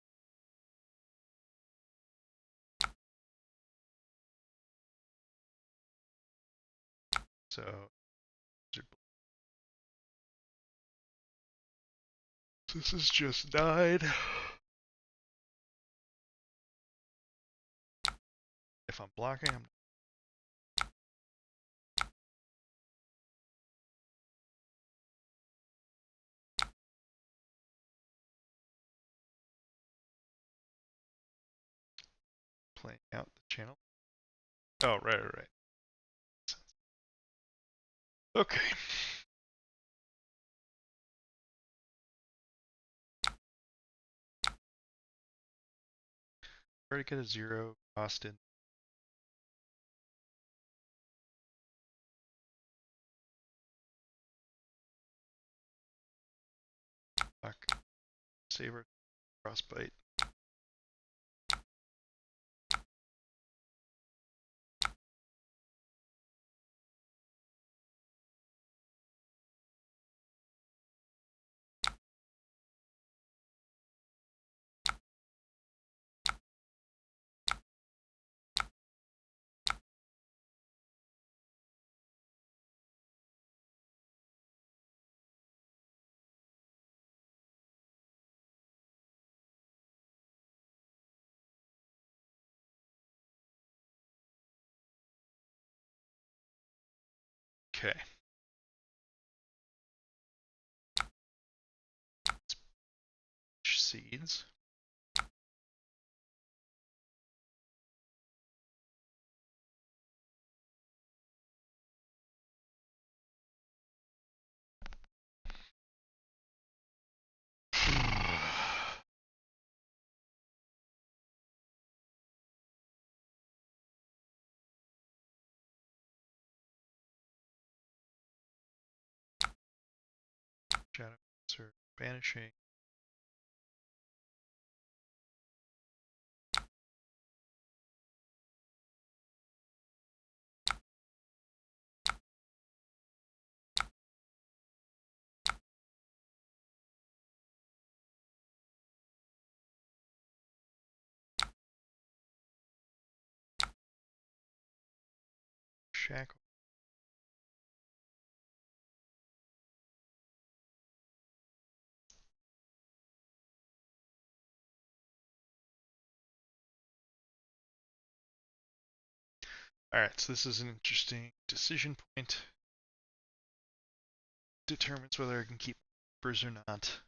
So, this has just died. If I'm blocking, I'm playing out the channel. Oh, right. Okay. Try to get a 0 cost in. Fuck. Saber. Frostbite. Okay. Seeds. Shadow Dancer. Banishing. Shackle. Alright, so this is an interesting decision point. Determines whether I can keep Bruiser or not.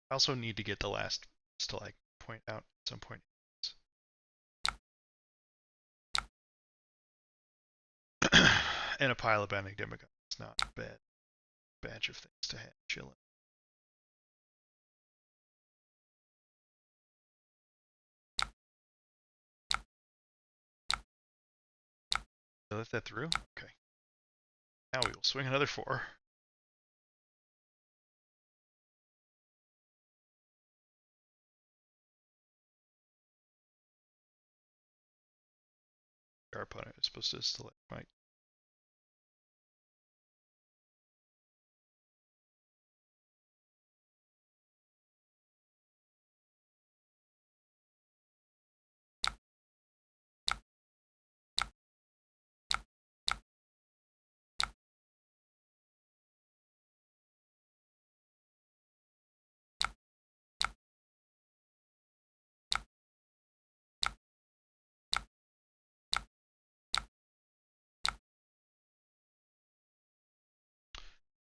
I also need to get the last to like point out at some point. And a pile of Banding Demigod is not a bad batch of things to have chilling. Did I let that through? Okay. Now we will swing another 4. Our opponent is supposed to select my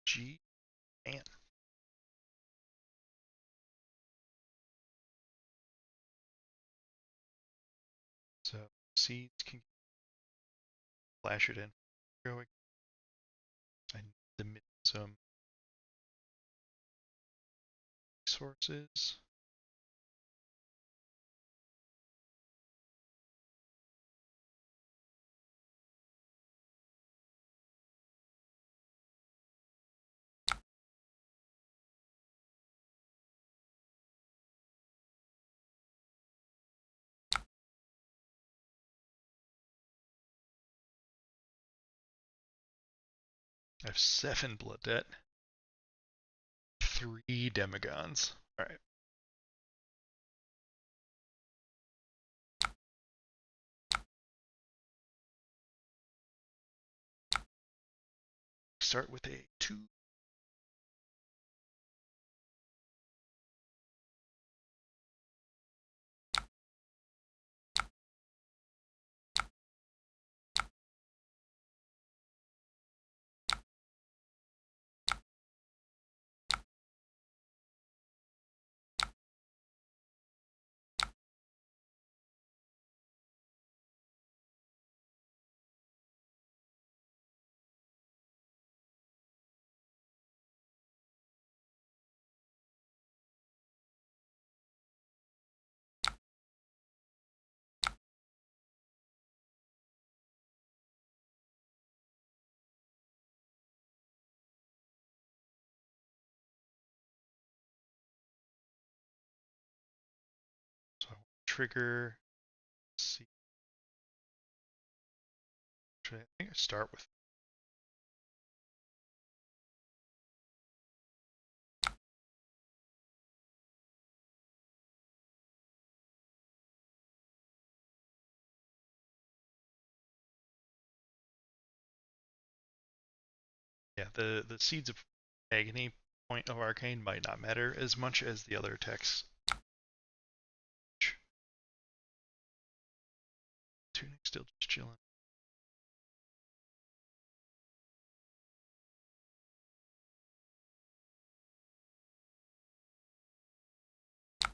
Chane. So seeds can flash it in. Go. I need to mix some resources. I have 7 blood debt, 3 demigons. All right. Start with a 2. So trigger. See. I think I start with. Yeah, the Seeds of Agony point of Arcane might not matter as much as the other attacks. Tunic still just chilling.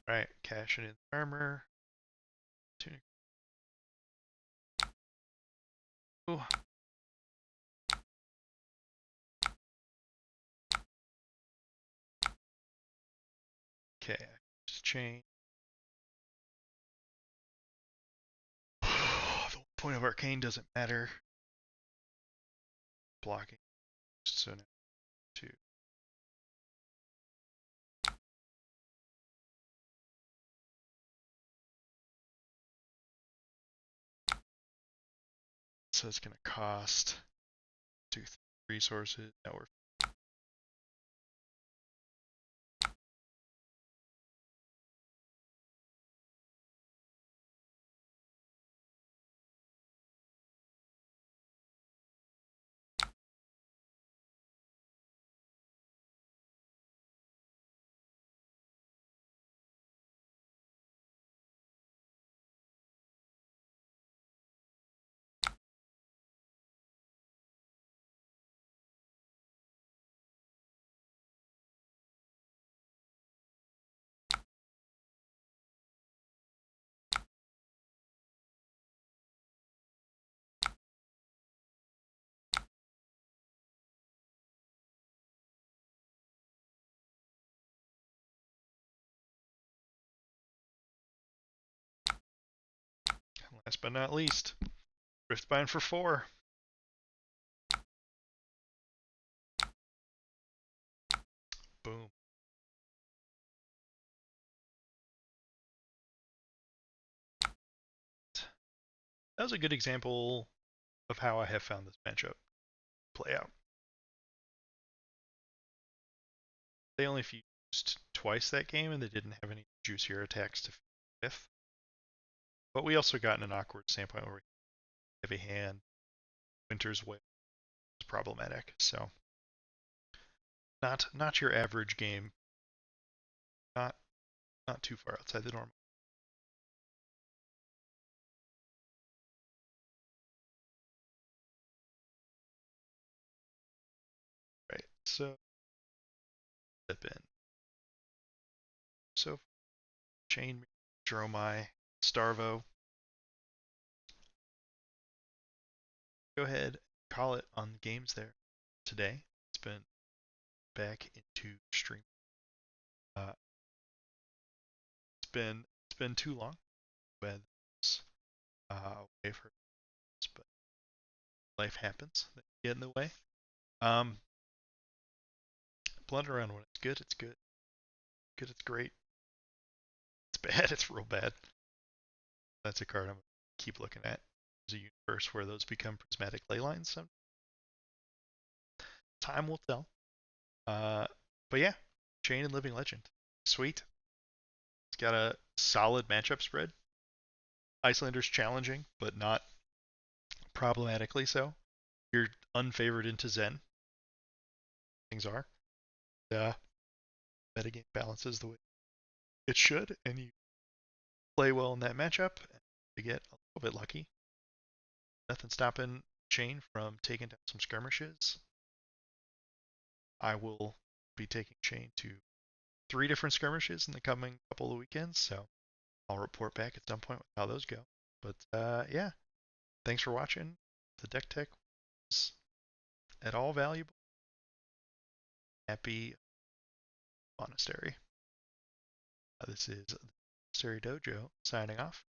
Alright, cashing in armor. Tunic. Ooh. Okay, just Chane. The point of Arcane doesn't matter. Blocking. So now 2. So it's gonna cost 2 resources. Now we're. Last but not least, Riftbind for 4. Boom. That was a good example of how I have found this matchup play out. They only fused twice that game, and they didn't have any juicier attacks to fifth. But we also got in an awkward standpoint where we have a hand. Winter's Way is problematic, so not your average game. Not too far outside the normal. Right. So step in. So Chane, Jeromai, Starvo. go ahead and call it on the games there today. It's been back into stream. Uh, it's been too long. But away for this, but life happens. They get in the way. Um, Blunder around when it's good. It's good. Good. It's great. It's bad. It's real bad. That's a card I'm gonna keep looking at. There's a universe where those become prismatic ley lines. Some time will tell. Uh, but yeah, Chane and Living Legend. Sweet. It's got a solid matchup spread. Icelander's challenging, but not problematically so. You're unfavored into Zen. Things are. Uh, Metagame balances the way it should, and you play well in that matchup. To get a little bit lucky. Nothing stopping Chane from taking down some skirmishes. I will be taking Chane to 3 different skirmishes in the coming couple of weekends, so I'll report back at some point with how those go. But yeah, thanks for watching. The deck tech was at all valuable. Happy Monastery. This is the Monastery Dojo signing off.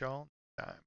Y'all time.